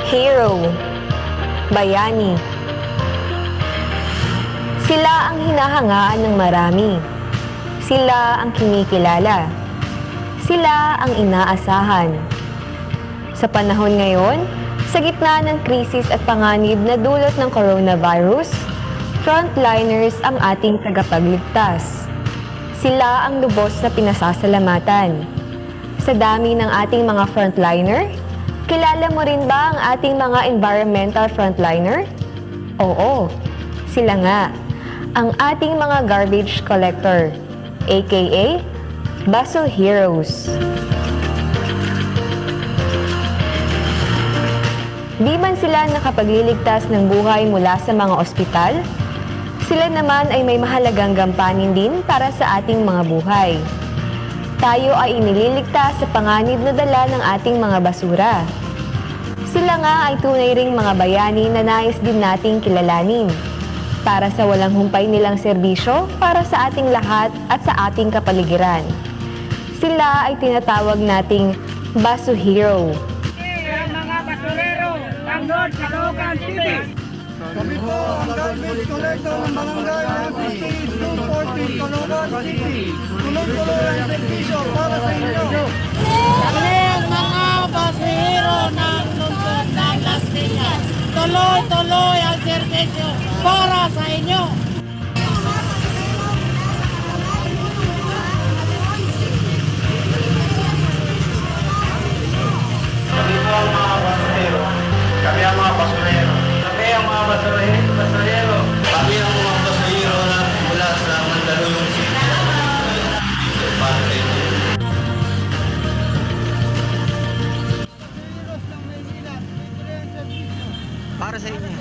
Hero, bayani. Sila ang hinahangaan ng marami. Sila ang kinikilala. Sila ang inaasahan. Sa panahon ngayon, sa gitna ng krisis at panganib na dulot ng coronavirus, frontliners ang ating tagapagligtas. Sila ang lubos na pinasasalamatan. Sa dami ng ating mga frontliner, kilala mo rin ba ang ating mga environmental frontliner? Oo, sila nga, ang ating mga garbage collector, aka Baso Heroes. Di man sila nakapagliligtas ng buhay mula sa mga ospital, sila naman ay may mahalagang gampanin din para sa ating mga buhay. tayo ay inililigtas sa panganib na dala ng ating mga basura. Sila nga ay tunay ring mga bayani na nais din nating kilalanin para sa walang humpay nilang serbisyo para sa ating lahat at sa ating kapaligiran. Sila ay tinatawag nating Baso Hero. Mga basurero ng North Caloocan City. Kami po ang garbage collector ng barangay NCR 214 Caloocan City. Tuloy-tuloy ang servisyo para sa inyo. Kami ang mga basurero ng lungsod ng Las Piñas. Tuloy-tuloy ang serbisyo para sa inyo. Kami po ang mga basurero. Kami ang mga basurero. Kami ang mga basurero. Kami ang mga basurero na mula sa Mandaluyong City. Para sa inyo. Para sa inyo.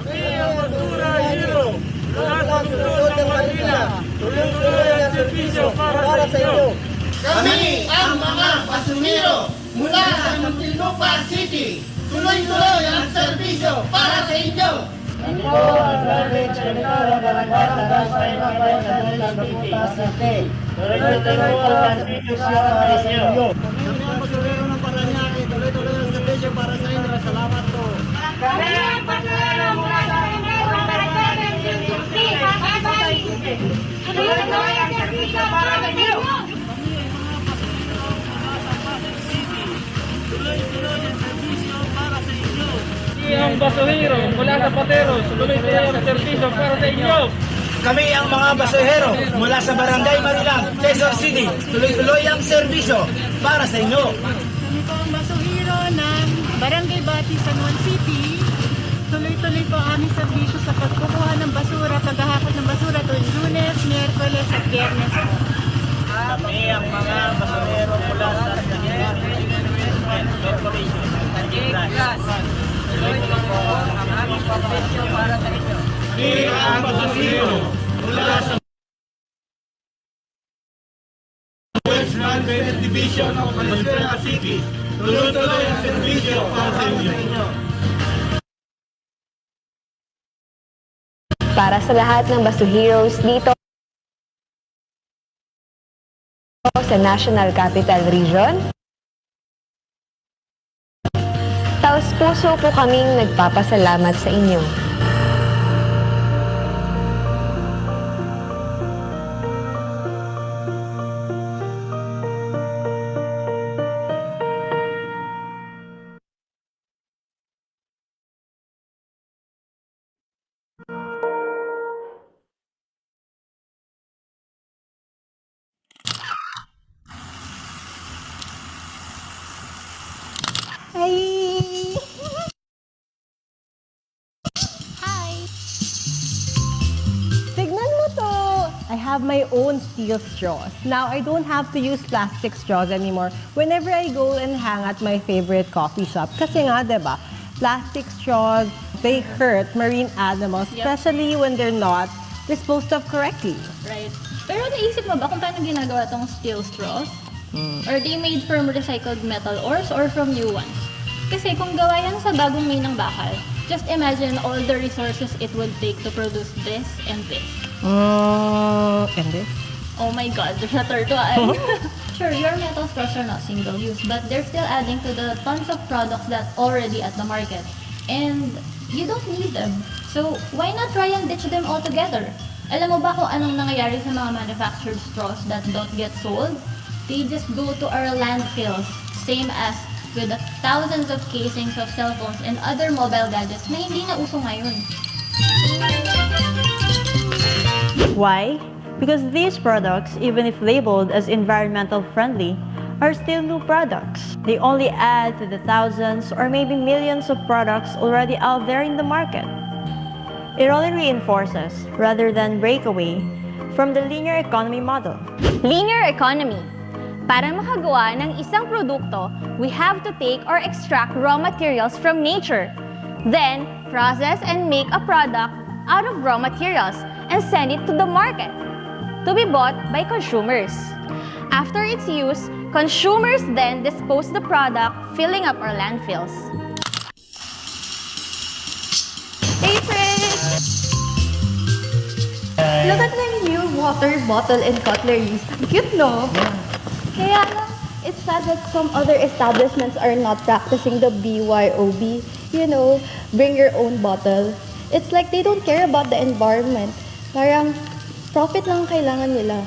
Kami ang basura hero. Mula sa lungsod ng Manila. Tuloy-tuloy ang servisyo para sa inyo. Kami ang mga basurero mula sa Muntinlupa City. Tuloy-tuloy ang serbisyo para sa inyo. Kami po ang garbage collector ng barangay City. Tuloy-tuloy po ang servisyo para sa inyo. Kami ang basurero ng Paranaque. Tuloy-tuloy ang servisyo para sa inyo. Salamat po. Kami ang basurero mula sa barangay NCR. Tuloy-tuloy ang serbisyo para sa inyo. Ang basurero mula sa Pateros, tuloy-tuloy ang serbisyo para sa inyo. Kami ang mga basurero mula sa Barangay Marilang, Quezon City. Tuloy-tuloy ang serbisyo para sa inyo. Kami po ang basurero ng Barangay Bati, San Juan City. Tuloy-tuloy po ang aming serbisyo sa pagkukuha ng basura, paghahakot ng basura tuwing Lunes, Miyerkules at Biyernes. Kami ang mga basurero mula sa Division of Kalikasang City. Tuloy-tuloy ang serbisyo para sa inyo. Para sa lahat ng Baso Heroes dito sa National Capital Region, taos puso po kaming nagpapasalamat sa inyo. Tignan mo to! I have my own steel straws. Now, I don't have to use plastic straws anymore whenever I go and hang at my favorite coffee shop. Kasi nga, diba, plastic straws, they hurt marine animals, especially when they're not disposed of correctly. Right. Pero naisip mo ba kung paano ginagawa tong steel straws? Are they made from recycled metal ores or from new ones? Kasi kung gawa yan sa bagong minang bakal, just imagine all the resources it would take to produce this and this. And this? Oh my god, there's a third one. Sure, your metal straws are not single-use, but they're still adding to the tons of products that's already at the market. And you don't need them. So, why not try and ditch them altogether? Alam mo ba kung anong nangyayari sa mga manufactured straws that don't get sold? They just go to our landfills, same as with the thousands of casings of cell phones and other mobile gadgets na hindi na uso ngayon. Why? Because these products, even if labeled as environmental friendly, are still new products. They only add to the thousands or maybe millions of products already out there in the market. It only reinforces, rather than break away, from the linear economy model. Linear economy. Para makagawa ng isang produkto, we have to take or extract raw materials from nature. Then, process and make a product out of raw materials and send it to the market to be bought by consumers. After its use, consumers then dispose the product, filling up our landfills. Hey, Fred! Look at my new water bottle and cutlery. Cute, no? Kaya lang, it's sad that some other establishments are not practicing the BYOB. You know, bring your own bottle. It's like they don't care about the environment. Parang profit lang kailangan nila.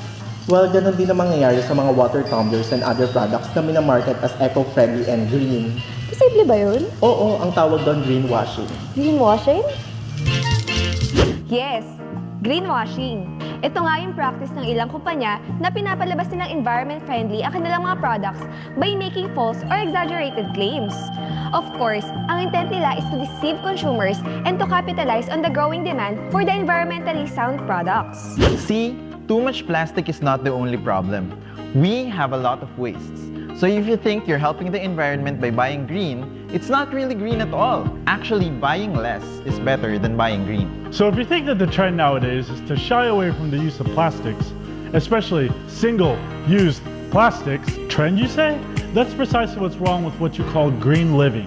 Well, ganun din ang mangyayari sa mga water tumblers and other products na minamarket as eco-friendly and green. Posible ba yun? Oo, ang tawag doon greenwashing. Greenwashing? Yes, greenwashing. Ito nga yung practice ng ilang kumpanya na pinapalabas nilang environment-friendly ang kanilang mga products by making false or exaggerated claims. Of course, ang intent nila is to deceive consumers and to capitalize on the growing demand for the environmentally sound products. See, too much plastic is not the only problem. We have a lot of wastes. So if you think you're helping the environment by buying green, it's not really green at all. Actually, buying less is better than buying green. So if you think that the trend nowadays is to shy away from the use of plastics, especially single-use plastics, trend you say? That's precisely what's wrong with what you call green living.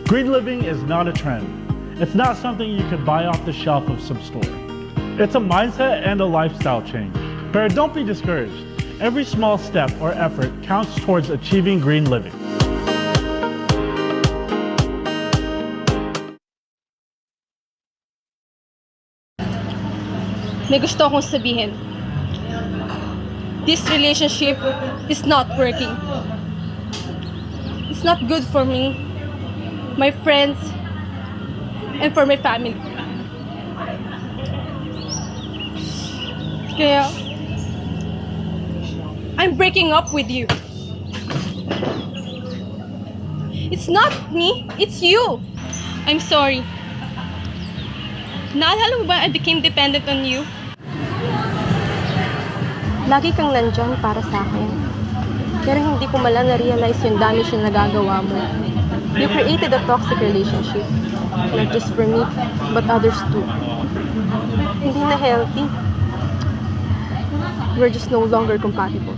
Green living is not a trend. It's not something you could buy off the shelf of some store. It's a mindset and a lifestyle change. But don't be discouraged. Every small step or effort counts towards achieving green living. May gusto akong sabihin. This relationship is not working. It's not good for me, my friends, and for my family. Kaya, I'm breaking up with you. It's not me, it's you. I'm sorry. Naalala mo ba I became dependent on you? Lagi kang nandyan para sa akin. Pero hindi ko malang na-realize yung damage na nagagawa mo. You created a toxic relationship. Not just for me, but others too. Hindi na healthy. We're just no longer compatible.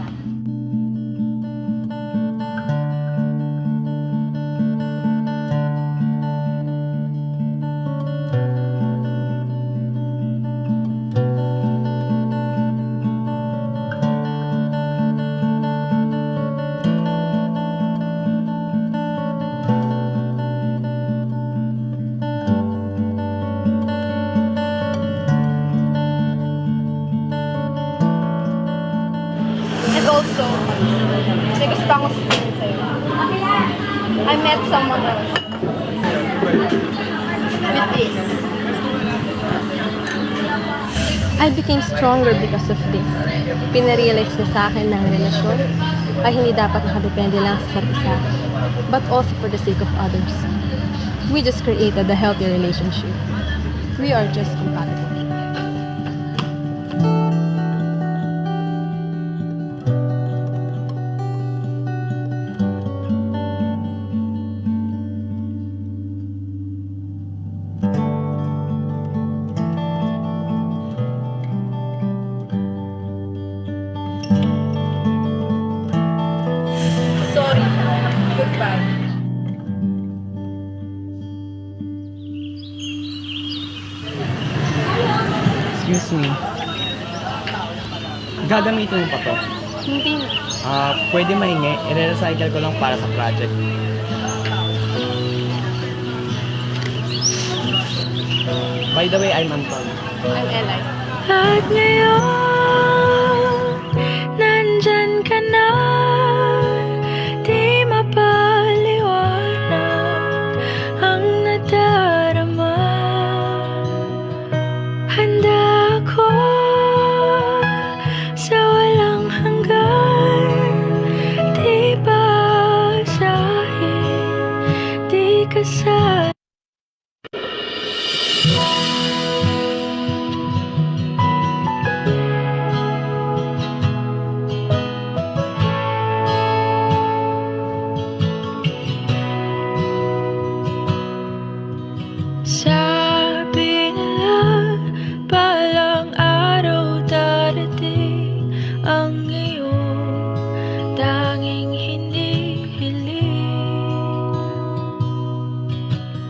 Also, may gusto akong sabihin sa'yo. I met someone else. With this. I became stronger because of this. Pinarealize na sa akin na ang relasyon ay hindi dapat nakadepende lang sa isa't isa, but also for the sake of others. We just created a healthy relationship. We are just compatible. Sorry. Goodbye. Excuse me. Gagamitin mo pa to? Hindi na. Pwede maingi. I-recycle ko lang para sa project. By the way, I'm Anton. I'm Aleine. At ngayon, nandyan ka na. Di mapaliwanag ang nadarama. Handa ako sa walang hanggan. Di basahin, di kasal. tanging hindi hiling.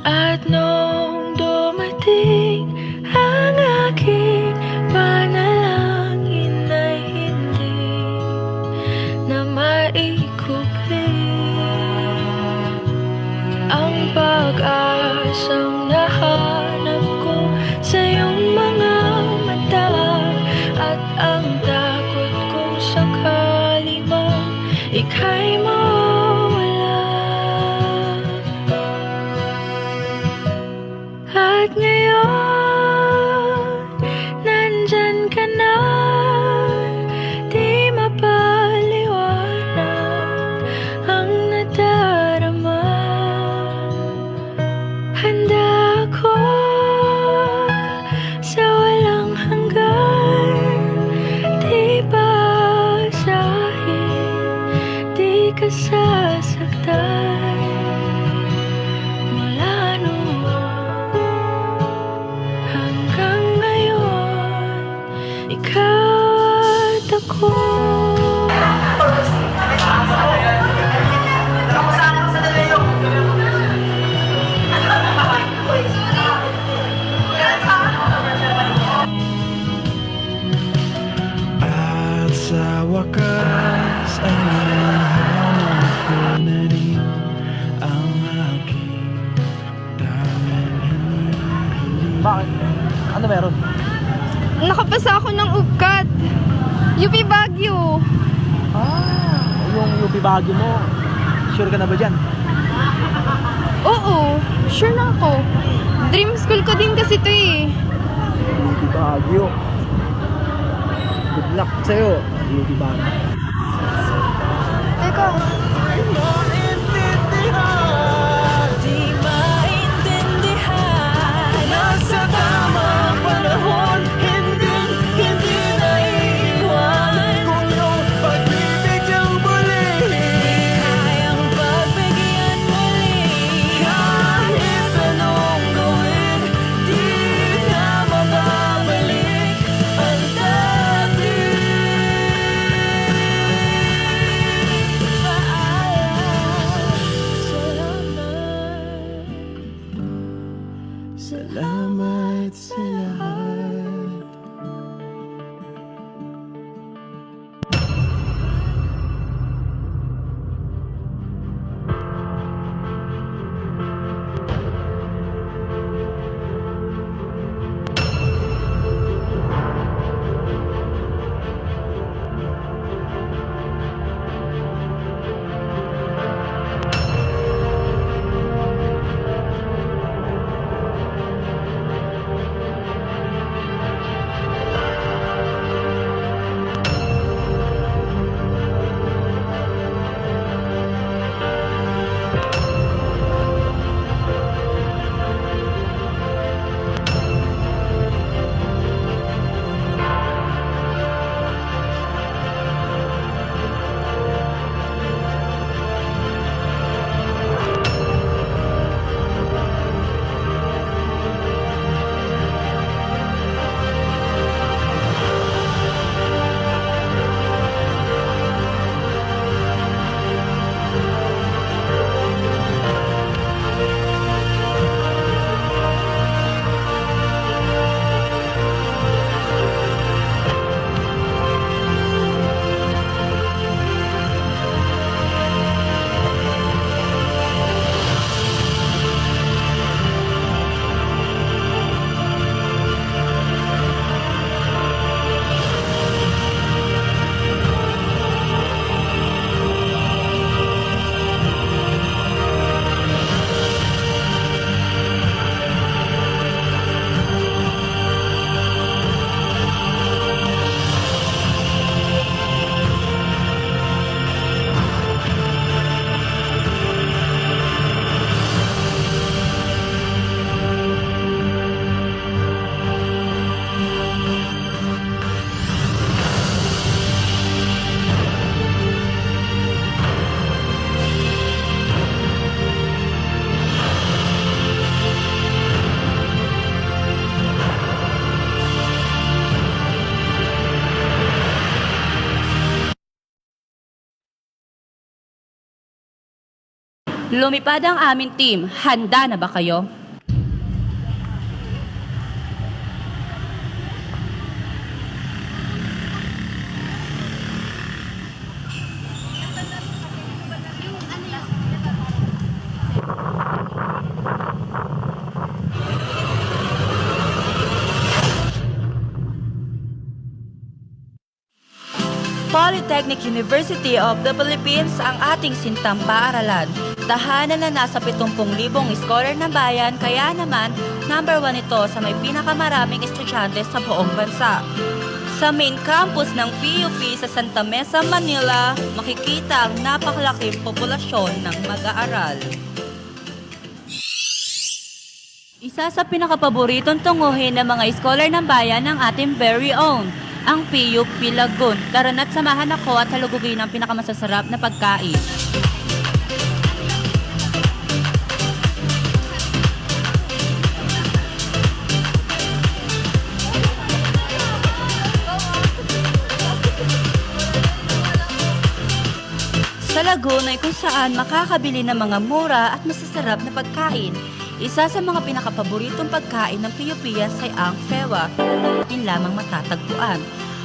At nung dumating ang aking panalangin ay hindi na maikupli ang pag-asang nahanap ko sa iyong mga mata at ang takot kung sakali mang ika'y mawala. At ngayon, nandyan ka na, di mapaliwanag ang nadarama. Handa ako sa walang hanggan, di basahin, di ka sasaktan. Mula noon hanggang ngayon, ikaw at ako. At sa wakas ay nahanap ko na rin ang aking daming hinihiling. Bakit? Ano meron? Nakapasa ako ng UPCAT. UP Baguio. Yung UP Baguio mo, sure ka na ba dyan? Oo, sure na ako. Dream school ko din kasi ito eh. UP Baguio. Good luck sa'yo, UP Baguio. Teka. Di maintindihan nasa tamang panahon, hindi naiiwan kung yung pag-ibig ang muli. Di kayang pagbigyan muli. Kahit anong gawin, di na mababalik ang dati. Lumipad ang aming team. Handa na ba kayo? Polytechnic University of the Philippines ang ating sintang paaralan. Tahanan na nasa 70,000 scholar ng bayan, kaya naman number 1 ito sa may pinakamaraming estudyante sa buong bansa. Sa main campus ng PUP sa Santa Mesa, Manila, makikita ang napakalaking populasyon ng mag-aaral. Isa sa pinakapaboritong tunguhin ng mga scholar ng bayan ng ating very own, ang PUP Lagoon. Tara na't samahan ako at halugugin ang pinakamasasarap na pagkain. Sa Lagoon ay kung saan makakabili ng mga mura at masasarap na pagkain. Isa sa mga pinakapaboritong pagkain ng Pilipinas ay ang fewa. Din lamang matatagpuan.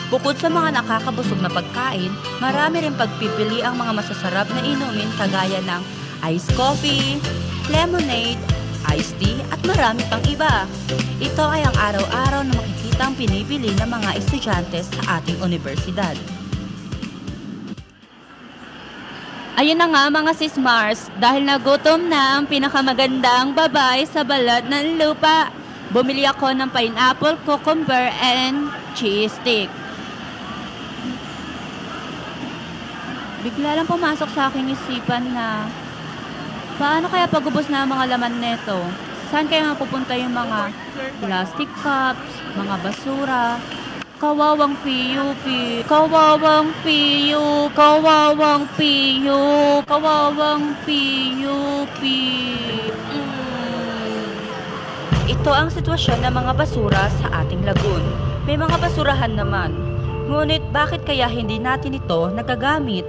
Bukod sa mga nakakabusog na pagkain, marami rin pagpipili ang mga masasarap na inumin kagaya ng iced coffee, lemonade, iced tea at marami pang iba. Ito ay ang araw-araw na makikita ang pinipili ng mga estudyante sa ating universidad. Ayun na nga mga sis Mars, dahil nagutom na ang pinakamagandang babae sa balat ng lupa. Bumili ako ng pineapple, cucumber, and cheese stick. Bigla lang pumasok sa aking isipan na paano kaya pagubos na ang mga laman neto? Saan kaya mapupunta yung mga plastic cups, mga basura? Kawawang PUP, kawawang PUP, kawawang PUP, kawawang PUP. Ito ang sitwasyon ng mga basura sa ating lagoon. May mga basurahan naman. Ngunit bakit kaya hindi natin ito nagagamit?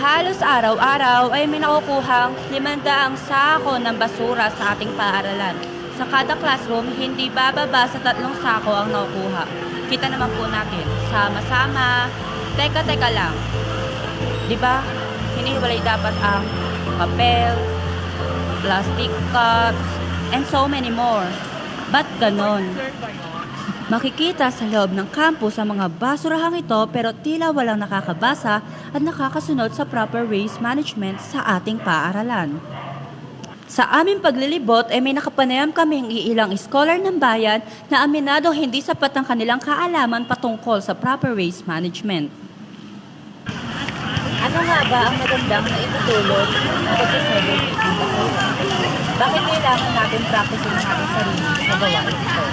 Halos araw-araw ay may nakukuhang 500 sako ng basura sa ating paaralan. Sa kada classroom, hindi bababa sa 3 sako ang nakukuha. Kita naman po natin, sama-sama, teka lang. Diba? Hinihiwalay dapat ang papel, plastic cups, and so many more. Ba't ganon? Makikita sa loob ng campus ang mga basurahang ito pero tila walang nakakabasa at nakakasunod sa proper waste management sa ating paaralan. Sa aming paglilibot ay may nakapanayam kaming iilang scholar ng bayan na aminado hindi sapat ang kanilang kaalaman patungkol sa proper waste management. Ano nga ba ang magandang na itutulog ng pagsasabi ng basura? Bakit kailangan natin practice ng ating sarili sa gawain ito?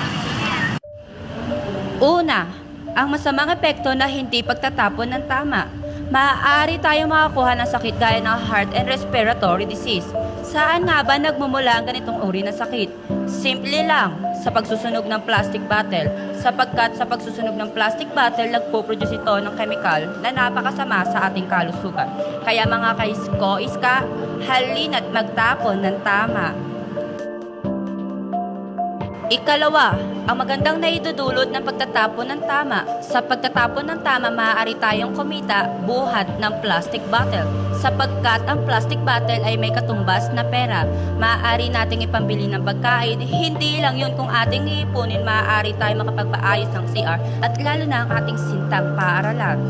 Una, ang masamang epekto na hindi pagtatapon ng tama. Maaari tayong makakuha ng sakit gaya ng heart and respiratory disease. Saan nga ba nagmumula ang ganitong uri ng sakit? Simple lang, sa pagsusunog ng plastic bottle. Sapagkat sa pagsusunog ng plastic bottle, nagpo-produce ito ng chemical na napakasama sa ating kalusugan. Kaya mga kaisko-iska, halina't magtapon ng tama. Ikalawa, ang magandang naidudulot ng pagtatapon ng tama. Sa pagtatapon ng tama, maaari tayong kumita buhat ng plastic bottle. Sapagkat ang plastic bottle ay may katumbas na pera. Maaari nating ipambili ng pagkain. Hindi lang yun kung ating iipunin, maaari tayong makapagpaayos ng CR at lalo na ang ating sintang paaralan.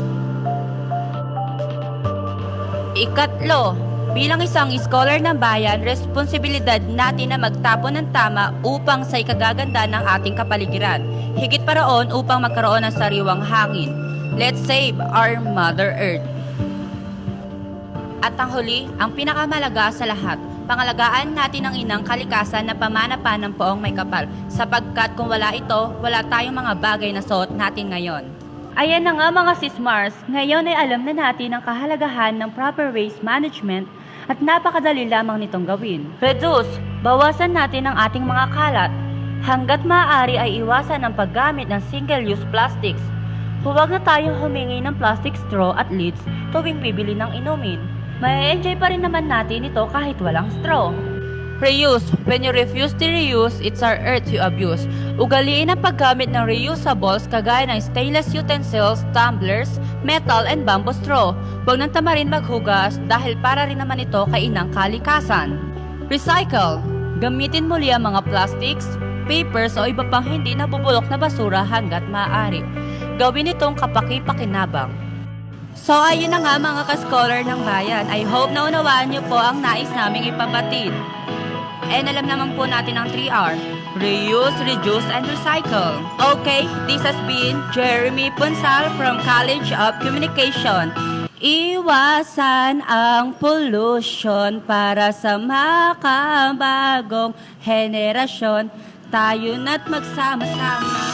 Ikatlo, bilang isang scholar ng bayan, responsibilidad natin na magtapon ng tama upang sa ikagaganda ng ating kapaligiran. Higit pa roon upang magkaroon ng sariwang hangin. Let's save our Mother Earth. At ang huli, ang pinakamalaga sa lahat, pangalagaan natin ang inang kalikasan na pamana pa ng poong may kapal. Sapagkat kung wala ito, wala tayong mga bagay na suot natin ngayon. Ayan na nga mga sis Mars, ngayon ay alam na natin ang kahalagahan ng proper waste management at napakadali lamang nitong gawin. Reduce, bawasan natin ang ating mga kalat. Hanggat maaari ay iwasan ang paggamit ng single-use plastics. Huwag na tayong humingi ng plastic straw at lids tuwing bibili ng inumin. May enjoy pa rin naman natin ito kahit walang straw. Reuse. When you refuse to reuse, it's our earth you abuse. Ugaliin ang paggamit ng reusables kagaya ng stainless utensils, tumblers, metal, and bamboo straw. Huwag nang tamarin maghugas dahil para rin naman ito kay inang kalikasan. Recycle. Gamitin muli ang mga plastics, papers o iba pang hindi nabubulok na basura hanggat maaari. Gawin itong kapaki-pakinabang. So ayun na nga mga ka-scholar ng bayan. I hope na unawaan niyo po ang nais naming ipabatid. And alam naman po natin ang 3R. Reuse, reduce, and recycle. Okay, this has been Jeremy Ponsal from College of Communication. Iwasan ang pollution para sa makabagong henerasyon. Tayo na't magsama-sama.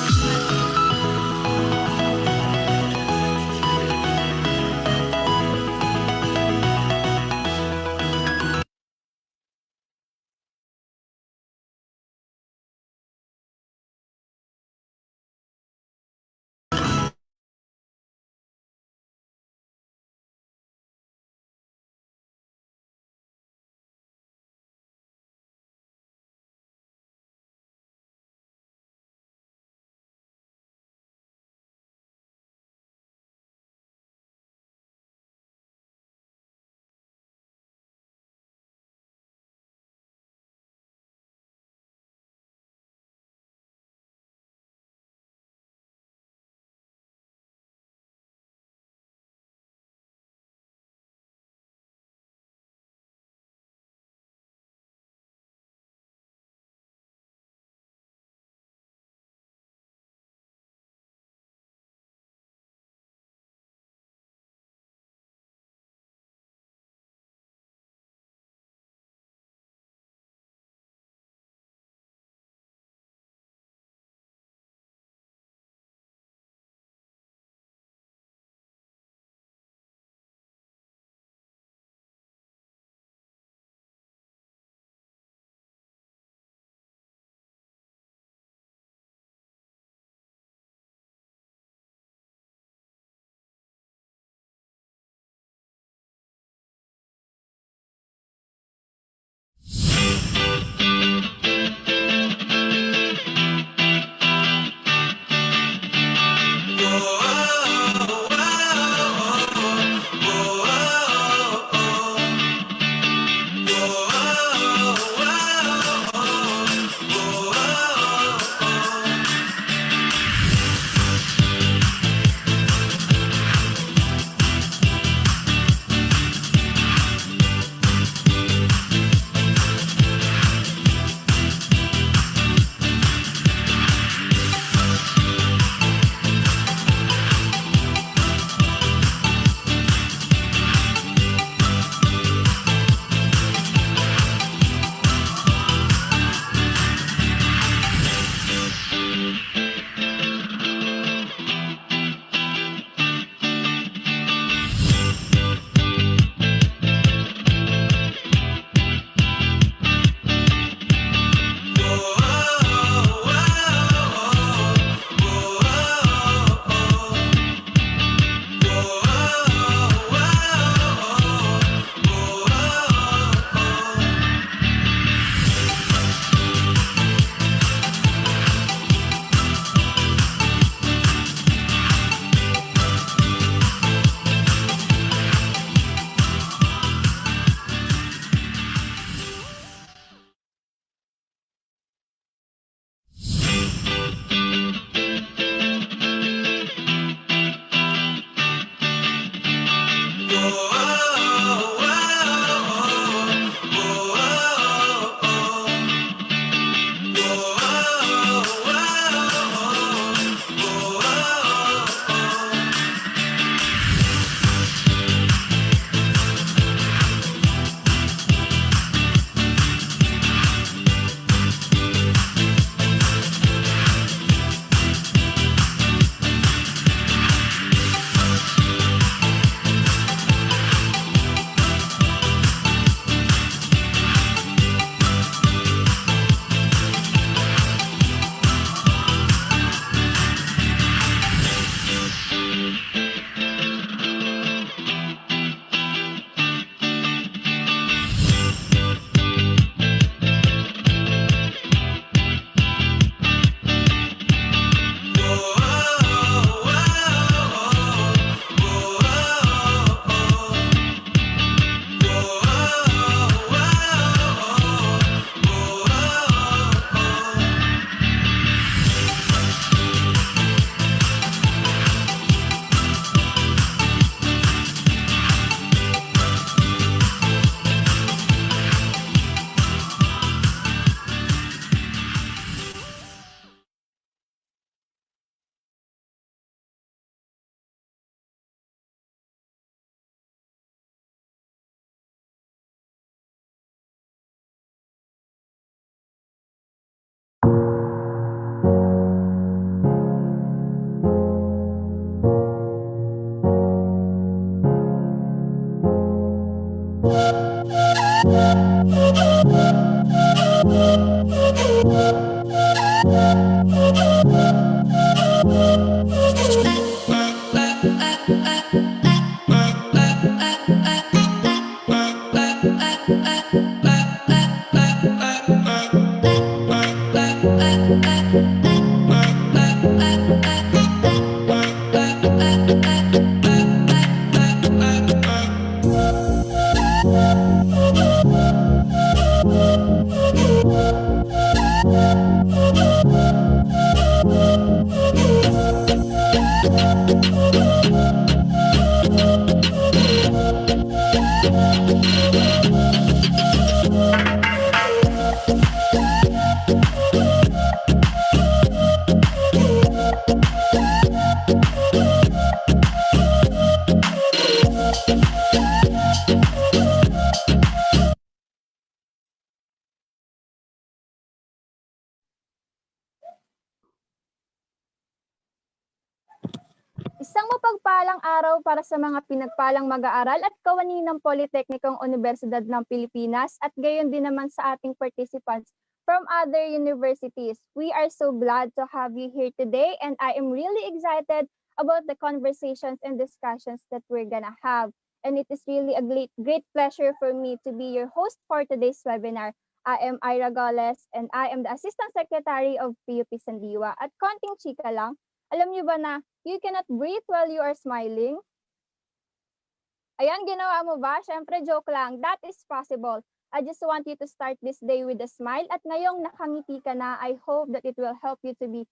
Isang mapagpalang araw para sa mga pinagpalang mag-aaral at kawani ng Politeknikong Unibersidad ng Pilipinas at gayon din naman sa ating participants from other universities. We are so glad to have you here today and I am really excited about the conversations and discussions that we're gonna have. And it is really a great pleasure for me to be your host for today's webinar. I am Ira Goles and I am the Assistant Secretary of PUP Sandiwa. At konting chika lang, alam niyo ba na you cannot breathe while you are smiling? Ayan, ginawa mo ba? Syempre, joke lang. That is possible. I just want you to start this day with a smile at ngayong nakangiti ka na, I hope that it will help you to be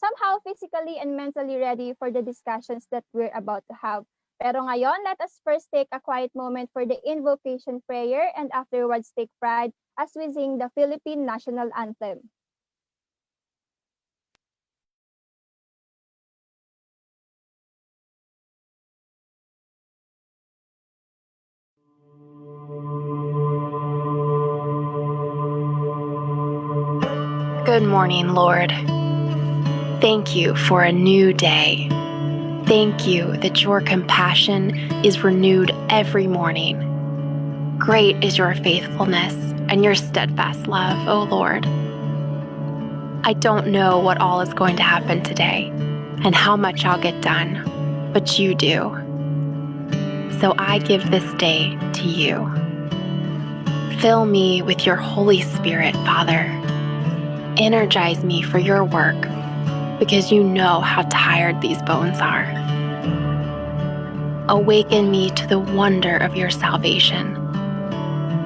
somehow physically and mentally ready for the discussions that we're about to have. Pero ngayon, let us first take a quiet moment for the invocation prayer and afterwards take pride as we sing the Philippine National Anthem. Good morning, Lord. Thank you for a new day. Thank you that your compassion is renewed every morning. Great is your faithfulness and your steadfast love, O Lord. I don't know what all is going to happen today and how much I'll get done, but you do. So I give this day to you. Fill me with your Holy Spirit, Father. Energize me for your work because you know how tired these bones are. Awaken me to the wonder of your salvation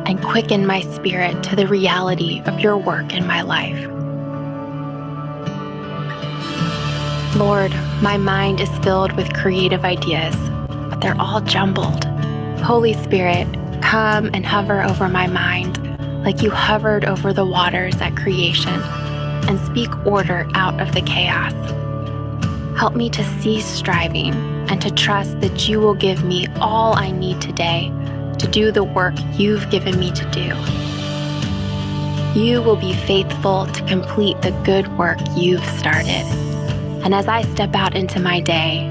and quicken my spirit to the reality of your work in my life. Lord, my mind is filled with creative ideas, but they're all jumbled. Holy Spirit, come and hover over my mind like you hovered over the waters at creation and speak order out of the chaos. Help me to cease striving and to trust that you will give me all I need today to do the work you've given me to do. You will be faithful to complete the good work you've started. And as I step out into my day,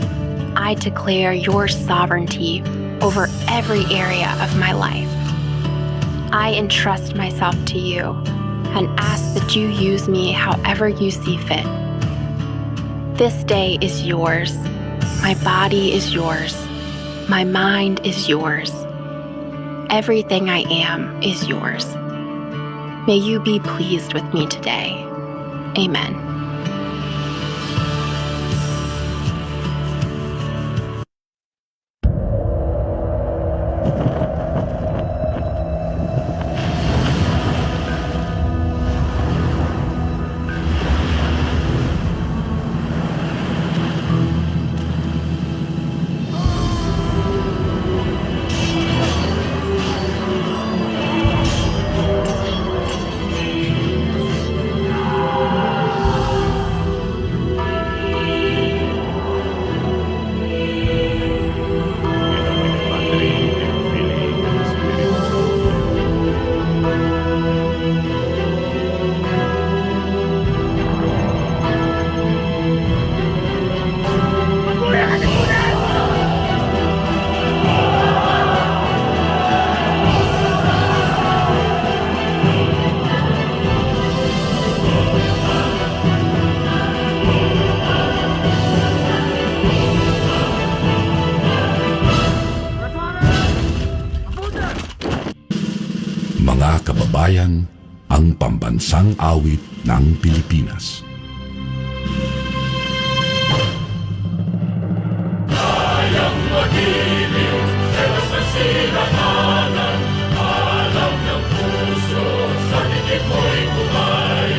I declare your sovereignty over every area of my life. I entrust myself to you and ask that you use me however you see fit. This day is yours. My body is yours. My mind is yours. Everything I am is yours. May you be pleased with me today. Amen. Mga kababayan, ang pambansang awit ng Pilipinas. Kayang magiliw, pero sa silanganan, alam ng puso, sa dikit mo'y kumay.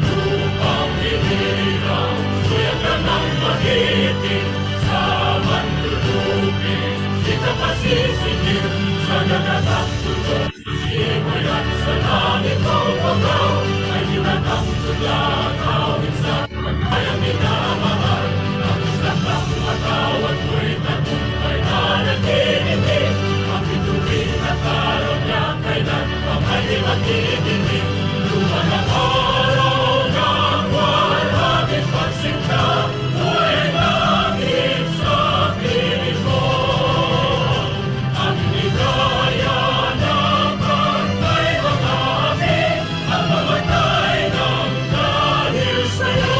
Lupang hinirang, tuyag ka ng magiting, sa manlulupin, di ka pasisingil, sa nagatang tulog, simoy at sa langit mo pagaw, ay hinatang tulad, awit sa pagkayang minamahal, ang isang lang matawad mo'y tagumpay na nagdidinig, ang bituin at araw niya kailan pa may magdidinig, lupa ng araw ng walang pagsinta, buhay langit sa piling mo. Ang ligaya na pagkay mga api, ang mamatay ng dahil sa'yo.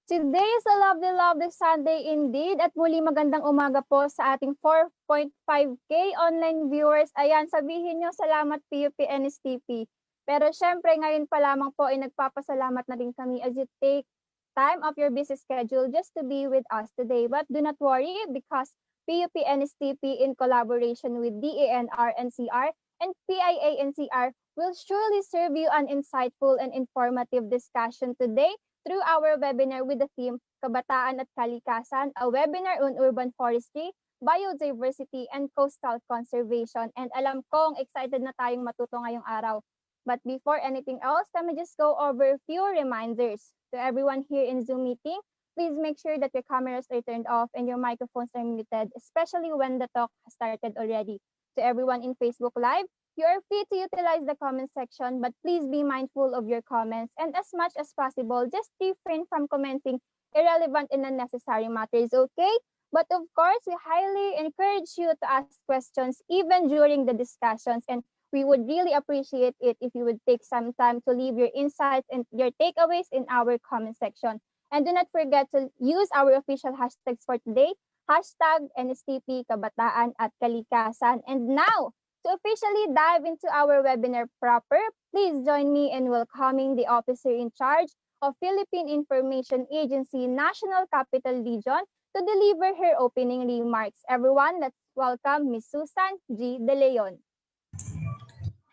Today is a lovely, lovely Sunday indeed at muli magandang umaga po sa ating 4.5K online viewers. Ayan, sabihin nyo salamat PUP-NSTP. Pero syempre ngayon pa lamang po ay nagpapasalamat na rin kami as you take time of your busy schedule just to be with us today. But do not worry because PUP-NSTP in collaboration with DENR-NCR and PIA-NCR will surely serve you an insightful and informative discussion today through our webinar with the theme Kabataan at Kalikasan, a webinar on urban forestry, biodiversity, and coastal conservation. And alam kong excited na tayong matuto ngayong araw. But before anything else, let me just go over a few reminders. To everyone here in Zoom meeting, please make sure that your cameras are turned off and your microphones are muted, especially when the talk has started already. To everyone in Facebook Live, you are free to utilize the comment section, but please be mindful of your comments and as much as possible, just refrain from commenting irrelevant and unnecessary matters, okay? But of course, we highly encourage you to ask questions even during the discussions, and we would really appreciate it if you would take some time to leave your insights and your takeaways in our comment section. And do not forget to use our official hashtags for today, hashtag NSTP, Kabataan at Kalikasan. And now, to officially dive into our webinar proper, please join me in welcoming the officer in charge of Philippine Information Agency National Capital Region to deliver her opening remarks. Everyone, let's welcome Ms. Susan G. De Leon.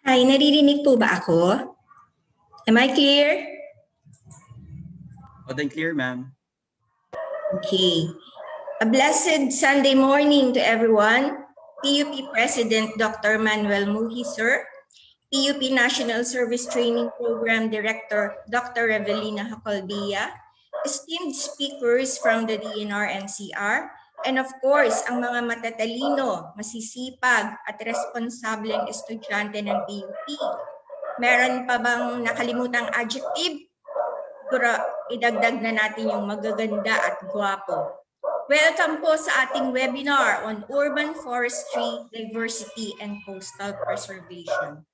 Hi, naririnig po ba ako? Am I clear? Loud and clear, ma'am. Okay. A blessed Sunday morning to everyone. PUP President Dr. Manuel Muhi, sir. PUP National Service Training Program Director Dr. Revelina Hacalbia. Esteemed speakers from the DENR-NCR. And of course, ang mga matatalino, masisipag at responsableng estudyante ng PUP. Meron pa bang nakalimutang adjective? Idagdag na natin yung magaganda at gwapo. Welcome po sa ating webinar on Urban Forestry, Diversity, and Coastal Preservation.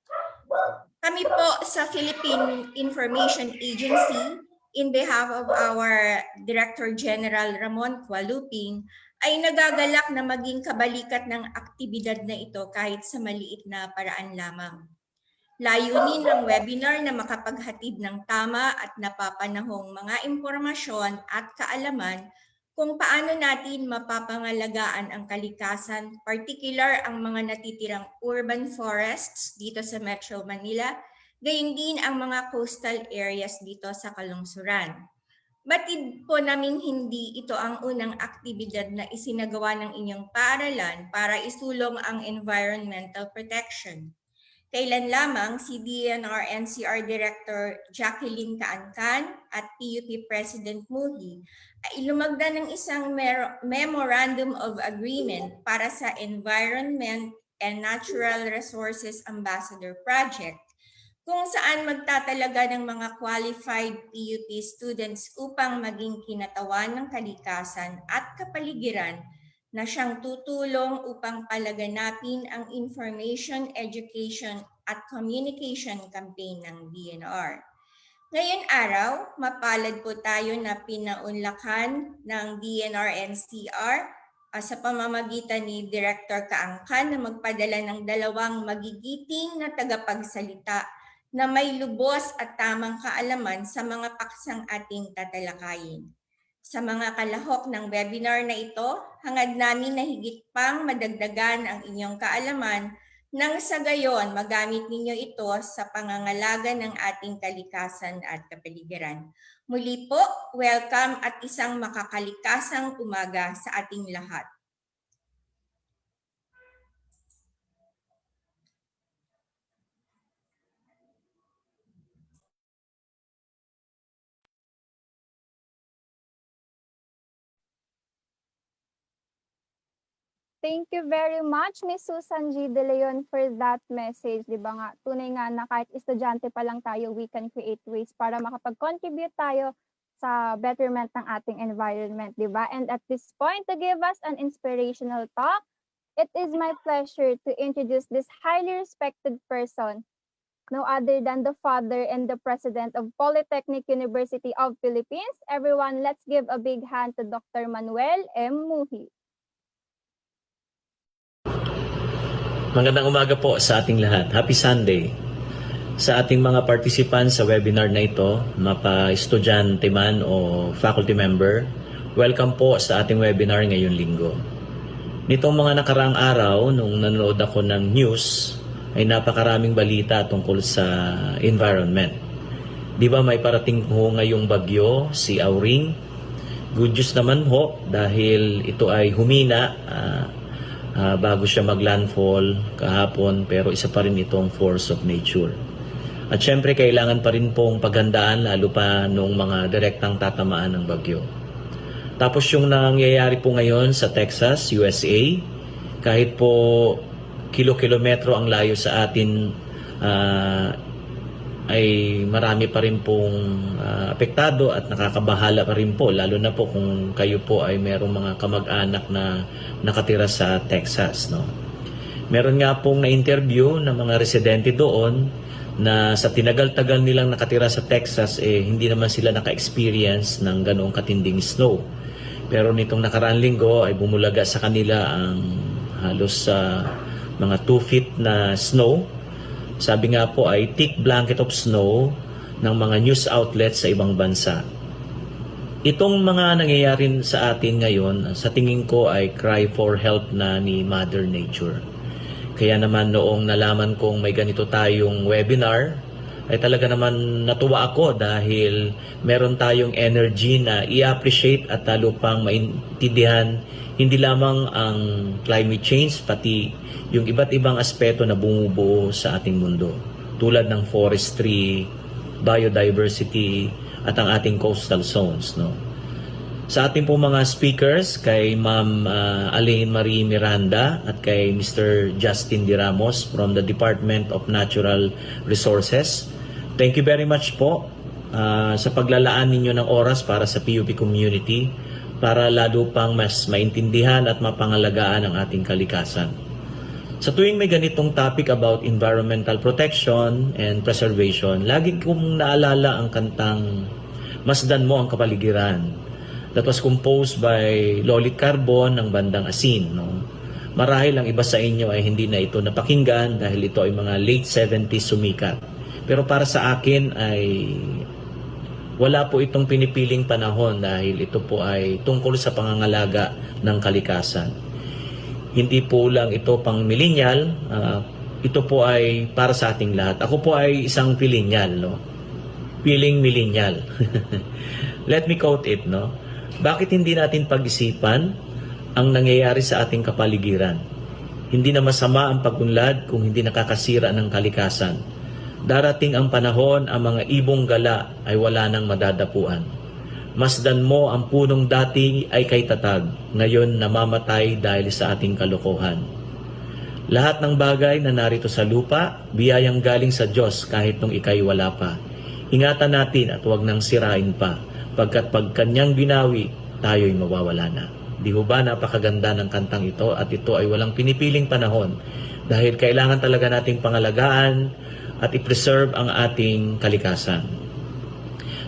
Kami po sa Philippine Information Agency, in behalf of our Director General Ramon Kualuping, ay nagagalak na maging kabalikat ng aktibidad na ito kahit sa maliit na paraan lamang. Layunin ng webinar na makapaghatid ng tama at napapanahong mga impormasyon at kaalaman kung paano natin mapapangalagaan ang kalikasan, particular ang mga natitirang urban forests dito sa Metro Manila, gayon din ang mga coastal areas dito sa kalungsuran. Batid po naming hindi ito ang unang aktibidad na isinagawa ng inyong paaralan para isulong ang environmental protection. Kailan lamang si DENR-NCR Director Jacqueline Caancan at PUP President Muhi ay lumagda ng isang Memorandum of Agreement para sa Environment and Natural Resources Ambassador Project, kung saan magtatalaga ng mga qualified PUP students upang maging kinatawan ng kalikasan at kapaligiran na siyang tutulong upang palaganapin ang information, education at communication campaign ng DNR. Ngayong araw, mapalad po tayo na pinaunlakan ng DENR-NCR sa pamamagitan ni Director Kaangkan na magpadala ng 2 magigiting na tagapagsalita na may lubos at tamang kaalaman sa mga paksang ating tatalakayin. Sa mga kalahok ng webinar na ito, hangad namin na higit pang madagdagan ang inyong kaalaman nang sa gayon magamit ninyo ito sa pangangalaga ng ating kalikasan at kapaligiran. Muli po, welcome at isang makakalikasang umaga sa ating lahat. Thank you very much, Ms. Susan G. De Leon, for that message. Di ba nga, tunay nga na kahit estudyante pa lang tayo, we can create ways para makapag-contribute tayo sa betterment ng ating environment, di ba? And at this point, to give us an inspirational talk, it is my pleasure to introduce this highly respected person, no other than the father and the president of Polytechnic University of Philippines. Everyone, let's give a big hand to Dr. Manuel M. Muhi. Magandang umaga po sa ating lahat. Happy Sunday. Sa ating mga participants sa webinar na ito, mapa-estudyante man o faculty member, welcome po sa ating webinar ngayong linggo. Nitong mga nakaraang araw, nung nanonood ako ng news, ay napakaraming balita tungkol sa environment. Di ba may parating ho ngayong bagyo, si Auring? Good news naman ho dahil ito ay humina bago siya maglandfall kahapon, pero isa pa rin itong force of nature. At syempre kailangan pa rin pong paghandaan lalo pa nung mga direktang tatamaan ng bagyo. Tapos yung nangyayari po ngayon sa Texas, USA, kahit po kilo-kilometro ang layo sa atin, ay marami pa rin pong apektado at nakakabahala pa rin po, lalo na po kung kayo po ay merong mga kamag-anak na nakatira sa Texas, no? Meron nga pong na-interview ng mga residente doon na sa tinagal-tagal nilang nakatira sa Texas, hindi naman sila naka-experience ng ganoong katinding snow. Pero nitong nakaraang linggo ay bumulaga sa kanila ang halos mga 2 feet na snow. Sabi nga po ay thick blanket of snow ng mga news outlets sa ibang bansa. Itong mga nangyayari sa atin ngayon, sa tingin ko ay cry for help na ni Mother Nature. Kaya naman noong nalaman kong may ganito tayong webinar, ay talaga naman natuwa ako dahil meron tayong energy na i-appreciate at talo pang maintindihan hindi lamang ang climate change, pati yung iba't ibang aspeto na bumubuo sa ating mundo. Tulad ng forestry, biodiversity, at ang ating coastal zones, no? Sa ating po mga speakers, kay Ma'am Aleine Marie Miranda at kay Mr. Justin Ramos from the Department of Natural Resources, thank you very much po sa paglalaan ninyo ng oras para sa PUP community para lalo pang mas maintindihan at mapangalagaan ang ating kalikasan. Sa tuwing may ganitong topic about environmental protection and preservation, lagi kong naalala ang kantang Masdan Mo ang Kapaligiran that was composed by Lolit Carbon ng bandang Asin. No? Marahil ang iba sa inyo ay hindi na ito napakinggan dahil ito ay mga late 70s sumikat. Pero para sa akin ay wala po itong pinipiling panahon dahil ito po ay tungkol sa pangangalaga ng kalikasan. Hindi po lang ito pang millennial, ito po ay para sa ating lahat. Ako po ay isang millennial, no? Feeling millennial. Let me quote it, no? Bakit hindi natin pag-isipan ang nangyayari sa ating kapaligiran? Hindi na masama ang pagunlad kung hindi nakakasira ng kalikasan. Darating ang panahon, ang mga ibong gala ay wala nang madadapuan. Masdan mo ang punong dati ay kay tatag, ngayon namamatay dahil sa ating kalokohan. Lahat ng bagay na narito sa lupa, biyayang galing sa Diyos kahit nung ika'y wala pa. Ingatan natin at huwag nang sirain pa, pagkat pag kanyang binawi, tayo'y mawawala na. Di ho ba napakaganda ng kantang ito at ito ay walang pinipiling panahon dahil kailangan talaga nating pangalagaan at i-preserve ang ating kalikasan.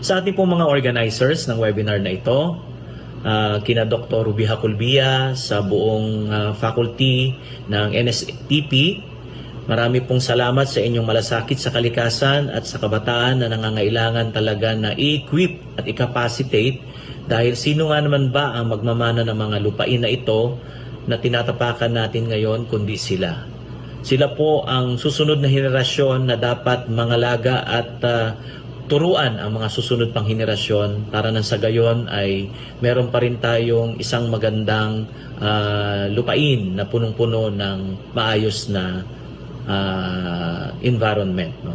Sa ating pong mga organizers ng webinar na ito, kina Dr. Ruby Haculbia sa buong faculty ng NSTP, marami pong salamat sa inyong malasakit sa kalikasan at sa kabataan na nangangailangan talaga na i-equip at i-capacitate dahil sino nga naman ba ang magmamana ng mga lupain na ito na tinatapakan natin ngayon kundi sila. Sila po ang susunod na henerasyon na dapat mangalaga at turuan ang mga susunod pang henerasyon para nang sa gayon ay meron pa rin tayong isang magandang lupain na punong-puno ng maayos na environment. No?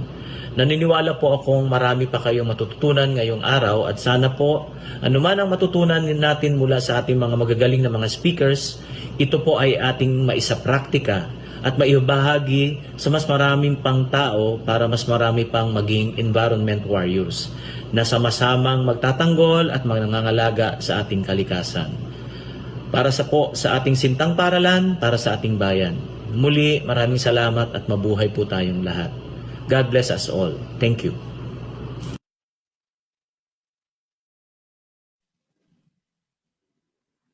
Naniniwala po akong marami pa kayong matututunan ngayong araw at sana po anuman ang matutunan natin mula sa ating mga magagaling na mga speakers, ito po ay ating maisapraktika at maibahagi sa mas maraming pang tao para mas marami pang maging environment warriors na sama-samang magtatanggol at manangangalaga sa ating kalikasan. Para sa ating sintang paralan, para sa ating bayan. Muli, maraming salamat at mabuhay po tayong lahat. God bless us all. Thank you.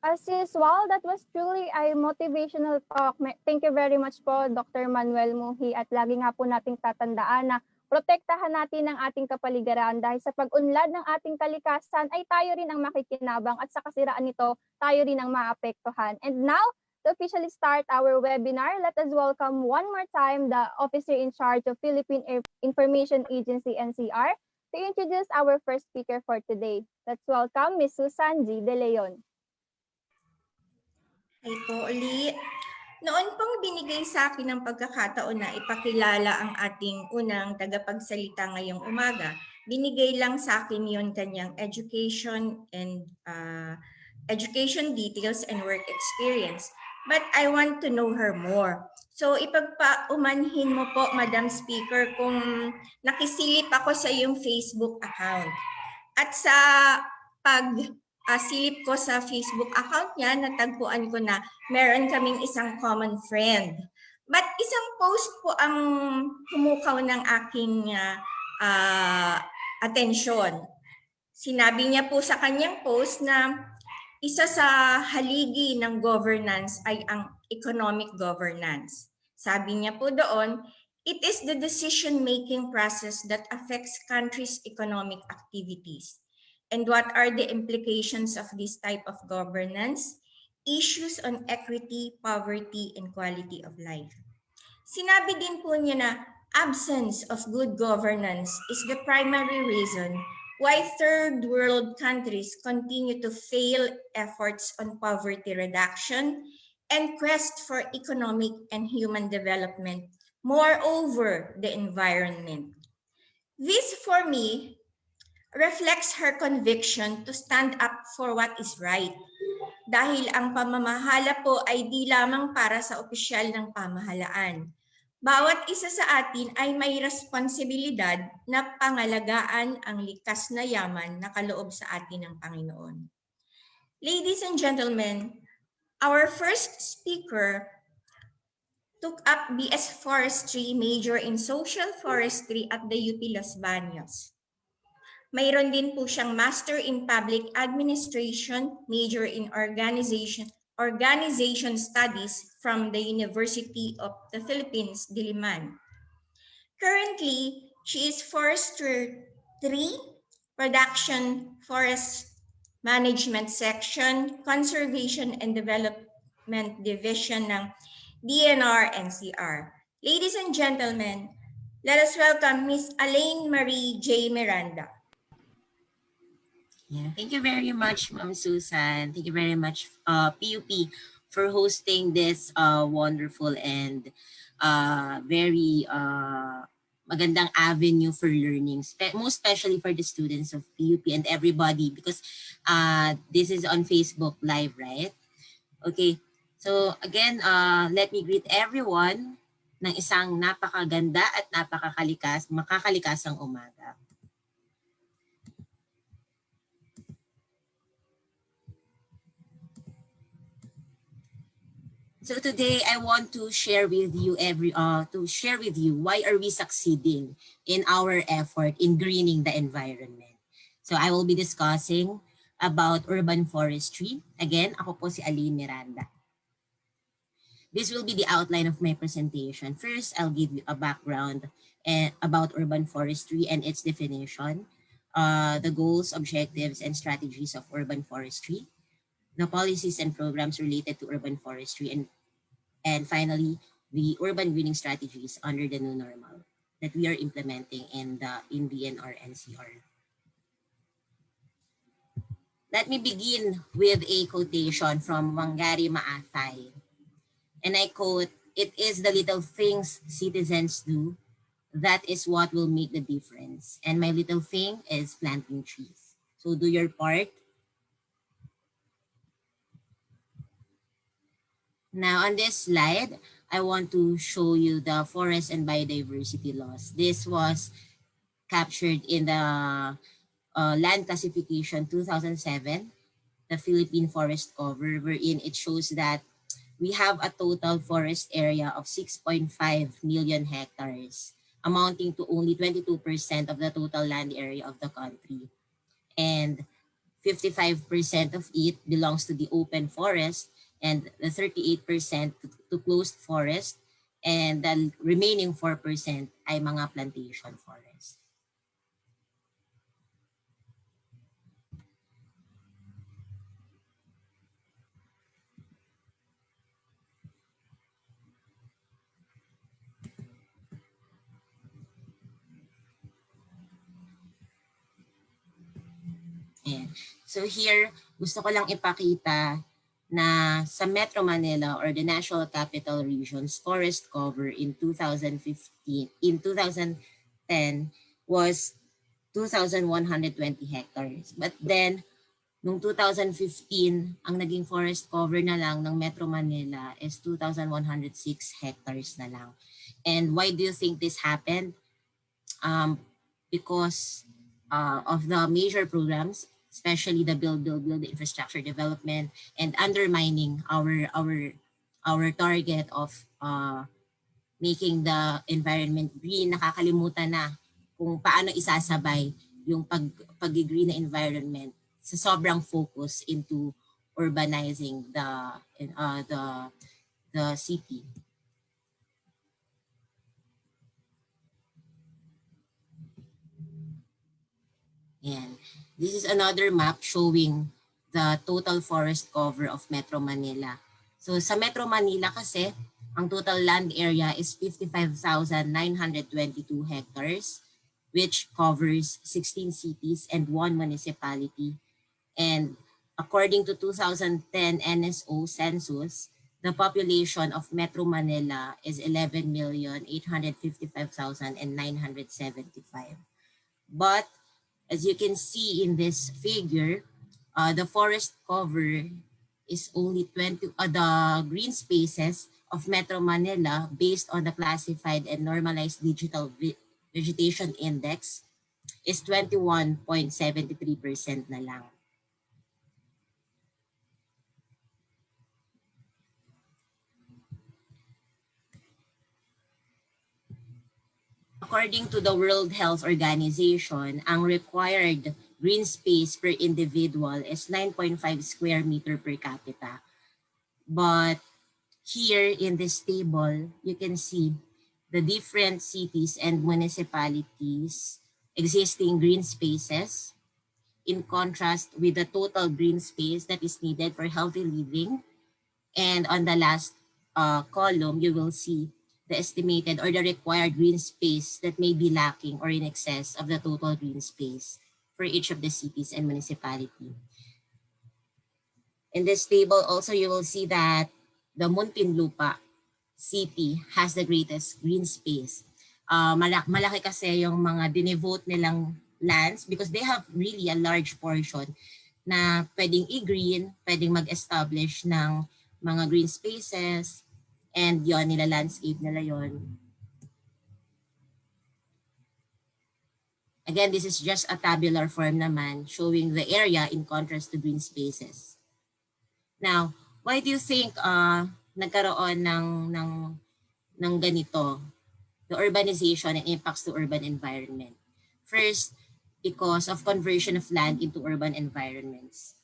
As usual, that was truly a motivational talk. Thank you very much po, Dr. Manuel Muhi. At lagi nga po nating tatandaan na protektahan natin ang ating kapaligiran dahil sa pag-unlad ng ating kalikasan ay tayo rin ang makikinabang at sa kasiraan nito, tayo rin ang maapektuhan. And now, to officially start our webinar, let us welcome one more time the officer in charge of Philippine Information Agency NCR to introduce our first speaker for today. Let's welcome Ms. Susan G. De Leon. Hi po ulit. Noon pong binigay sa akin ng pagkakataon na ipakilala ang ating unang tagapagsalita ngayong umaga, binigay lang sa akin yon kanyang education and education details and work experience. But I want to know her more. So ipagpaumanhin mo po, Madam Speaker, kung nakisilip ako sa iyong Facebook account. At sa silip ko sa Facebook account niya, natagpuan ko na meron kaming isang common friend. But isang post po ang humukaw ng aking atensyon. Sinabi niya po sa kanyang post na isa sa haligi ng governance ay ang economic governance. Sabi niya po doon, it is the decision-making process that affects countries' economic activities. And what are the implications of this type of governance? Issues on equity, poverty, and quality of life. Sinabi din po niya na absence of good governance is the primary reason why third world countries continue to fail efforts on poverty reduction and quest for economic and human development, moreover, the environment. This, for me, reflects her conviction to stand up for what is right. Dahil ang pamamahala po ay di lamang para sa opisyal ng pamahalaan. Bawat isa sa atin ay may responsibilidad na pangalagaan ang likas na yaman na kaloob sa atin ng Panginoon. Ladies and gentlemen, our first speaker took up BS Forestry, major in social forestry at the UP Los Baños. Mayroon din po siyang Master in Public Administration, major in Organization Studies from the University of the Philippines, Diliman. Currently, she is Forester 3, Production Forest Management Section, Conservation and Development Division ng DENR-NCR. Ladies and gentlemen, let us welcome Ms. Aleine Marie J. Miranda. Yeah, thank you very much, Ma'am Susan. Thank you very much, PUP, for hosting this wonderful and very magandang avenue for learning, most especially for the students of PUP and everybody, because this is on Facebook Live, right? Okay. So again, let me greet everyone ng isang napakaganda at makakalikasang umaga. So today I want to share with you why are we succeeding in our effort in greening the environment. So I will be discussing about urban forestry. Again, ako po si Aleine Miranda. This will be the outline of my presentation. First, I'll give you a background about urban forestry and its definition, the goals, objectives, and strategies of urban forestry, the policies and programs related to urban forestry, and finally, the urban greening strategies under the new normal that we are implementing in DENR-NCR. Let me begin with a quotation from Wangari Maathai. And I quote, "It is the little things citizens do that is what will make the difference. And my little thing is planting trees." So do your part. Now on this slide, I want to show you the forest and biodiversity laws. This was captured in the Land Classification 2007, the Philippine Forest Cover, wherein it shows that we have a total forest area of 6.5 million hectares, amounting to only 22% of the total land area of the country. And 55% of it belongs to the open forest, and the 38% to closed forest, and the remaining 4% ay mga plantation forest. Ayan. So here, gusto ko lang ipakita na sa Metro Manila or the National Capital Region's forest cover in 2010 was 2,120 hectares. But then, noong 2015, ang naging forest cover na lang ng Metro Manila is 2,106 hectares na lang. And why do you think this happened? Because of the major programs, especially the build infrastructure development, and undermining our target of making the environment green. Nakakalimutan na kung paano isasabay yung pag-green na environment sa sobrang focus into urbanizing the city. Yan. This is another map showing the total forest cover of Metro Manila. So sa Metro Manila kasi, ang total land area is 55,922 hectares, which covers 16 cities and 1 municipality. And according to 2010 NSO census, the population of Metro Manila is 11,855,975. But as you can see in this figure, the forest cover is only the green spaces of Metro Manila based on the classified and normalized digital vegetation index is 21.73% na lang. According to the World Health Organization, ang required green space per individual is 9.5 square meter per capita. But here in this table, you can see the different cities and municipalities existing green spaces in contrast with the total green space that is needed for healthy living. And on the last column, you will see the estimated or the required green space that may be lacking or in excess of the total green space for each of the cities and municipality. In this table also, you will see that the Muntinlupa city has the greatest green space. Malaki kasi yung mga dinevote nilang lands because they have really a large portion na pwedeng i-green, pwedeng mag-establish ng mga green spaces, and yon nila landscape nila yon. Again, this is just a tabular form naman showing the area in contrast to green spaces. Now, why do you think nagkaroon ng ganito, the urbanization and impacts to urban environment? First, because of conversion of land into urban environments.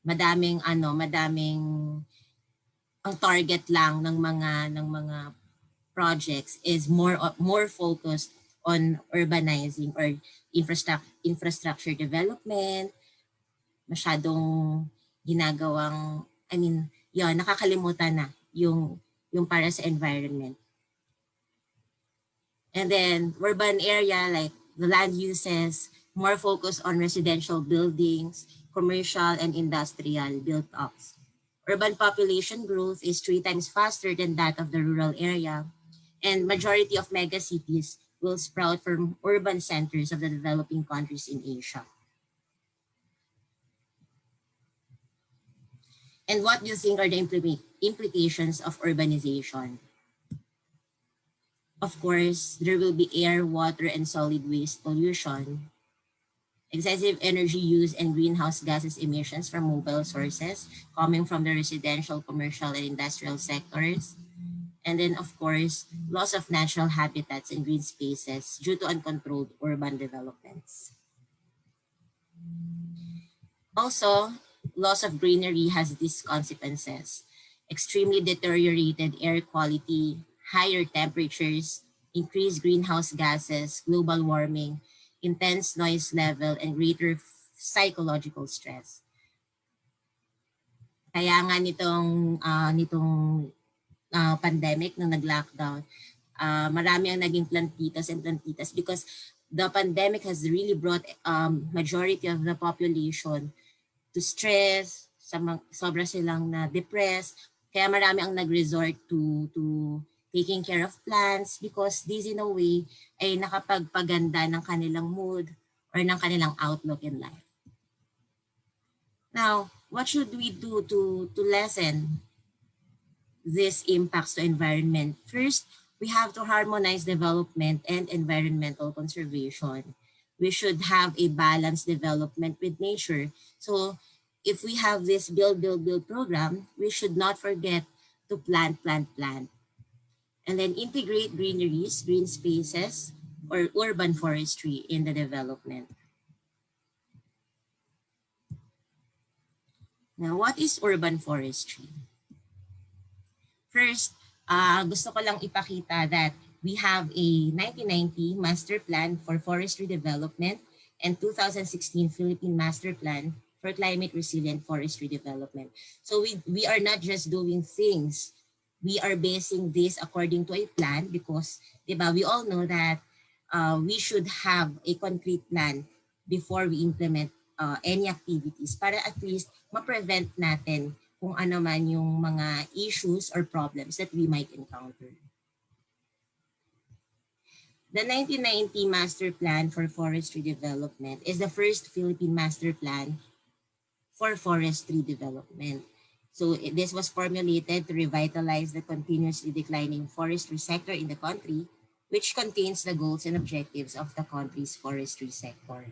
Madaming ang target lang ng mga projects is more focused on urbanizing or infrastructure development, masyadong ginagawang, nakakalimutan na yung para sa environment. And then urban area, like the land uses, more focused on residential buildings, commercial and industrial built-ups. Urban population growth is 3 times faster than that of the rural area, and majority of megacities will sprout from urban centers of the developing countries in Asia. And what do you think are the implications of urbanization? Of course, there will be air, water, and solid waste pollution, excessive energy use and greenhouse gases emissions from mobile sources coming from the residential, commercial, and industrial sectors. And then, of course, loss of natural habitats and green spaces due to uncontrolled urban developments. Also, loss of greenery has these consequences: extremely deteriorated air quality, higher temperatures, increased greenhouse gases, global warming, intense noise level, and greater psychological stress. Kaya nga nitong pandemic, nung nag-lockdown, marami ang naging plantitas and plantitas because the pandemic has really brought majority of the population to stress, sobra silang na-depressed. Kaya marami ang nag-resort to taking care of plants because this in a way ay nakapagpaganda ng kanilang mood or ng kanilang outlook in life. Now, what should we do to lessen these impacts to environment? First, we have to harmonize development and environmental conservation. We should have a balanced development with nature. So if we have this build program, we should not forget to plant. And then integrate greeneries, green spaces, or urban forestry in the development. Now, what is urban forestry? First, gusto ko lang ipakita that we have a 1990 Master Plan for Forestry Development and 2016 Philippine Master Plan for Climate Resilient Forestry Development. So we are not just doing things. We are basing this according to a plan because, diba, we all know that we should have a concrete plan before we implement any activities para at least ma-prevent natin kung ano man yung mga issues or problems that we might encounter. The 1990 Master Plan for Forestry Development is the first Philippine Master Plan for forestry development. So this was formulated to revitalize the continuously declining forestry sector in the country, which contains the goals and objectives of the country's forestry sector.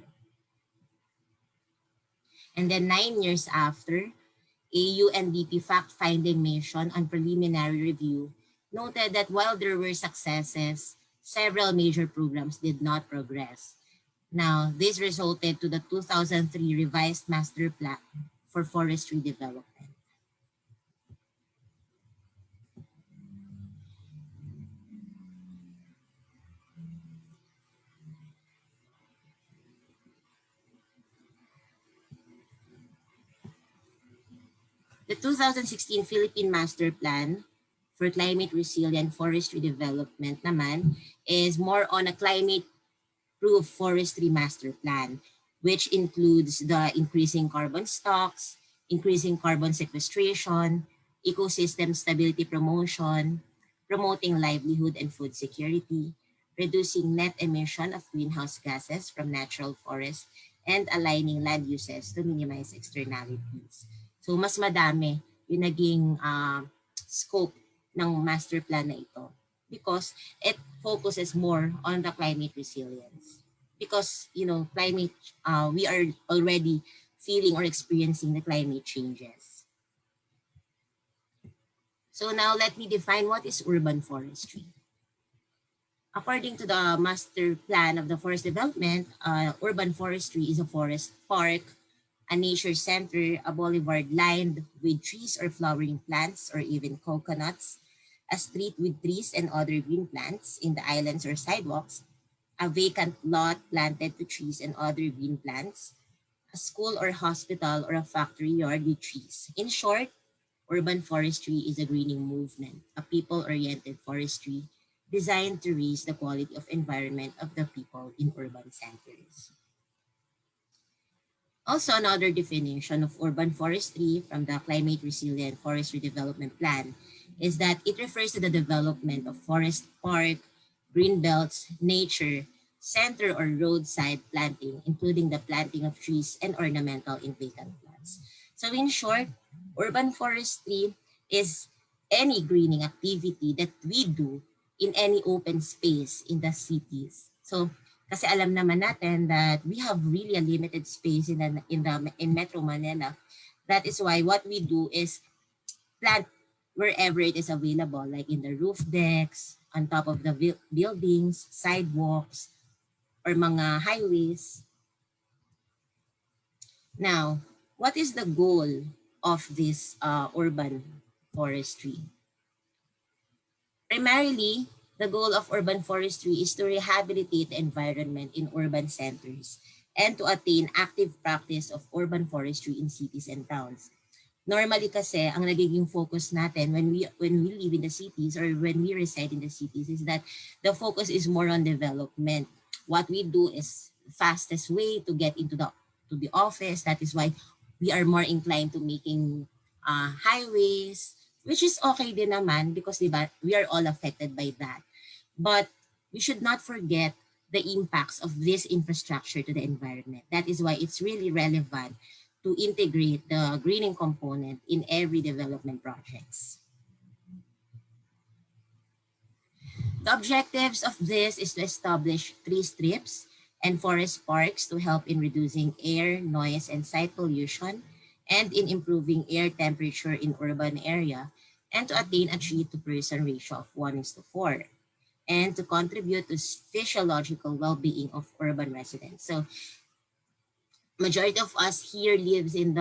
And then 9 years after, a UNDP fact-finding mission on preliminary review noted that while there were successes, several major programs did not progress. Now, this resulted to the 2003 revised Master Plan for Forestry Development. The 2016 Philippine Master Plan for Climate Resilient Forestry Development naman is more on a climate-proof forestry master plan, which includes the increasing carbon stocks, increasing carbon sequestration, ecosystem stability promotion, promoting livelihood and food security, reducing net emission of greenhouse gases from natural forests, and aligning land uses to minimize externalities. So mas madami yung naging scope ng master plan na ito, because it focuses more on the climate resilience. Because, climate, we are already feeling or experiencing the climate changes. So now let me define what is urban forestry. According to the master plan of the forest development, urban forestry is a forest park, a nature center, a boulevard lined with trees or flowering plants or even coconuts, a street with trees and other green plants in the islands or sidewalks, a vacant lot planted to trees and other green plants, a school or hospital or a factory yard with trees. In short, urban forestry is a greening movement, a people-oriented forestry designed to raise the quality of environment of the people in urban centers. Also, another definition of urban forestry from the Climate Resilient Forestry Development Plan is that it refers to the development of forest park, green belts, nature, center or roadside planting, including the planting of trees and ornamental in vacant lots. So in short, urban forestry is any greening activity that we do in any open space in the cities. So kasi alam naman natin that we have really a limited space in Metro Manila. That is why what we do is plant wherever it is available, like in the roof decks, on top of the buildings, sidewalks, or mga highways. Now, what is the goal of this urban forestry? Primarily, the goal of urban forestry is to rehabilitate the environment in urban centers and to attain active practice of urban forestry in cities and towns. Normally kasi, ang nagiging focus natin when we live in the cities or when we reside in the cities is that the focus is more on development. What we do is the fastest way to get into to the office. That is why we are more inclined to making highways, which is okay din naman because diba, we are all affected by that. But we should not forget the impacts of this infrastructure to the environment. That is why it's really relevant to integrate the greening component in every development projects. The objectives of this is to establish tree strips and forest parks to help in reducing air, noise, and site pollution, and in improving air temperature in urban area, and to attain a tree-to-person ratio of 1:4, and to contribute to physiological well-being of urban residents. So, majority of us here lives in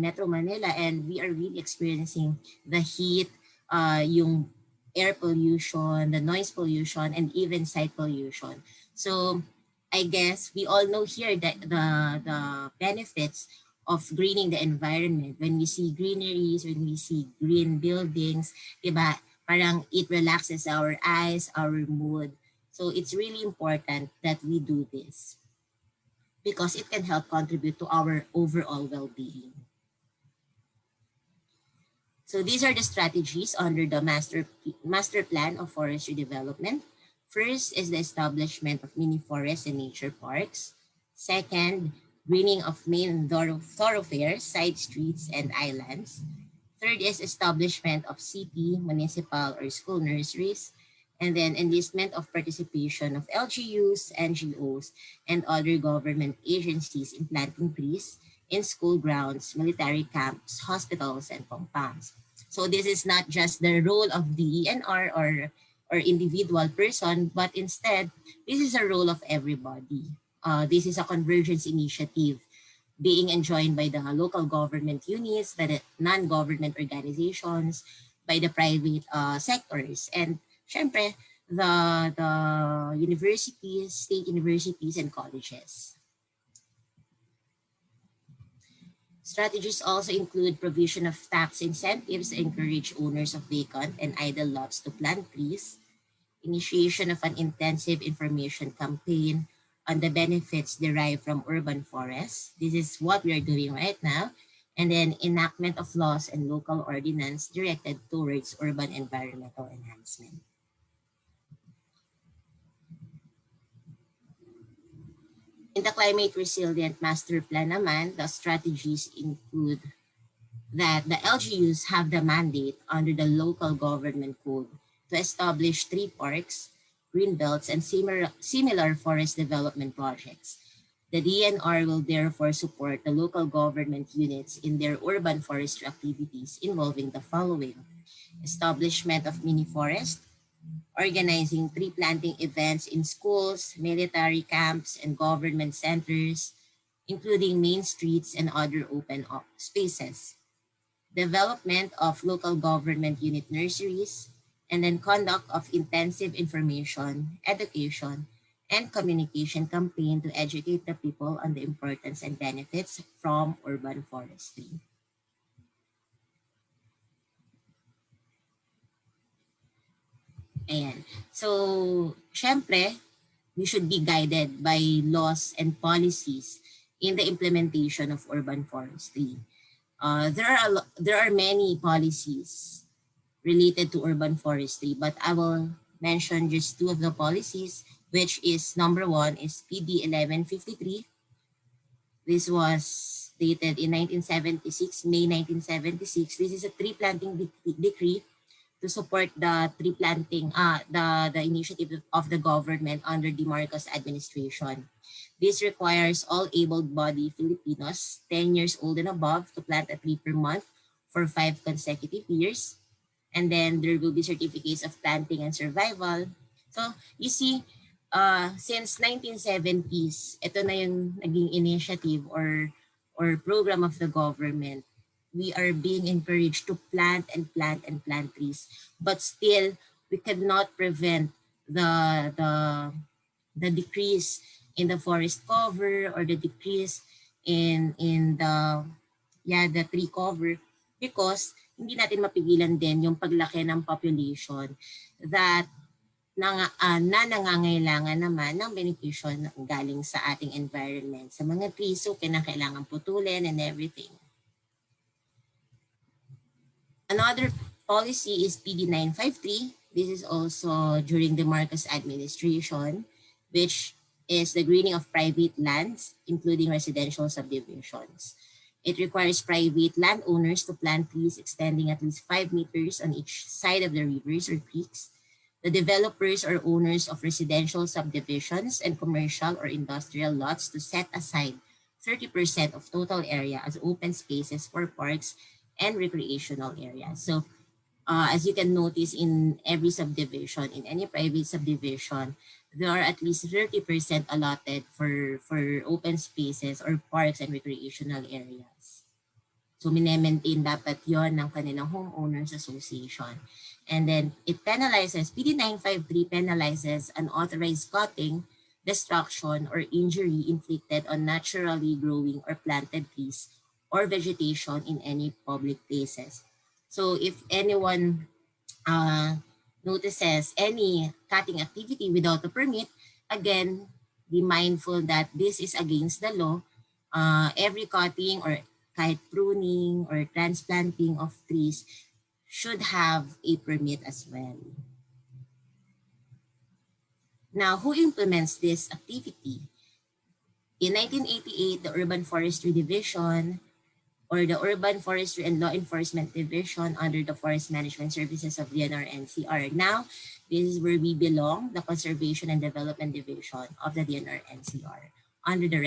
Metro Manila, and we are really experiencing the heat, yung air pollution, the noise pollution, and even site pollution. So I guess we all know here that the benefits of greening the environment. When we see greeneries, when we see green buildings, diba, parang it relaxes our eyes, our mood. So it's really important that we do this, because it can help contribute to our overall well-being. So these are the strategies under the master plan of forestry development. First is the establishment of mini forests and nature parks. Second, greening of main thoroughfares, side streets, and islands. Third is establishment of city, municipal, or school nurseries. And then enlistment of participation of LGUs, NGOs, and other government agencies in planting trees in school grounds, military camps, hospitals, and compounds. So this is not just the role of the DENR or individual person, but instead, this is a role of everybody. This is a convergence initiative being enjoined by the local government units, by the non-government organizations, by the private sectors, and syempre, the universities, state universities, and colleges. Strategies also include provision of tax incentives to encourage owners of vacant and idle lots to plant trees, initiation of an intensive information campaign on the benefits derived from urban forests. This is what we are doing right now. And then enactment of laws and local ordinance directed towards urban environmental enhancement. In the Climate Resilient Master Plan naman, the strategies include that the LGUs have the mandate under the local government code to establish tree parks, green belts, and similar forest development projects. The DNR will therefore support the local government units in their urban forestry activities involving the following: establishment of mini forest, organizing tree planting events in schools, military camps, and government centers, including main streets and other open spaces, development of local government unit nurseries, and then conduct of intensive information, education, and communication campaign to educate the people on the importance and benefits from urban forestry. Ayan. So, syempre, we should be guided by laws and policies in the implementation of urban forestry. There are many policies related to urban forestry, but I will mention just two of the policies, which is number one is PD 1153. This was dated in 1976, May 1976. This is a tree planting decree to support the tree planting, the initiative of the government under the Marcos administration. This requires all able-bodied Filipinos 10 years old and above to plant a tree per month for 5 consecutive years. And then there will be certificates of planting and survival. So you see, since 1970s, ito na yung naging initiative or program of the government. We are being encouraged to plant and plant and plant trees, but still we cannot prevent the the the decrease in the forest cover or the decrease in the tree cover, because hindi natin mapigilan din yung paglaki ng population that na nangangailangan naman ng benepisyo na galing sa ating environment. Sa mga trees, so kailangan putulin and everything. Another policy is PD 953. This is also during the Marcos administration, which is the greening of private lands, including residential subdivisions. It requires private landowners to plant trees extending at least 5 meters on each side of the rivers or creeks. The developers or owners of residential subdivisions and commercial or industrial lots to set aside 30% of total area as open spaces for parks and recreational areas. So as you can notice, in every subdivision, in any private subdivision, there are at least 30% allotted for open spaces or parks and recreational areas. So minemaintain dapat yon ng kanilang homeowners association. And then it penalizes, PD 953 penalizes unauthorized cutting, destruction, or injury inflicted on naturally growing or planted trees or vegetation in any public places. So if anyone notices any cutting activity without a permit, again, be mindful that this is against the law. Every cutting or kahit pruning or transplanting of trees should have a permit as well. Now, who implements this activity? In 1988, the Urban Forestry Division or the Urban Forestry and Law Enforcement Division under the Forest Management Services of DENR-NCR. Now, this is where we belong, the Conservation and Development Division of the DENR-NCR under the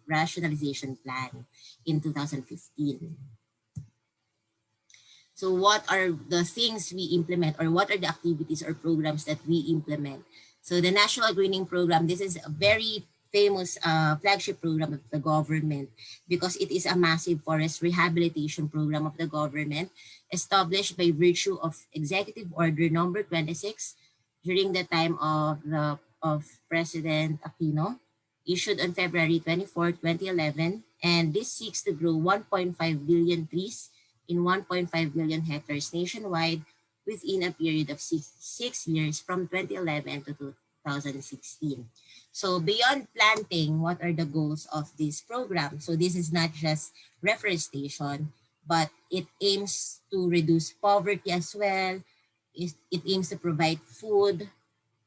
rationalization plan in 2015. So what are the things we implement, or what are the activities or programs that we implement? So the National Greening Program, this is a very famous flagship program of the government because it is a massive forest rehabilitation program of the government established by virtue of Executive Order number 26 during the time of President Aquino, issued on February 24, 2011, and this seeks to grow 1.5 billion trees in 1.5 million hectares nationwide within a period of 6 years from 2011 to 2016. So beyond planting, what are the goals of this program? So this is not just reforestation, but it aims to reduce poverty as well. It aims to provide food,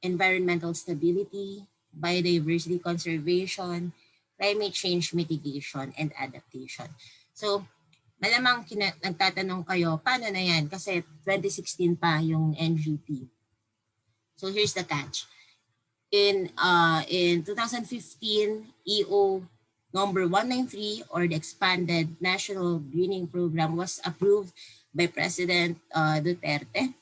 environmental stability, biodiversity conservation, climate change mitigation, and adaptation. So Malamang nagtatanong kayo, paano na yan? Kasi 2016 pa yung NGP. So here's the catch. In 2015, EO number 193 or the expanded National Greening Program was approved by President Duterte,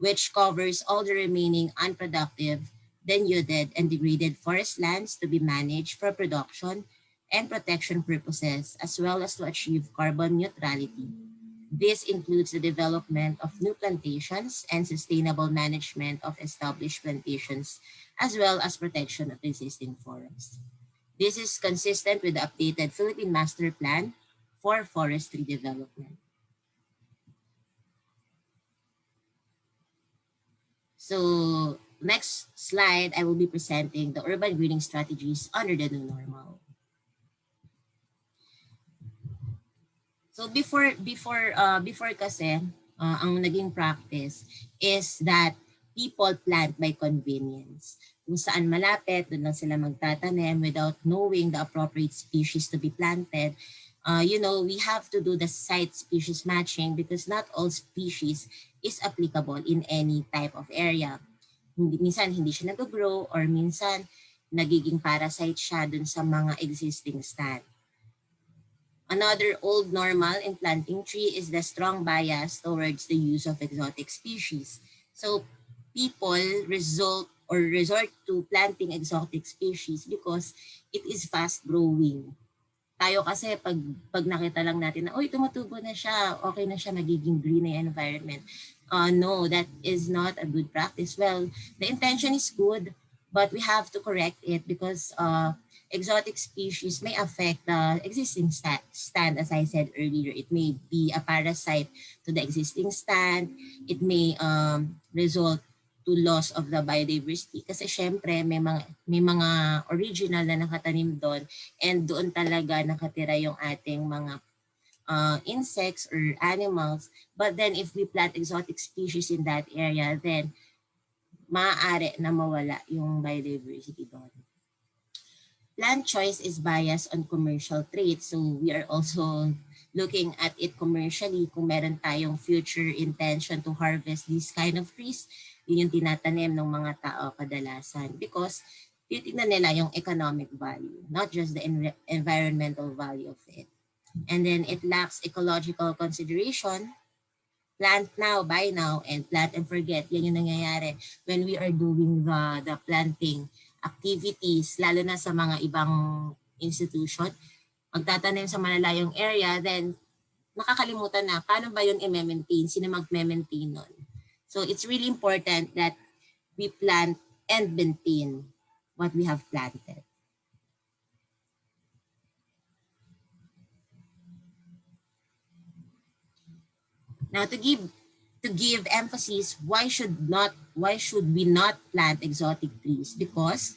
which covers all the remaining unproductive, denuded, and degraded forest lands to be managed for production and protection purposes, as well as to achieve carbon neutrality. This includes the development of new plantations and sustainable management of established plantations, as well as protection of existing forests. This is consistent with the updated Philippine Master Plan for Forestry Development. So, next slide, I will be presenting the urban greening strategies under the new normal. So before kasi ang naging practice is that people plant by convenience. Kung saan malapit, doon lang sila magtatanim without knowing the appropriate species to be planted. We have to do the site species matching because not all species is applicable in any type of area. Minsan hindi siya nag-grow or minsan nagiging parasite siya dun sa mga existing stand. Another old normal in planting tree is the strong bias towards the use of exotic species. So people resort to planting exotic species because it is fast growing. Tayo kasi pag nakita lang natin na, tumutubo na siya, okay na siya, magiging green na yung environment. No, that is not a good practice. Well, the intention is good, but we have to correct it because exotic species may affect the existing stand, as I said earlier. It may be a parasite to the existing stand. It may result to loss of the biodiversity. Kasi syempre, may mga original na nakatanim doon and doon talaga nakatira yung ating mga insects or animals. But then if we plant exotic species in that area, then maaari na mawala yung biodiversity doon. Plant choice is biased on commercial traits. So we are also looking at it commercially. Kung meron tayong future intention to harvest these kind of trees, yun yung tinatanim ng mga tao kadalasan. Because titignan nila yung economic value, not just the environmental value of it. And then it lacks ecological consideration. Plant now, buy now, and plant and forget. Yan yung nangyayari when we are doing the planting activities, lalo na sa mga ibang institution. Magtatanim sa malalayong area, then nakakalimutan na paano ba yun i-maintain, sino mag-maintain nun. So it's really important that we plant and maintain what we have planted. Now to give emphasis, why should we not plant exotic trees? Because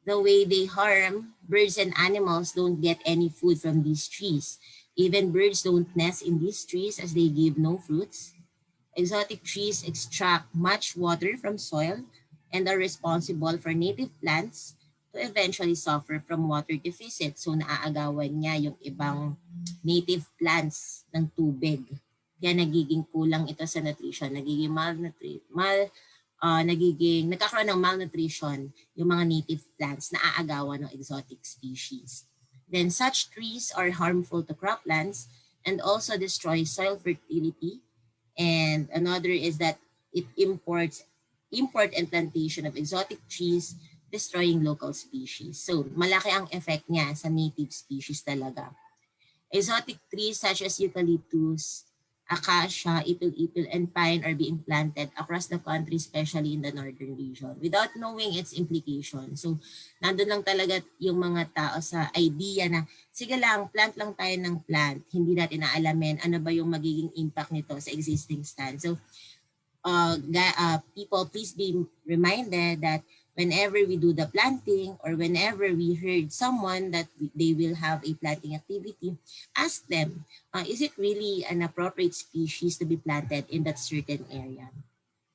the way they harm birds and animals don't get any food from these trees. Even birds don't nest in these trees as they give no fruits. Exotic trees extract much water from soil and are responsible for native plants to eventually suffer from water deficit. So naaagawan niya yung ibang native plants ng tubig. Kaya nagiging kulang ito sa nutrition, nagkakaroon ng malnutrition yung mga native plants na aagawan ng exotic species. Then such trees are harmful to croplands and also destroy soil fertility. And another is that it import and plantation of exotic trees, destroying local species. So malaki ang effect niya sa native species talaga. Exotic trees such as eucalyptus, acacia, ipil-ipil, and pine are being planted across the country, especially in the northern region, without knowing its implications. So, nandun lang talaga yung mga tao sa idea na, sige lang, plant lang tayo ng plant. Hindi natin naalamin ano ba yung magiging impact nito sa existing stand. So, people, please be reminded that whenever we do the planting or whenever we heard someone that they will have a planting activity, ask them, is it really an appropriate species to be planted in that certain area?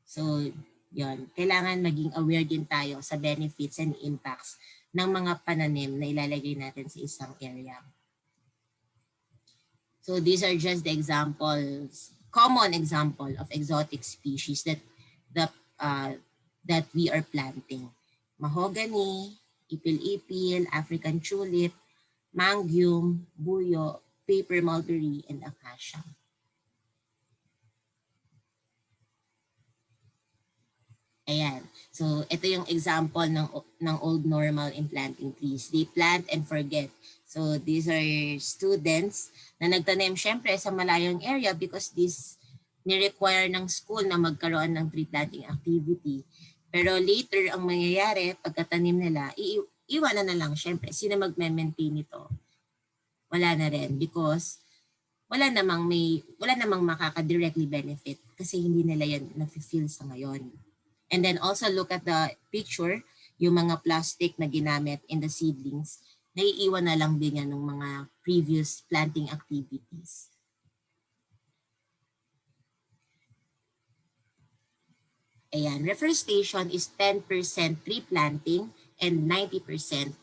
So, yun. Kailangan maging aware din tayo sa benefits and impacts ng mga pananim na ilalagay natin sa isang area. So these are just the examples, common example of exotic species that we are planting. Mahogany, ipil-ipil, African tulip, mangium, buyo, paper mulberry, and acacia. Ayan. So, ito yung example ng old normal in planting trees. They plant and forget. So, these are students na nagtanim syempre sa malayong area because this ni-require ng school na magkaroon ng tree planting activity. Pero later, ang mangyayari, pagkatanim nila, iwanan na lang syempre. Sino magme-maintain nito? Wala na rin because wala namang makaka-directly benefit kasi hindi nila yan na-feel sa ngayon. And then also look at the picture, yung mga plastic na ginamit in the seedlings, naiiwan na lang din yan ng mga previous planting activities. Ayan, reforestation is 10% tree planting and 90%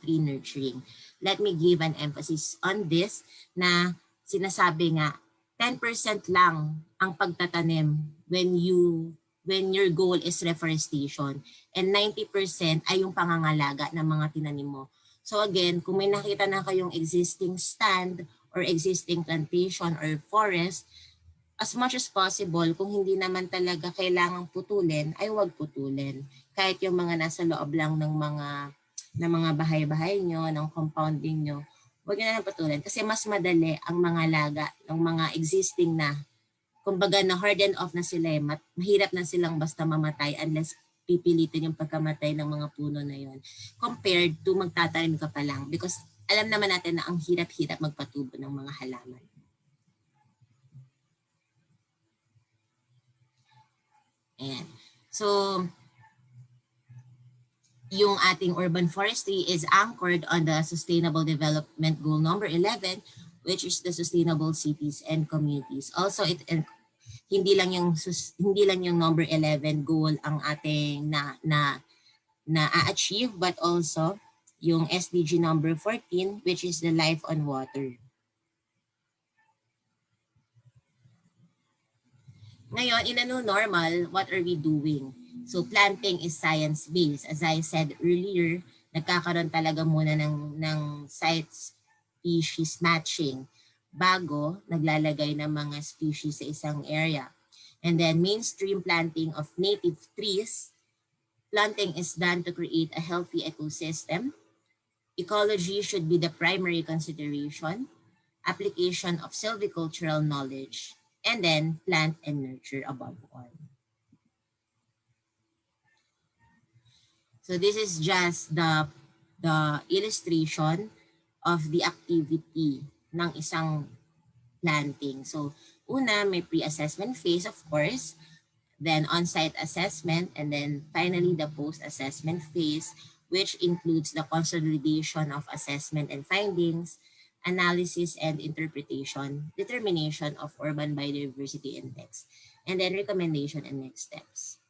tree nurturing. Let me give an emphasis on this na sinasabi nga 10% lang ang pagtatanim when your goal is reforestation and 90% ay yung pangangalaga ng mga tinanim mo. So again, kung may nakita na kayong existing stand or existing plantation or forest, as much as possible, kung hindi naman talaga kailangang putulin, ay huwag putulin. Kahit yung mga nasa loob lang ng mga bahay-bahay nyo, ng compounding nyo, huwag nyo na lang putulin. Kasi mas madali ang mga laga ng mga existing na, kumbaga na harden off na sila, mahirap na silang basta mamatay unless pipilitin yung pagkamatay ng mga puno na yon compared to magtatanim ka pa lang. Because alam naman natin na ang hirap-hirap magpatubo ng mga halaman. Ayan. So, yung ating urban forestry is anchored on the Sustainable Development Goal number 11, which is the sustainable cities and communities. Also, hindi lang yung number 11 goal ang ating na-achieve, but also yung SDG number 14, which is the life on water. Ngayon, in a new normal, what are we doing? So planting is science-based. As I said earlier, nagkakaroon talaga muna ng site species matching bago naglalagay ng mga species sa isang area. And then mainstream planting of native trees. Planting is done to create a healthy ecosystem. Ecology should be the primary consideration. Application of silvicultural knowledge. And then plant and nurture above all. So this is just the illustration of the activity ng isang planting. So una, may pre-assessment phase, of course, then on-site assessment, and then finally the post-assessment phase, which includes the consolidation of assessment and findings, analysis and interpretation, determination of urban biodiversity index, and then recommendation and next steps.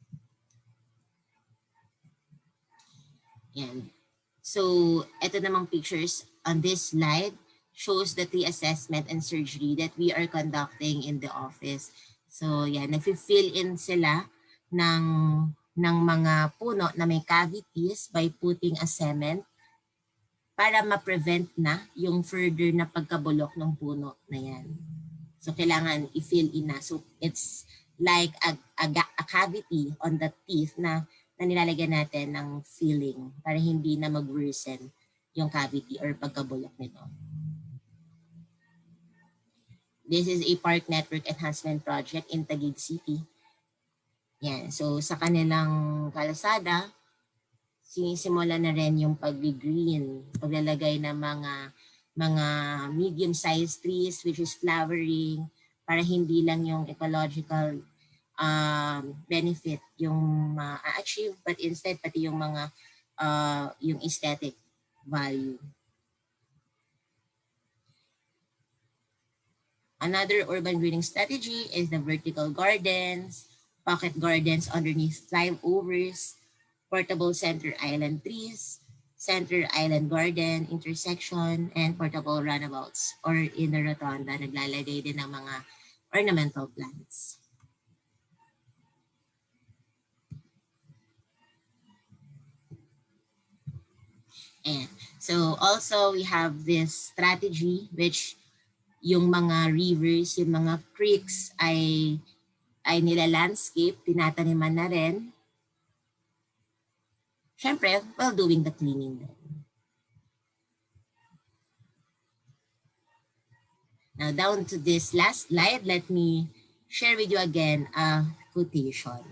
Yan. So, ito namang pictures on this slide shows the tree assessment and surgery that we are conducting in the office. So, yan, nag-fill in sila ng mga puno na may cavities by putting a cement para ma-prevent na yung further na pagkabulok ng puno na yan. So, kailangan i-fill in na. So, it's like a cavity on the teeth na nilalagyan natin ng filling para hindi na mag-worsen yung cavity or pagkabulok nito. This is a park network enhancement project in Taguig City. Yan. So, sa kanilang kalasada, sinisimula na rin yung pag-green, paglalagay ng mga medium-sized trees which is flowering para hindi lang yung ecological benefit yung ma-achieve but instead pati yung mga yung aesthetic value. Another urban greening strategy is the vertical gardens, pocket gardens underneath flyovers, portable center island trees, center island garden, intersection, and portable runabouts, or in the rotonda, naglalagay din ng mga ornamental plants. And so also we have this strategy which yung mga rivers, yung mga creeks ay nila landscape, tinataniman na rin. Syempre, while doing the cleaning din. Now down to this last slide, let me share with you again a quotation,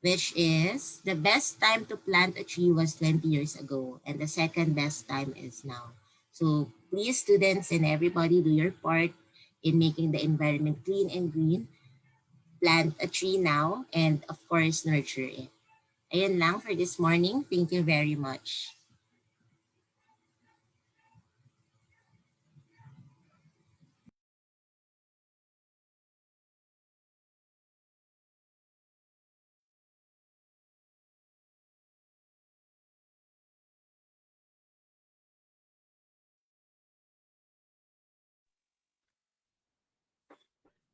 which is, the best time to plant a tree was 20 years ago, and the second best time is now. So please, students and everybody, do your part in making the environment clean and green. Plant a tree now, and of course, nurture it. Ayan lang for this morning. Thank you very much.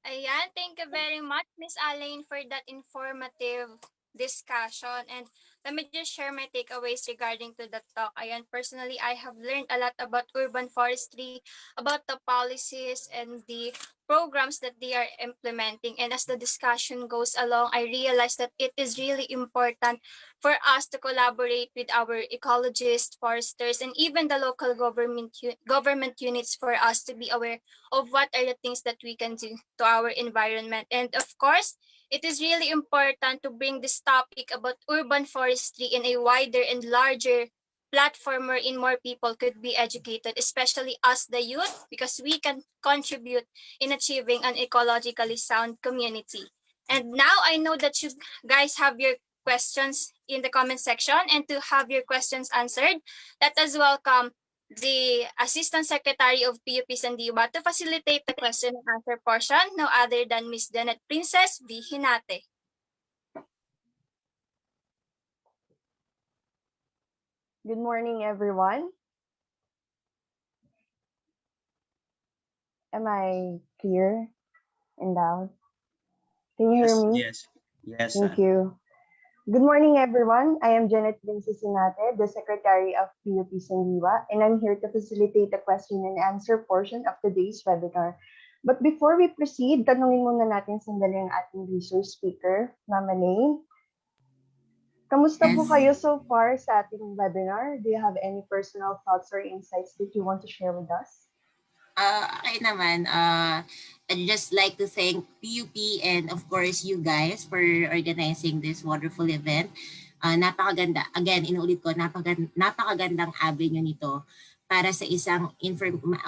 Ayan, thank you very much, Miss Aleine, for that informative discussion. And let me just share my takeaways regarding to the talk. Ayan, personally, I have learned a lot about urban forestry, about the policies and the programs that they are implementing. And as the discussion goes along, I realized that it is really important for us to collaborate with our ecologists, foresters, and even the local government units for us to be aware of what are the things that we can do to our environment. And of course, it is really important to bring this topic about urban forestry in a wider and larger platform wherein more people could be educated, especially us, the youth, because we can contribute in achieving an ecologically sound community. And now I know that you guys have your questions in the comment section, and to have your questions answered, let us welcome the Assistant Secretary of PUP Sandiwa to facilitate the question and answer portion, no other than Ms. Janet Princess V. Hinate. Good morning, everyone. Am I clear and loud? Can you hear me? Yes. Thank you. Good morning, everyone. I am Janet Princess Inate, the Secretary of PUP Sandiwa, and I'm here to facilitate the question and answer portion of today's webinar. But before we proceed, tanungin muna natin sandali ang ating resource speaker, Ma'am Aleine. Kamusta po kayo so far sa ating webinar? Do you have any personal thoughts or insights that you want to share with us? Okay naman. I'd just like to thank PUP and of course you guys for organizing this wonderful event. Napakaganda. Again, inuulit ko, napakagandang avenue nito para sa isang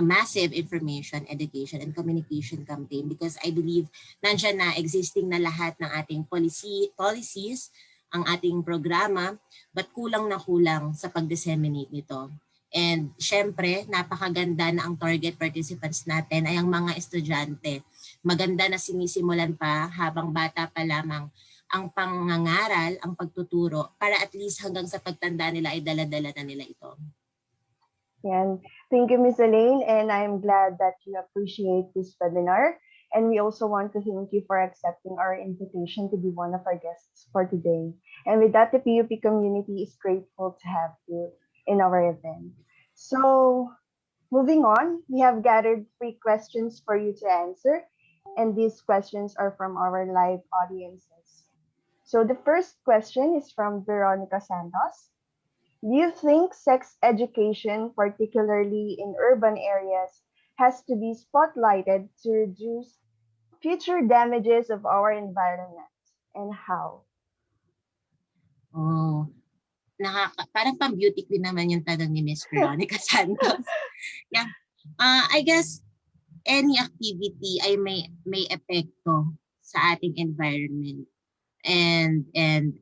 massive information, education, and communication campaign, because I believe nandyan na, existing na lahat ng ating policies, ang ating programa, but kulang na kulang sa pag-disseminate nito. And syempre, napakaganda na ang target participants natin ay ang mga estudyante. Maganda na sinisimulan pa habang bata pa lamang ang pangangaral, ang pagtuturo, para at least hanggang sa pagtanda nila ay dala-dala na nila ito. Yan. Thank you, Ms. Aleine, and I'm glad that you appreciate this webinar. And we also want to thank you for accepting our invitation to be one of our guests for today. And with that, the PUP community is grateful to have you in our event. So, moving on, we have gathered 3 questions for you to answer, and these questions are from our live audiences. So the first question is from Veronica Santos. Do you think sex education, particularly in urban areas, has to be spotlighted to reduce future damages of our environment, and how? Oh, parang pang-beauty queen naman yung tanong ni Miss Veronica Santos. Yeah. I guess any activity ay may epekto sa ating environment. And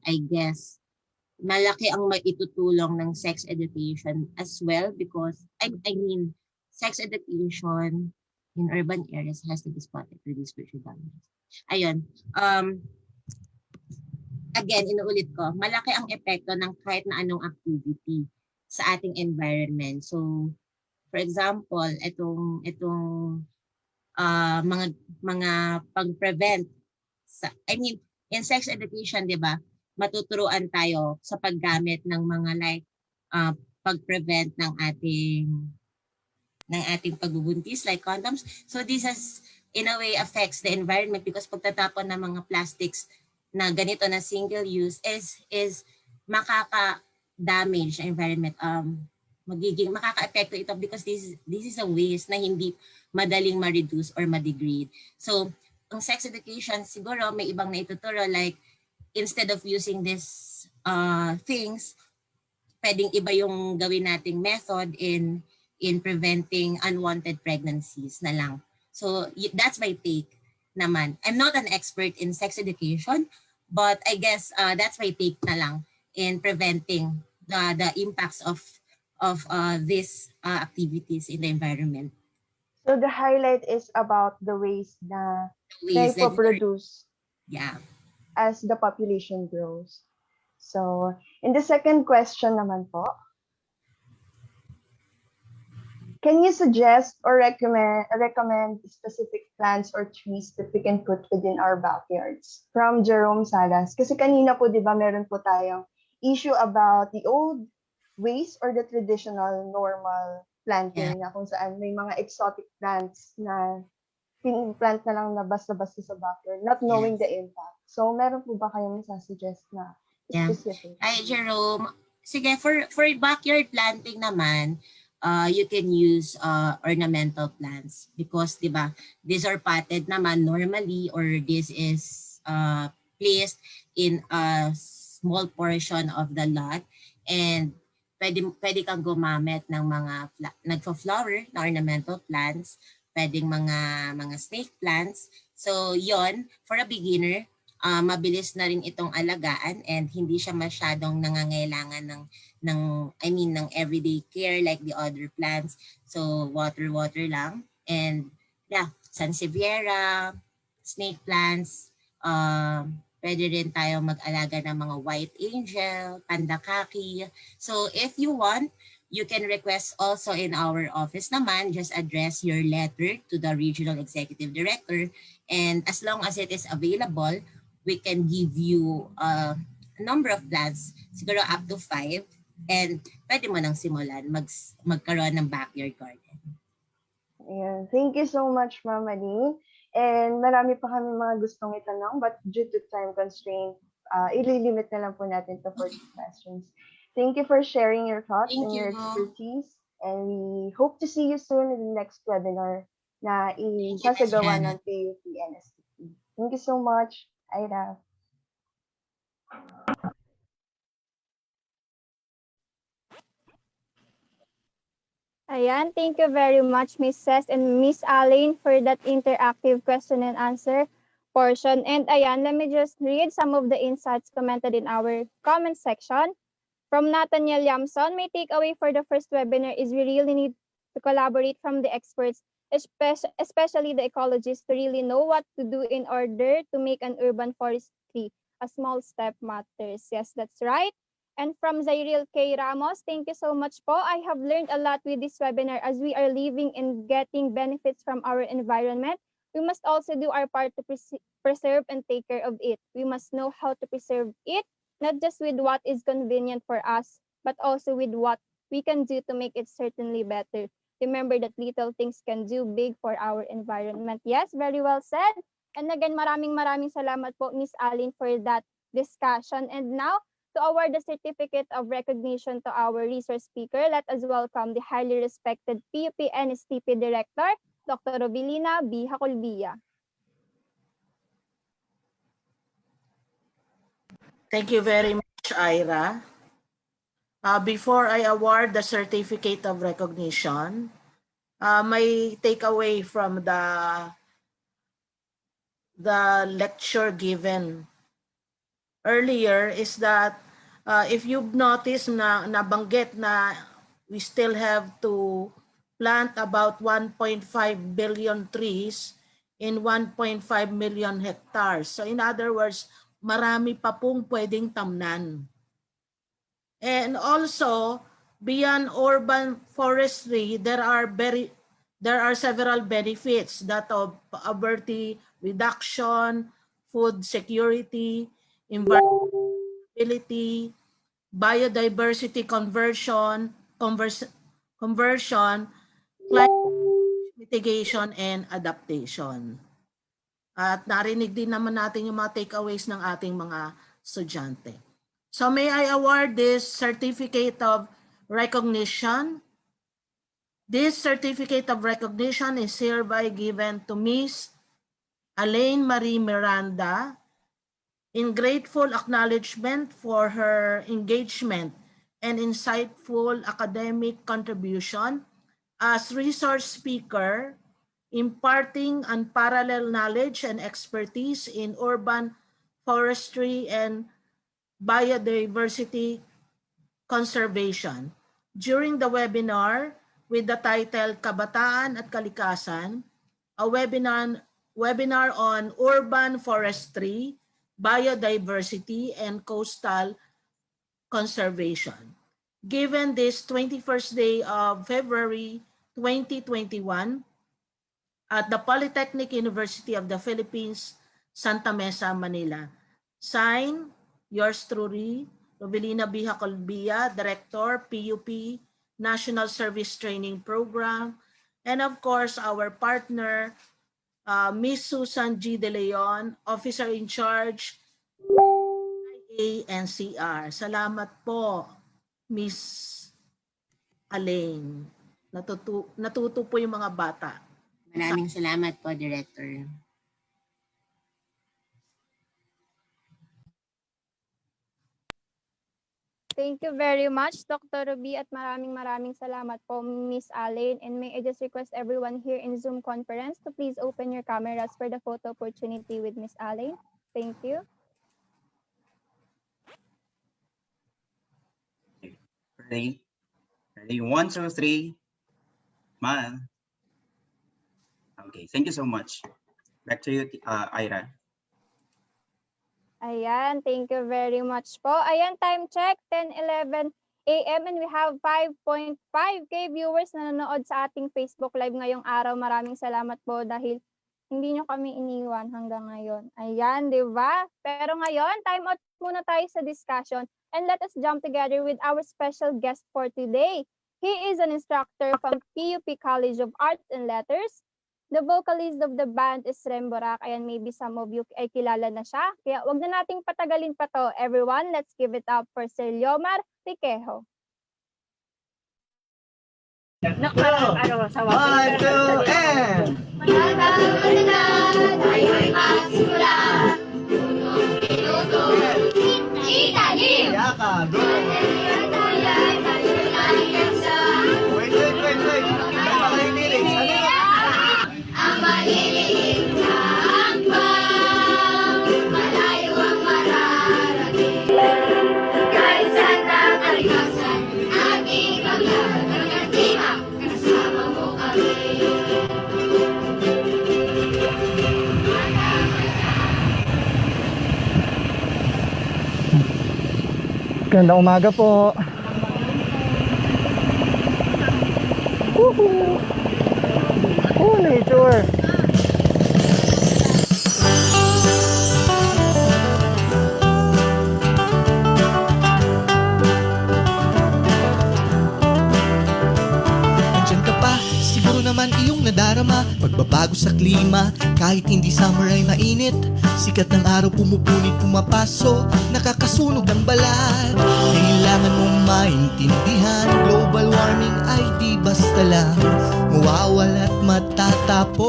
I guess malaki ang maitutulong ng sex education as well, because I mean sex education in urban areas has to be spotted to reduce future damages. Ayun. Again, inuulit ko, malaki ang epekto ng kahit na anong activity. sa ating environment. So, for example, itong mga pag-prevent in sex education, 'di ba? Matuturuan tayo sa paggamit ng mga like pag-prevent ng ating pagbubuntis like condoms. So this has in a way affects the environment because pagtatapon ng mga plastics na ganito na single use is makaka-damage ang environment. Magiging makaka-epekto ito because this is a waste na hindi madaling ma-reduce or ma-degrade. So, ang sex education siguro may ibang naituturo like instead of using these things, pwedeng iba yung gawin nating method in preventing unwanted pregnancies na lang. So, that's my take naman. I'm not an expert in sex education, but I guess that's my take na lang in preventing the impacts of these activities in the environment. So the highlight is about the waste na naipoproduce as the population grows. So, in the second question naman po, can you suggest or recommend specific plants or trees that we can put within our backyards? From Jerome Salas. Kasi kanina po, di ba, meron po tayong issue about the old ways or the traditional normal planting na kung saan may mga exotic plants na plant na lang na basta-basta sa backyard, not knowing the impact. So, meron po ba kayong masasuggest na specific? Hi, Jerome. Sige, for backyard planting naman, you can use ornamental plants because, di ba, these are potted naman normally or this is placed in a small portion of the lot and pwede kang gumamit ng mga nagfa-flower na ornamental plants, pwedeng mga snake plants. So, yon for a beginner, mabilis na rin itong alagaan and hindi siya masyadong nangangailangan ng everyday care like the other plants. So, water lang. And Sansevieria, snake plants, pwede rin tayo mag-alaga ng mga white angel, pandakaki. So if you want, you can request also in our office naman, just address your letter to the regional executive director. And as long as it is available, we can give you a number of plants, siguro up to 5. And pwede mo nang simulan magkaroon ng backyard garden. Yeah. Thank you so much, Ma'am Aleine. And marami pa kami mga gustong itanong, but due to time constraint, ililimit na lang po natin to 40 questions. Thank you for sharing your thoughts and your expertise. And we hope to see you soon in the next webinar na isasagawa ng PUP-NSTP. Thank you so much, Ira. Ayan, thank you very much, Miss Ces and Miss Aleine, for that interactive question and answer portion. And ayan, let me just read some of the insights commented in our comment section. From Nathaniel Yamson, my takeaway for the first webinar is we really need to collaborate from the experts, especially the ecologists, to really know what to do in order to make an urban forestry. A small step matters. Yes, that's right. And from Zairil K. Ramos, thank you so much po. I have learned a lot with this webinar as we are living and getting benefits from our environment. We must also do our part to preserve and take care of it. We must know how to preserve it, not just with what is convenient for us, but also with what we can do to make it certainly better. Remember that little things can do big for our environment. Yes, very well said. And again, maraming salamat po, Miss Aleine, for that discussion. And now, to award the certificate of recognition to our resource speaker, let us welcome the highly respected PUP-NSTP Director, Dr. Robilina B. Hacolbia. Thank you very much, Ira. Before I award the certificate of recognition, my takeaway from the lecture given earlier is that if you've noticed na nabanggit na we still have to plant about 1.5 billion trees in 1.5 million hectares. So in other words, marami pa pong pwedeng tamnan. And also, beyond urban forestry, there are several benefits that of poverty reduction, food security, environability, biodiversity conversion, climate mitigation, and adaptation. At narinig din naman natin yung mga takeaways ng ating mga estudyante. So may I award this certificate of recognition. This certificate of recognition is hereby given to Miss Aleine Marie Miranda in grateful acknowledgement for her engagement and insightful academic contribution as resource speaker, imparting unparalleled knowledge and expertise in urban forestry and biodiversity conservation. During the webinar with the title Kabataan at Kalikasan, a webinar on urban forestry, biodiversity, and coastal conservation. Given this 21st day of February 2021 at the Polytechnic University of the Philippines, Santa Mesa, Manila. Sign, yours truly, Rovelina Biha Colbia, Director, PUP, National Service Training Program, and of course, our partner, Miss Susan G. De Leon, Officer in Charge, PIA-NCR. Salamat po, Miss Aleine. Natuto po yung mga bata. Maraming salamat po, Director. Thank you very much, Dr. Ruby, at maraming salamat po, Miss Aleine. And may I just request everyone here in Zoom conference to please open your cameras for the photo opportunity with Miss Aleine. Thank you. Ready? Ready? 1, 2, 3. Smile. Okay, thank you so much. Back to you, Ira. Ayan, thank you very much po. Ayan, time check, 10:11 a.m. and we have 5.5K viewers na nanonood sa ating Facebook Live ngayong araw. Maraming salamat po dahil hindi nyo kami iniwan hanggang ngayon. Ayan, di ba? Pero ngayon, time out muna tayo sa discussion and let us jump together with our special guest for today. He is an instructor from PUP College of Arts and Letters. The vocalist of the band is Remborak. Ayan, maybe some of you ay kilala na siya. Kaya wag na nating patagalin pa to. Everyone, let's give it up for Sir Liomar Riquejo. 1, 2, and... Ang maliliit na hakbang, malayo ang mararating. Kahit saan ang kalikasan, ating pagkakatimak, kasama mo kami. Gandang umaga po. Woohoo! Oh, nature! Nandiyan ka pa, siguro naman iyong nadarama pagbabago sa klima, kahit hindi summer ay mainit. Sikat ng araw pumupunit, pumapaso, nakakasunog ng balat. Kailangan mong maintindihan, global warming ay di basta lang mawawala at matatapos.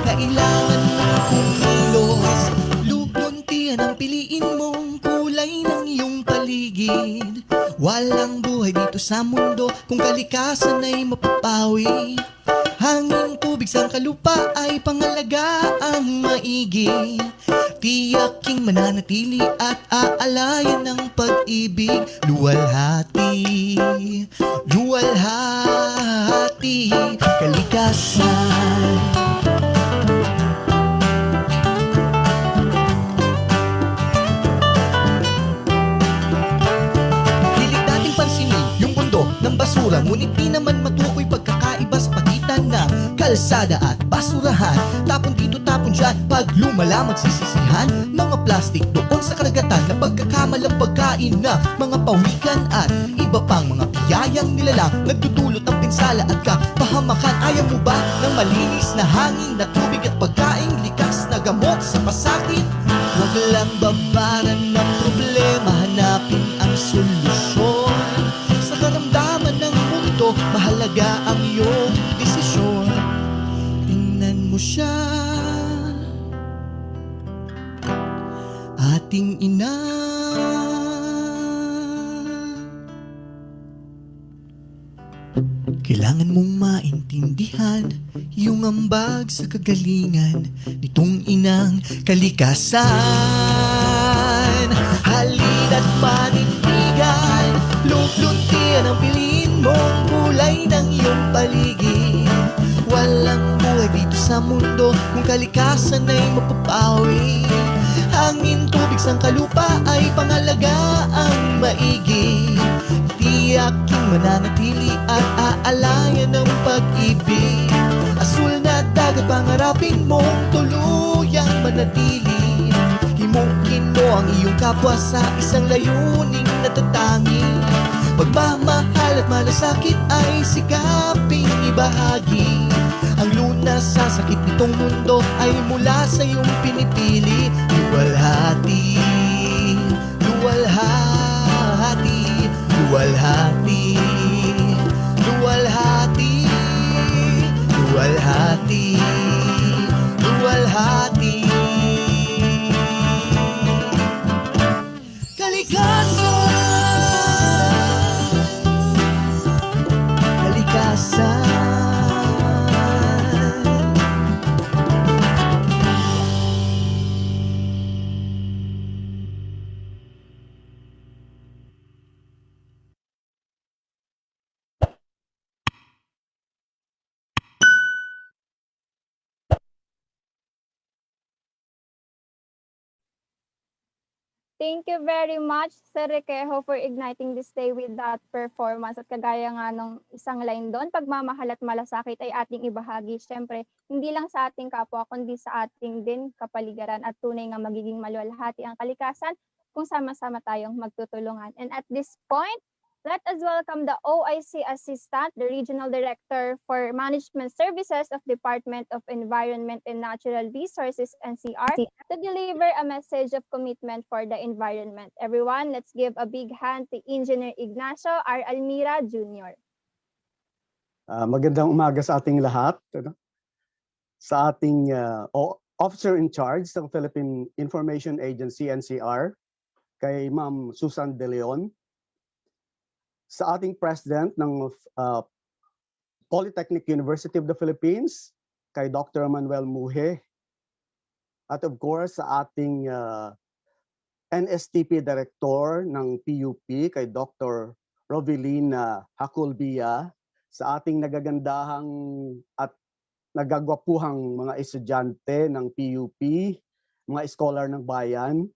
Kailangan mong kumilos, luluntian ang piliin mong kulay ng iyong paligid. Walang buhay dito sa mundo kung kalikasan ay mapapawi. Hangin, tubig, sangkalupa ay pangalagaang maigi. Tiyaking mananatili at aalayan ng pag-ibig. Luwalhati, luwalhati, kalikasan. Hilig nating basura, ngunit di naman matukoy pagkakaiba sa pagitan ng kalsada at basurahan. Tapon dito, tapon dyan, pag lumala magsisisihan. Mga plastic doon sa karagatan na pagkakamalang pagkain na mga pawikan at iba pang mga biyayang nilalang nagdudulot ng pinsala at kapahamakan. Ayaw mo ba ng malinis na hangin, na tubig at pagkain, likas na gamot sa pasakit? Huwag lang babaran ng problema, hanapin ang solusyon. Sa karamdaman ng mundo, mahalaga ang iyong desisyon. Tingnan mo siya, ating ina. Kailangan mong maintindihan yung ambag sa kagalingan nitong inang kalikasan. Halina't panindigan, luntian ang piliin mong kulay ng iyong paligid. Walang buhay dito sa mundo kung kalikasan ay mapapawi. Hangin, tubig, sangkalupa ay pangalagaan maigi. Tiyaking mananatili at aalayan ng pag-ibig. Asul na dagat, pangarapin mong tuluyang manatili. Himungkin mo ang iyong kapwa sa isang layuning natatangi. Pagmamahal at malasakit ay sikaping ibahagi. Ang lunas sa sakit nitong mundo ay mula sa iyong pinipili. Luwalhati, luwalhati, luwalhati, luwalhati, luwalhati, luwalhati. Kalikasan, kalikasan. Thank you very much, Sir Requejo, for igniting this day with that performance. At kagaya nga nung isang line doon, pagmamahal at malasakit ay ating ibahagi. Siyempre, hindi lang sa ating kapwa, kundi sa ating din kapaligiran at tunay nga magiging maluwalhati ang kalikasan kung sama-sama tayong magtutulungan. And at this point, let us welcome the OIC Assistant, the Regional Director for Management Services of Department of Environment and Natural Resources, NCR, to deliver a message of commitment for the environment. Everyone, let's give a big hand to Engineer Ignacio R. Almira Jr. Magandang umaga sa ating lahat. Sa ating Officer in Charge ng Philippine Information Agency, NCR, kay Ma'am Susan De Leon. Sa ating President ng Polytechnic University of the Philippines, kay Dr. Manuel Muhe. At of course, sa ating NSTP Director ng PUP, kay Dr. Rovelina Haculbia. Sa ating nagagandahang at nagagwapuhang mga estudyante ng PUP, mga scholar ng bayan.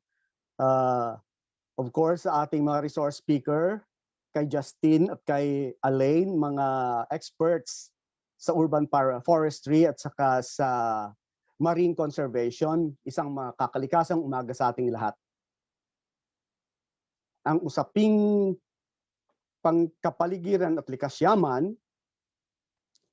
Of course, sa ating mga resource speaker, kay Justin at kay Aleine, mga experts sa Urban Forestry at saka sa Marine Conservation. Isang makakalikasang umaga sa ating lahat. Ang usaping pangkapaligiran at likas yaman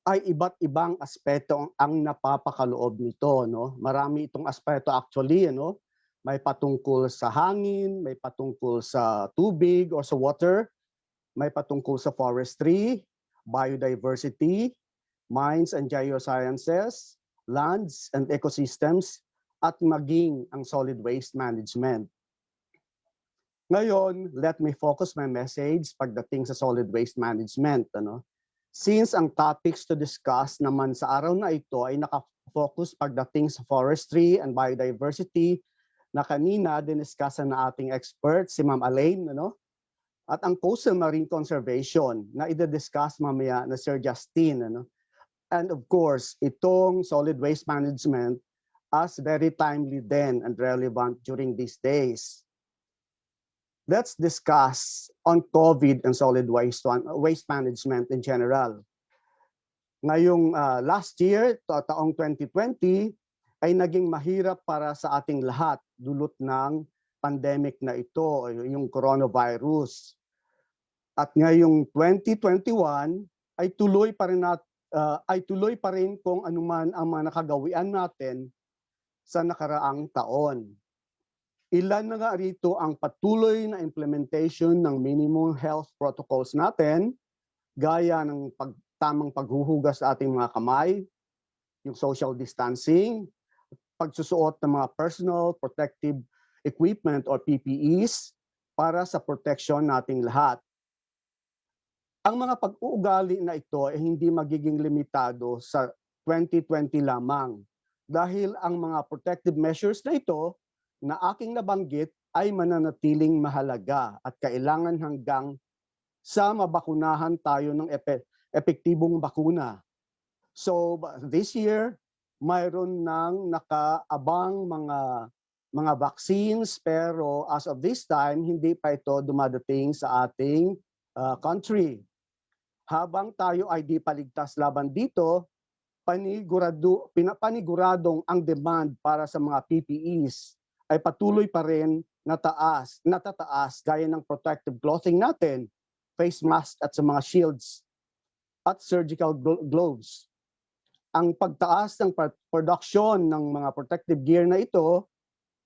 ay iba't ibang aspeto ang napapakaloob nito. No? Marami itong aspeto actually. Ano? May patungkol sa hangin, may patungkol sa tubig or sa water, may patungkol sa forestry, biodiversity, mines and geosciences, lands and ecosystems, at maging ang solid waste management. Ngayon, let me focus my message pagdating sa solid waste management. Ano? Since ang topics to discuss naman sa araw na ito ay nakafocus pagdating sa forestry and biodiversity na kanina diniscuss na ating expert, si Ma'am Aleine, ano? At ang coastal marine conservation na i-discuss mamaya na Sir Justin. Ano? And of course, itong solid waste management as very timely then and relevant during these days. let's discuss on COVID and solid waste management in general. Ngayong last year, taong 2020, ay naging mahirap para sa ating lahat dulot ng pandemic na ito, yung coronavirus. At ngayong 2021 ay tuloy pa rin kung anuman ang mga nakagawian natin sa nakaraang taon. Ilan na nga rito ang patuloy na implementation ng minimum health protocols natin, gaya ng tamang paghuhugas sa ating mga kamay, yung social distancing, pagsusuot ng mga personal protective equipment or PPEs para sa protection nating lahat. Ang mga pag-uugali na ito ay hindi magiging limitado sa 2020 lamang dahil ang mga protective measures na ito na aking nabanggit ay mananatiling mahalaga at kailangan hanggang sa mabakunahan tayo ng epektibong bakuna. So this year, mayroon nang nakaabang mga vaccines, pero as of this time, hindi pa ito dumadating sa ating country. Habang tayo ay di paligtas laban dito, paniguradong ang demand para sa mga PPEs ay patuloy pa rin natataas gaya ng protective clothing natin, face mask at sa mga shields at surgical gloves. Ang pagtaas ng production ng mga protective gear na ito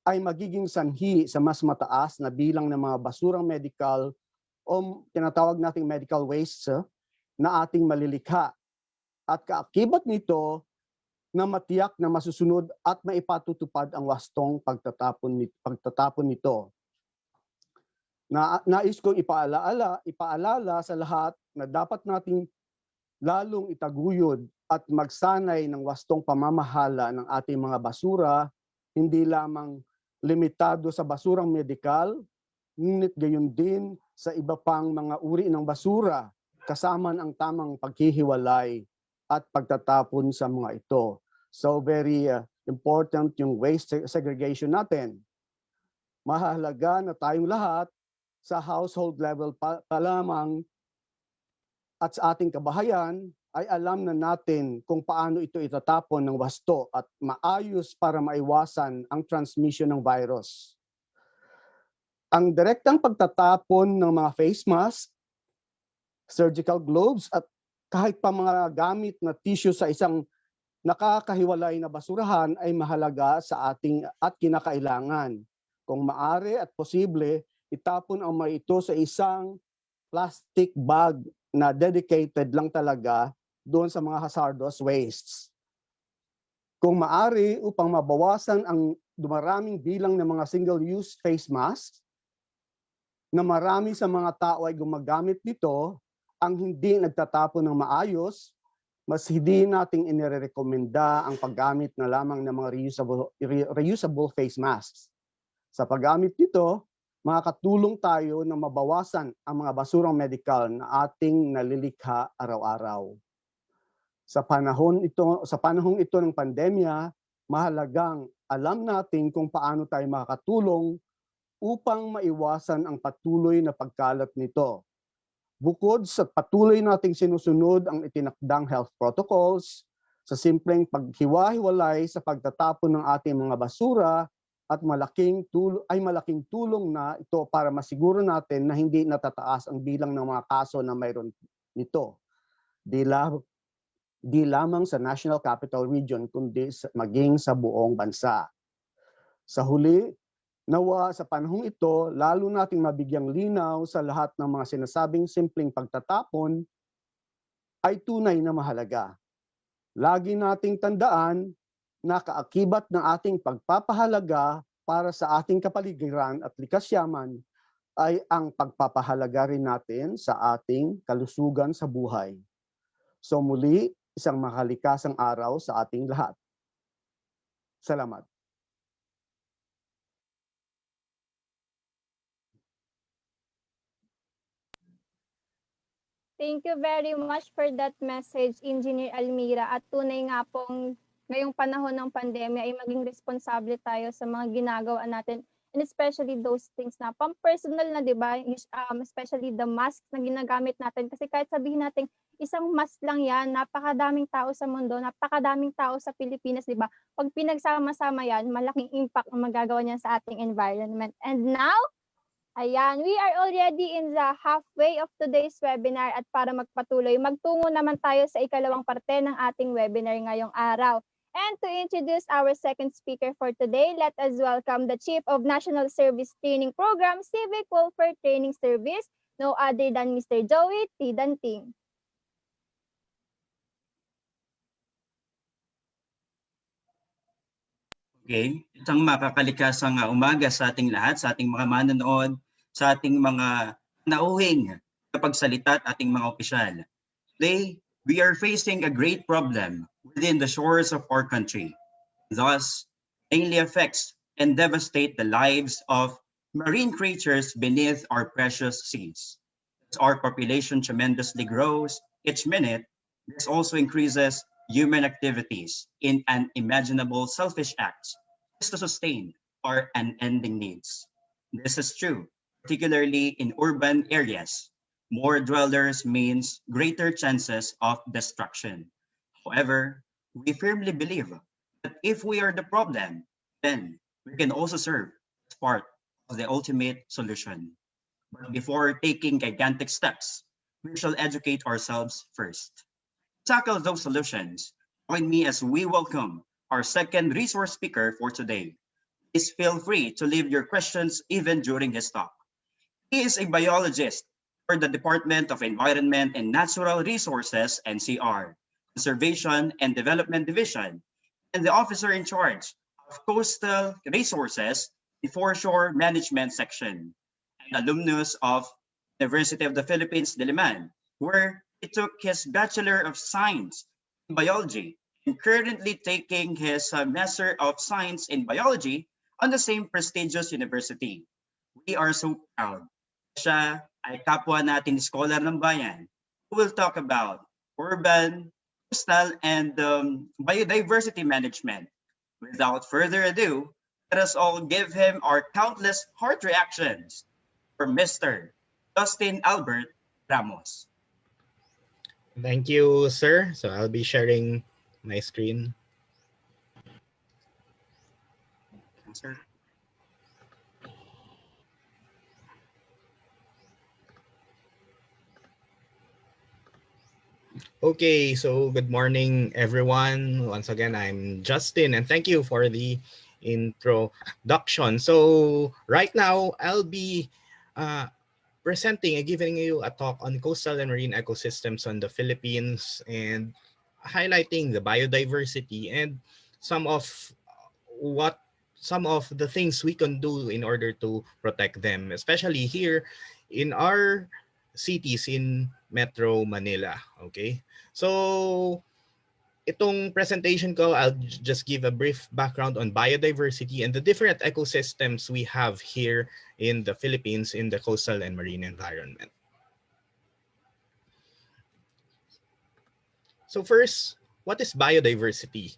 ay magiging sanhi sa mas mataas na bilang ng mga basurang medical o tinatawag nating medical wastes na ating malilikha. At kaakibat nito na matiyak na masusunod at maipatutupad ang wastong pagtatapon nito. Nais kong ipaalala sa lahat na dapat nating lalong itaguyod at magsanay ng wastong pamamahala ng ating mga basura, hindi lamang limitado sa basurang medikal, ngunit gayon din sa iba pang mga uri ng basura, kasama ang tamang paghihiwalay at pagtatapon sa mga ito. So very important yung waste segregation natin. Mahalaga na tayong lahat sa household level pa lamang at sa ating kabahayan ay alam na natin kung paano ito itatapon ng wasto at maayos para maiwasan ang transmission ng virus. Ang direktang pagtatapon ng mga face mask, surgical gloves at kahit pa mga gamit na tissue sa isang nakakahiwalay na basurahan ay mahalaga sa ating at kinakailangan. Kung maaari at posible, itapon ang mga ito sa isang plastic bag na dedicated lang talaga doon sa mga hazardous wastes. Kung maaari, upang mabawasan ang dumaraming bilang ng mga single-use face masks, na marami sa mga tao ay gumagamit nito, ang hindi nagtatapon ng maayos, mas hindi nating inirekomenda ang paggamit na lamang ng mga reusable face masks. Sa paggamit nito, makakatulong tayo na mabawasan ang mga basurang medikal na ating nalilikha araw-araw. Sa panahong ito ng pandemya, mahalagang alam natin kung paano tayo makakatulong upang maiwasan ang patuloy na pagkalat nito. Bukod sa patuloy nating sinusunod ang itinakdang health protocols, sa simpleng paghiwa-hiwalay sa pagtatapon ng ating mga basura at malaking tulong na ito para masiguro natin na hindi natataas ang bilang ng mga kaso na mayroon nito. Di lamang sa National Capital Region kundi maging sa buong bansa. Sa huli, nawa sa panahong ito, lalo nating mabigyang linaw sa lahat ng mga sinasabing simpleng pagtatapon ay tunay na mahalaga. Lagi nating tandaan na kaakibat ng ating pagpapahalaga para sa ating kapaligiran at likas yaman ay ang pagpapahalaga rin natin sa ating kalusugan sa buhay. So muli, isang makalikasang araw sa ating lahat. Salamat. Thank you very much for that message, Engineer Almira. At tunay nga pong ngayong panahon ng pandemya ay maging responsable tayo sa mga ginagawa natin and especially those things na pang-personal na, di ba? Especially the masks na ginagamit natin. Kasi kahit sabihin natin, isang mask lang yan, napakadaming tao sa mundo, napakadaming tao sa Pilipinas, di ba? Pag pinagsama-sama yan, malaking impact ang magagawa niyan sa ating environment. And now, ayan, we are already in the halfway of today's webinar at para magpatuloy, magtungo naman tayo sa ikalawang parte ng ating webinar ngayong araw. And to introduce our second speaker for today, let us welcome the Chief of National Service Training Program, Civic Welfare Training Service, no other than Mr. Joey T. Danting. Okay, isang makakalikasang umaga sa ating lahat, sa ating mga manonood, sa ating mga nauhing kapagsalita at ating mga opisyal. Today, we are facing a great problem within the shores of our country. Thus, mainly affects and devastate the lives of marine creatures beneath our precious seas. As our population tremendously grows each minute, this also increases human activities in unimaginable selfish acts just to sustain our unending needs. This is true, particularly in urban areas. More dwellers means greater chances of destruction. However, we firmly believe that if we are the problem, then we can also serve as part of the ultimate solution. But before taking gigantic steps, we shall educate ourselves first. To tackle those solutions, join me as we welcome our second resource speaker for today. Please feel free to leave your questions even during his talk. He is a biologist for the Department of Environment and Natural Resources, NCR, Conservation and Development Division, and the officer in charge of Coastal Resources, the Foreshore Management Section, an alumnus of University of the Philippines, Diliman, where he took his Bachelor of Science in Biology and currently taking his Master of Science in Biology on the same prestigious university. We are so proud. Siya ay kapwa nating scholar ng bayan who will talk about urban, coastal, and biodiversity management. Without further ado, let us all give him our countless heart reactions for Mr. Justin Albert Ramos. Thank you, sir. So I'll be sharing my screen. Sir. Okay, so good morning, everyone. Once again, I'm Justin, and thank you for the introduction. So right now, I'll be presenting and giving you a talk on coastal and marine ecosystems on the Philippines and highlighting the biodiversity and some of the things we can do in order to protect them, especially here in our cities in Metro Manila. Okay, so itong presentation ko, I'll just give a brief background on biodiversity and the different ecosystems we have here in the Philippines in the coastal and marine environment. So first, what is biodiversity?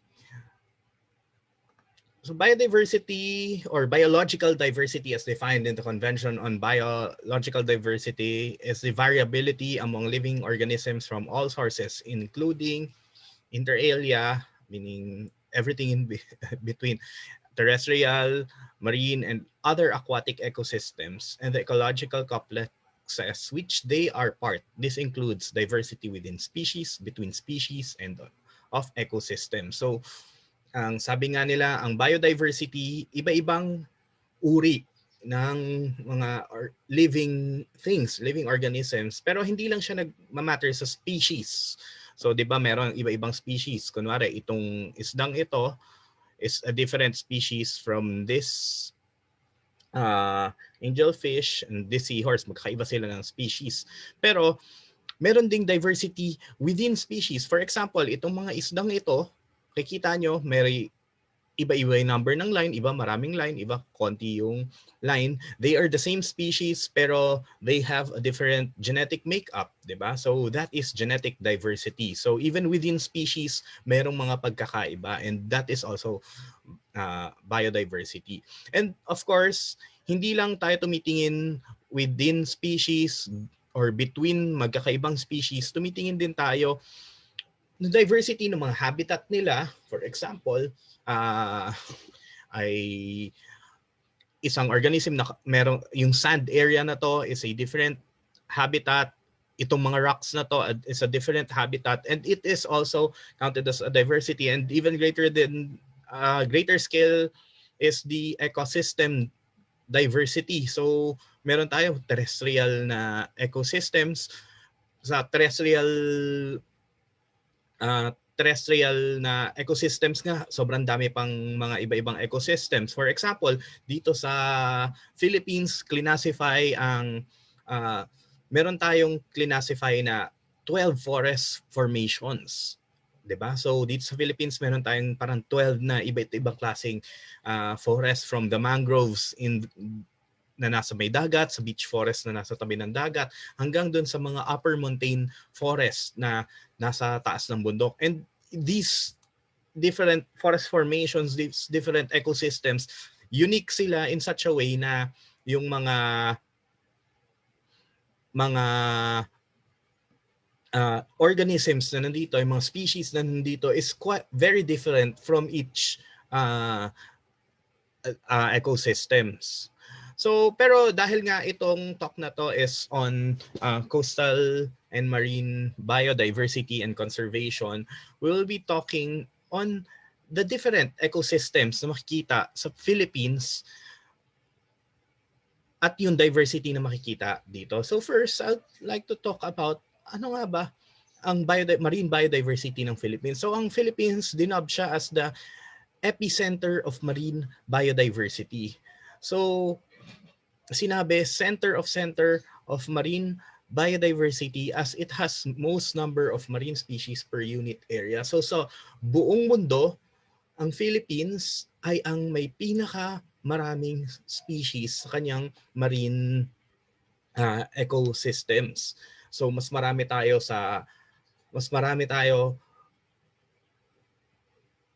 So biodiversity or biological diversity as defined in the Convention on Biological Diversity is the variability among living organisms from all sources, including inter alia, meaning everything in between terrestrial, marine, and other aquatic ecosystems, and the ecological complexes which they are part. This includes diversity within species, between species, and of ecosystems. So ang sabi nga nila, ang biodiversity, iba-ibang uri ng mga living things, living organisms, pero hindi lang siya nagmamatter sa species. So 'di ba meron iba-ibang species. Kunwari itong isdang ito is a different species from this angelfish and this seahorse. Magkaiba sila ng species. Pero meron ding diversity within species. For example, itong mga isdang ito, kikita nyo, may iba-iba yung number ng line, iba maraming line, iba konti yung line. They are the same species pero they have a different genetic makeup, 'di ba? So that is genetic diversity. So even within species, merong mga pagkakaiba, and that is also biodiversity. And of course, hindi lang tayo tumitingin within species or between magkakaibang species, tumitingin din tayo ng diversity ng mga habitat nila. For example, ay isang organism na merong yung sand area na to is a different habitat. Itong mga rocks na to is a different habitat, and it is also counted as a diversity. And even greater scale is the ecosystem diversity. So meron tayo terrestrial na ecosystems. Sa terrestrial na ecosystems nga, sobrang dami pang mga iba-ibang ecosystems. For example, dito sa Philippines, meron tayong classify na 12 forest formations. 'Di ba? So dito sa Philippines, meron tayong parang 12 na iba't ibang klaseng forest, from the mangroves na nasa may dagat, sa beach forest na nasa tabi ng dagat, hanggang dun sa mga upper montane forest na nasa taas ng bundok. And these different forest formations, these different ecosystems, unique sila in such a way na yung mga organisms na nandito, yung mga species na nandito is quite very different from each ecosystems. So, pero dahil nga itong talk na to is on coastal and marine biodiversity and conservation, we will be talking on the different ecosystems na makikita sa Philippines at yung diversity na makikita dito. So first, I'd like to talk about ano nga ba ang marine biodiversity ng Philippines. So ang Philippines, dinob siya as the epicenter of marine biodiversity. So sinabi center of marine biodiversity as it has most number of marine species per unit area. So sa buong mundo, ang Philippines ay ang may pinaka maraming species sa kanyang marine ecosystems. So mas marami tayo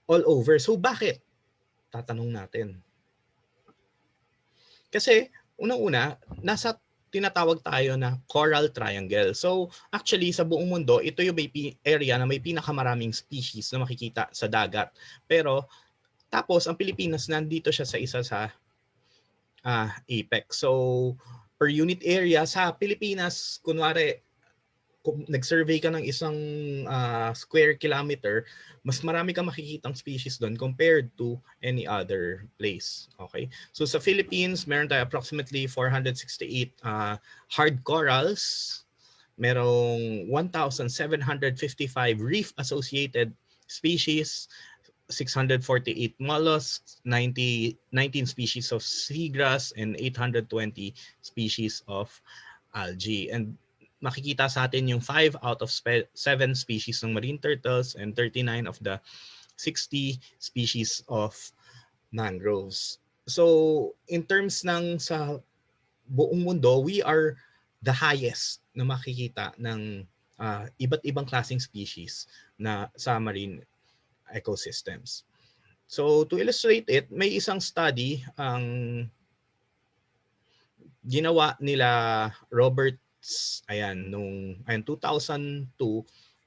all over. So bakit? Tatanong natin. Kasi unang-una, nasa tinatawag tayo na coral triangle. So actually sa buong mundo, ito yung area na may pinakamaraming species na makikita sa dagat. Pero tapos ang Pilipinas nandito siya sa isa sa apex. So per unit area sa Pilipinas, kunwari kung nag-survey ka ng isang square kilometer, mas marami kang makikitang species doon compared to any other place. Okay? So sa Philippines, meron tayo approximately 468 hard corals, merong 1,755 reef-associated species, 648 mollusks, 19 species of seagrass, and 820 species of algae. And makikita sa atin yung 5 out of 7 species ng marine turtles and 39 of the 60 species of mangroves. So in terms ng sa buong mundo, we are the highest na makikita ng iba't ibang klaseng species na sa marine ecosystems. So to illustrate it, may isang study ang ginawa nila Robert noong 2002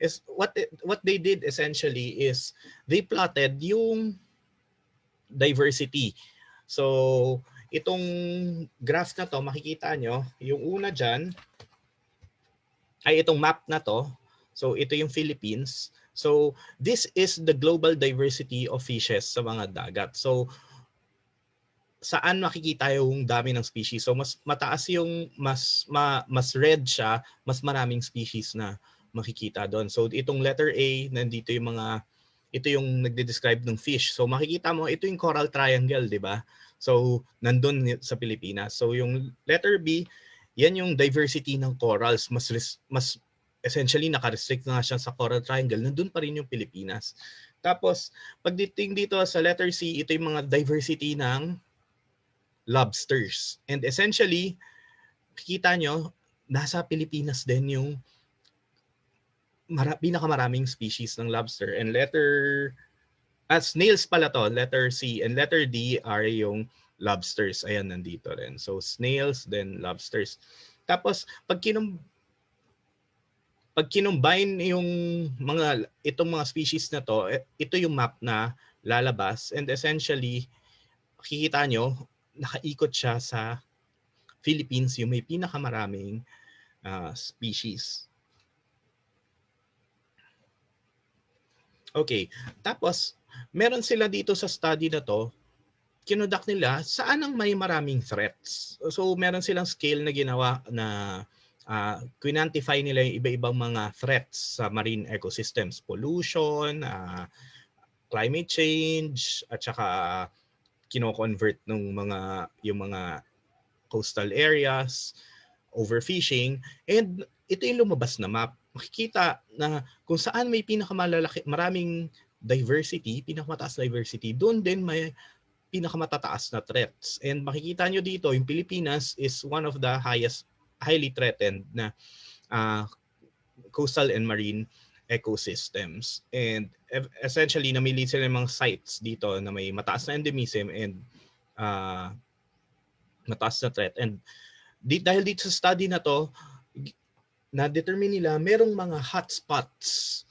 is what they did essentially is they plotted yung diversity. So itong graph na to, makikita nyo, yung una dyan ay itong map na to. So ito yung Philippines. So this is the global diversity of fishes sa mga dagat. So saan makikita yung dami ng species? So mas mataas yung mas red siya, mas maraming species na makikita doon. So itong letter A, nandito yung ito yung nagde-describe ng fish. So makikita mo, ito yung coral triangle, di ba? So nandun sa Pilipinas. So yung letter B, yan yung diversity ng corals. Mas essentially naka-restrict na siya sa coral triangle. Nandun pa rin yung Pilipinas. Tapos, pagdating dito sa letter C, ito yung mga diversity ng lobsters. And essentially, kikita nyo, nasa Pilipinas din yung pinakamaraming species ng lobster. And snails pala to, letter C. And letter D are yung lobsters. Ayan, nandito rin. So, snails, then lobsters. Tapos, pag kinumbine yung itong mga species na to, ito yung map na lalabas. And essentially, makikita nyo, nakaikot siya sa Philippines, yung may pinakamaraming species. Okay. Tapos, meron sila dito sa study na to, kinudak nila saan ang may maraming threats. So, meron silang scale na ginawa na quantify nila yung iba-ibang mga threats sa marine ecosystems. Pollution, climate change, at saka kino-convert yung mga coastal areas, overfishing, and ito yung lumabas na map. Makikita na kung saan may maraming diversity, pinakamataas diversity, doon din may pinakamatataas na threats. And makikita nyo dito, yung Pilipinas is one of the highly threatened na coastal and marine ecosystems. And essentially, namili sila ng mga sites dito na may mataas na endemism and mataas na threat. And dahil dito sa study na to, na-determine nila merong mga hotspots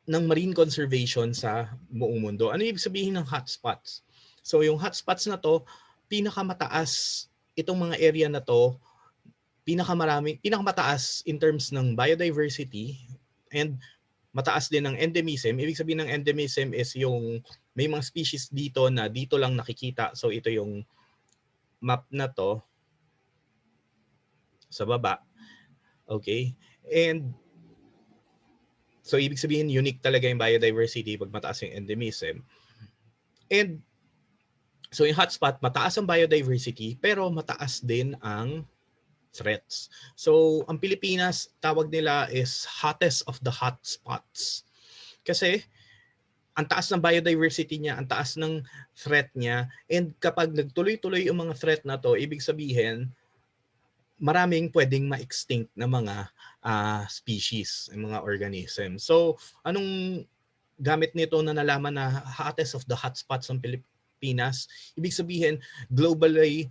ng marine conservation sa buong mundo. Ano ibig sabihin ng hotspots? So yung hotspots na to, pinakamataas itong mga area na to, pinakamataas in terms ng biodiversity and mataas din ng endemism. Ibig sabihin ng endemism is yung may mga species dito na dito lang nakikita. So ito yung map na to sa baba. Okay? And so ibig sabihin unique talaga yung biodiversity pag mataas yung endemism. And so yung hotspot, mataas ang biodiversity pero mataas din ang threats. So ang Pilipinas, tawag nila is hottest of the hotspots. Kasi ang taas ng biodiversity niya, ang taas ng threat niya, and kapag nagtuloy-tuloy yung mga threat na to, ibig sabihin maraming pwedeng ma-extinct na mga species, mga organisms. So anong gamit nito na nalaman na hottest of the hotspots ng Pilipinas? Ibig sabihin, globally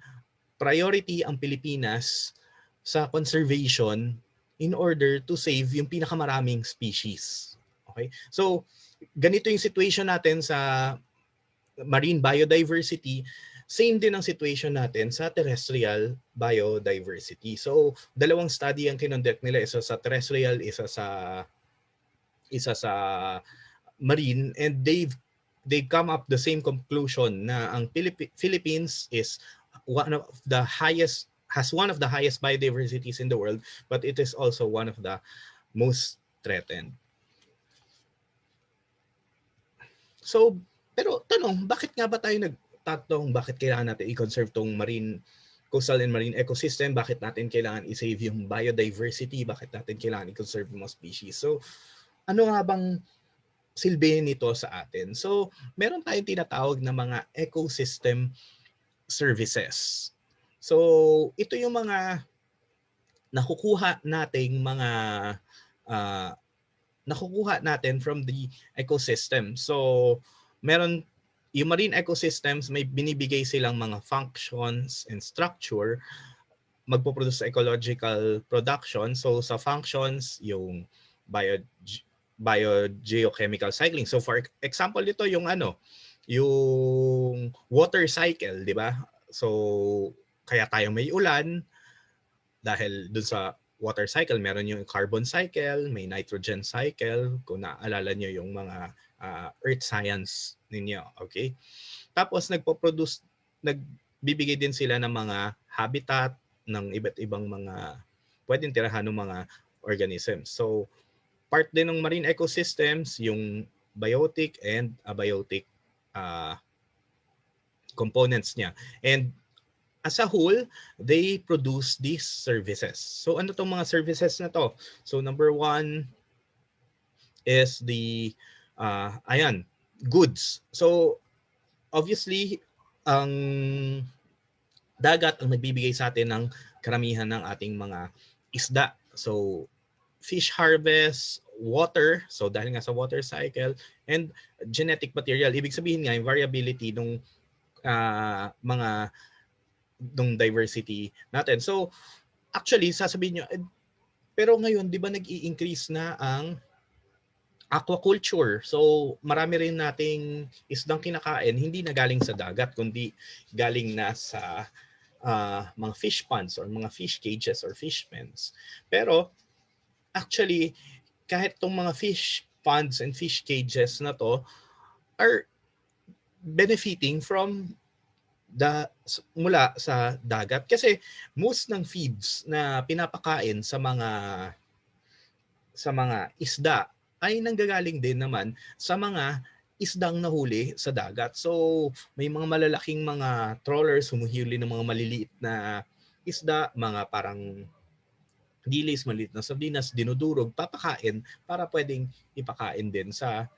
priority ang Pilipinas sa conservation in order to save yung pinakamaraming species. Okay? So, ganito yung situation natin sa marine biodiversity. Same din ang situation natin sa terrestrial biodiversity. So, dalawang study ang kinonduct nila. Isa sa terrestrial, isa sa marine, and they've come up the same conclusion na ang Philippines is has one of the highest biodiversities in the world, but it is also one of the most threatened. So, pero tanong, bakit nga ba tayo nagtatanong bakit kailangan natin i-conserve tong coastal and marine ecosystem? Bakit natin kailangan i-save yung biodiversity? Bakit natin kailangan i-conserve yung mga species? So, ano nga bang silbi nito sa atin? So, meron tayong tinatawag na mga ecosystem services. So, ito yung mga nakukuha natin from the ecosystem. So, meron yung marine ecosystems, may binibigay silang mga functions and structure magpo-produce ecological production. So, sa functions, yung biogeochemical cycling. So, for example, ito yung yung water cycle, di ba? So, kaya tayo may ulan dahil dun sa water cycle, meron yung carbon cycle, may nitrogen cycle, kung naaalala nyo yung mga earth science ninyo, okay? Tapos nagbibigay din sila ng mga habitat ng iba't ibang mga pwedeng tirahan ng mga organisms. So, part din ng marine ecosystems, yung biotic and abiotic components niya. And as a whole, they produce these services. So ano tong mga services na to? So number one is the goods. So obviously, ang dagat ang nagbibigay sa atin ng karamihan ng ating mga isda. So fish harvest, water, so dahil nga sa water cycle, and genetic material. Ibig sabihin nga yung variability ng mga nung diversity natin. So actually, sasabihin nyo, pero ngayon, di ba nag-i-increase na ang aquaculture? So marami rin nating isdang kinakain, hindi na galing sa dagat, kundi galing na sa mga fish ponds or mga fish cages or fish pens. Pero actually, kahit tong mga fish ponds and fish cages na to are benefiting from mula sa dagat, kasi most ng feeds na pinapakain sa mga isda ay nanggagaling din naman sa mga isdang nahuli sa dagat. So may mga malalaking mga trawlers humuhuli ng mga maliliit na isda, mga parang dilis, maliit na sardinas, dinudurog, papakain para pwedeng ipakain din sa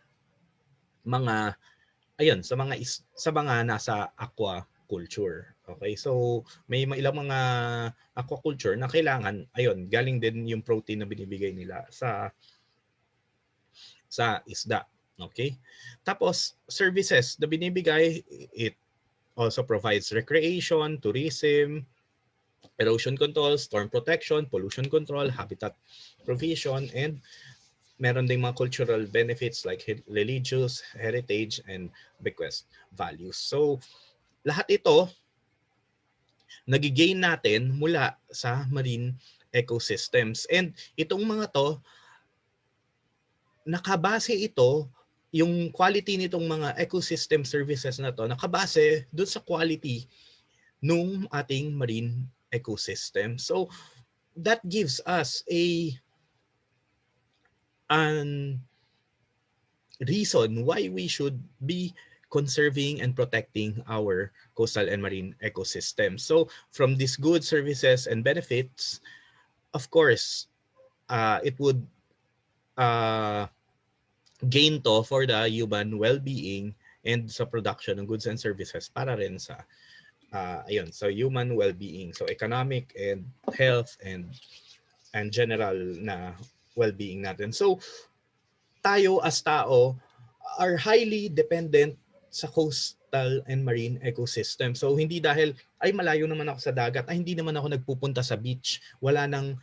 mga sa mga nasa aquaculture. Okay? So may ilang mga aquaculture na kailangan galing din yung protein na binibigay nila sa isda. Okay? Tapos services na binibigay, it also provides recreation, tourism, erosion control, storm protection, pollution control, habitat provision, and meron ding mga cultural benefits like religious, heritage, and bequest values. So lahat ito nagigain natin mula sa marine ecosystems. And itong mga to, nakabase ito, yung quality nitong mga ecosystem services na to, nakabase dun sa quality nung ating marine ecosystem. So that gives us an reason why we should be conserving and protecting our coastal and marine ecosystems. So from these good services and benefits, of course, it would gain to for the human well-being and sa production ng goods and services para rin sa sa human well-being. So economic and health and general na well-being natin. So tayo as tao are highly dependent sa coastal and marine ecosystem. So hindi dahil ay malayo naman ako sa dagat, ay hindi naman ako nagpupunta sa beach, wala nang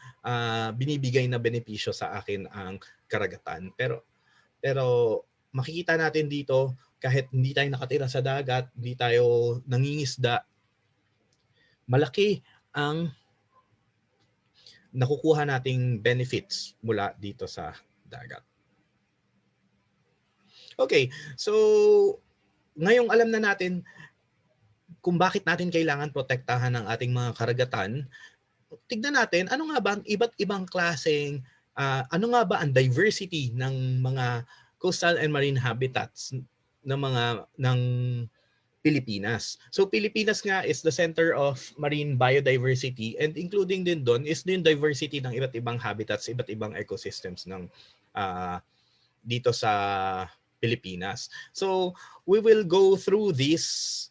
binibigay na benepisyo sa akin ang karagatan. Pero makikita natin dito, kahit hindi tayo nakatira sa dagat, hindi tayo nangingisda, malaki ang nakukuha nating benefits mula dito sa dagat. Okay, so ngayong alam na natin kung bakit natin kailangan protektahan ang ating mga karagatan, tignan natin ano nga ba ang iba't ibang klaseng ano nga ba ang diversity ng mga coastal and marine habitats ng Pilipinas. So Pilipinas nga is the center of marine biodiversity, and including din doon is yung diversity ng iba't ibang habitats, iba't ibang ecosystems ng dito sa Pilipinas. So we will go through this,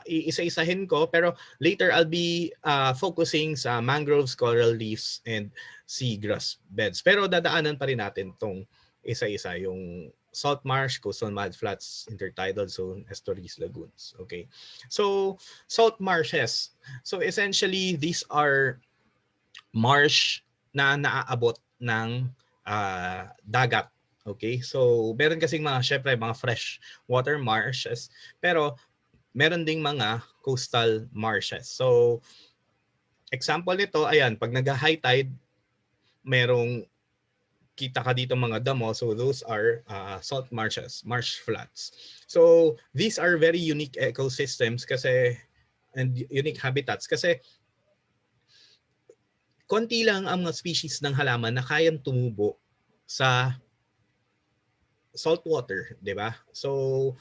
iisa-isahin ko, pero later I'll be focusing sa mangroves, coral reefs, and seagrass beds. Pero dadaanan pa rin natin tong isa-isa, yung salt marsh, coastal mudflats, intertidal zone, estuaries, lagoons. Okay. So salt marshes. So essentially these are marsh na naaabot ng dagat. Okay, so meron kasing syempre mga fresh water marshes, pero meron ding mga coastal marshes. So example nito, ayan, pag nag-high tide, merong kita ka dito mga damo, so those are salt marshes, marsh flats. So these are very unique ecosystems kasi and unique habitats kasi konti lang ang mga species ng halaman na kayang tumubo sa salt water, 'di ba? So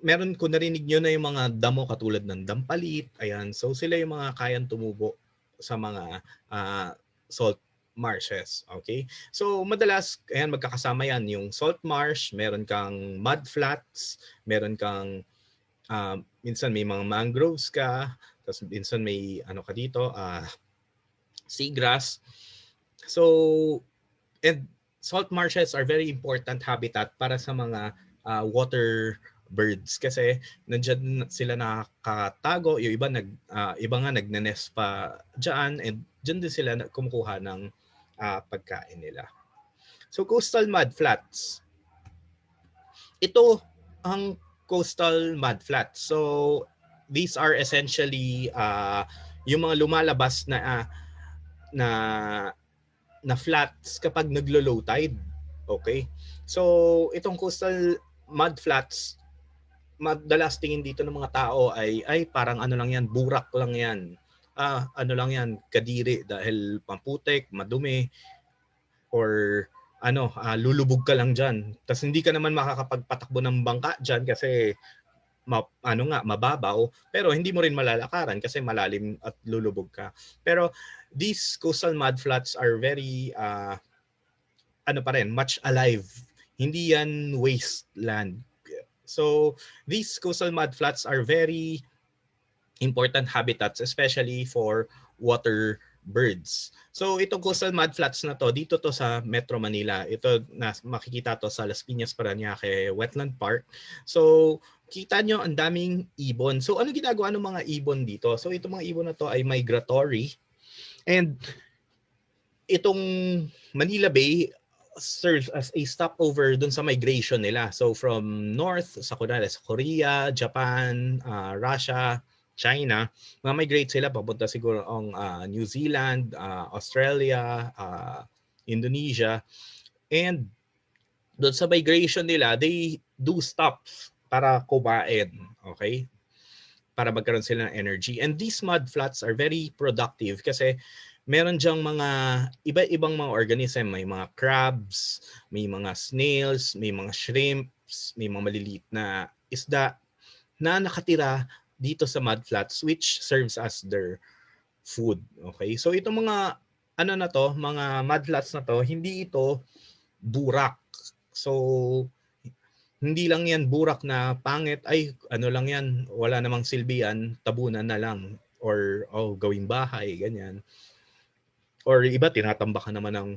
meron ko narinig niyo na yung mga damo katulad ng dampalit, ayan. So sila yung mga kayang tumubo sa mga salt marshes. Okay? So madalas ayan magkakasama yan yung salt marsh, meron kang mud flats, meron kang minsan may mga mangroves ka, tapos minsan may ano ka dito, seagrass. So and salt marshes are very important habitat para sa mga water birds kasi nandiyan sila nakakatago, yung iba nga nagnenest pa diyan, and diyan din sila kumukuha ng pagkain nila. So coastal mudflats. Ito ang coastal mudflats. So these are essentially yung mga lumalabas na flats kapag naglo-low tide. Okay? So itong coastal mudflats, madalas tingin dito ng mga tao ay parang ano lang yan, burak lang yan. Ano lang yan, kadiri dahil pamputek, madumi, or lulubog ka lang dyan. Tapos hindi ka naman makakapagpatakbo ng bangka dyan kasi mababaw, pero hindi mo rin malalakaran kasi malalim at lulubog ka. Pero these coastal mudflats are very much alive. Hindi yan wasteland. So these coastal mudflats are very important habitats, especially for water birds. So itong coastal mudflats na to, dito to sa Metro Manila. Ito makikita to sa Las Piñas, Parañaque Wetland Park. So kita nyo ang daming ibon. So ano ginagawa ng mga ibon dito? So itong mga ibon na to ay migratory. And itong Manila Bay serves as a stopover dun sa migration nila. So from north, sa Korea, Japan, Russia, China, migrate sila papunta siguro ang New Zealand, Australia, Indonesia. And doon sa migration nila, they do stops para kumain. Okay? Para magkaroon sila ng energy. And these mudflats are very productive kasi meron diyang mga iba-ibang mga organism. May mga crabs, may mga snails, may mga shrimps, may mga maliliit na isda na nakatira dito sa mudflats, which serves as their food. Okay? So itong mga mga mudflats na to, hindi ito burak. So hindi lang yan burak na pangit, lang yan, wala namang silbi yan, tabunan na lang, or gawing bahay, ganyan. Or iba, tinatambakan naman ng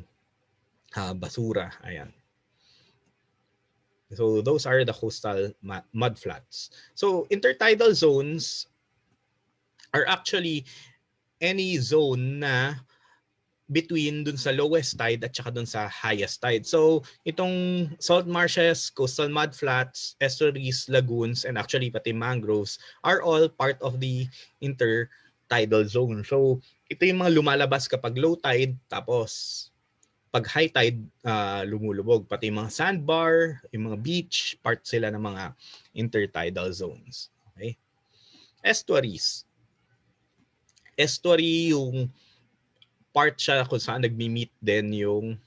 basura. Ayan. So those are the coastal mudflats. So intertidal zones are actually any zone na between dun sa lowest tide at saka dun sa highest tide. So itong salt marshes, coastal mudflats, estuaries, lagoons, and actually pati mangroves are all part of the intertidal zone. So ito yung mga lumalabas kapag low tide, tapos pag high tide, lumulubog. Pati yung mga sandbar, yung mga beach, part sila ng mga intertidal zones. Okay? Estuaries. Estuary yung part siya kung saan nagmi-meet din yung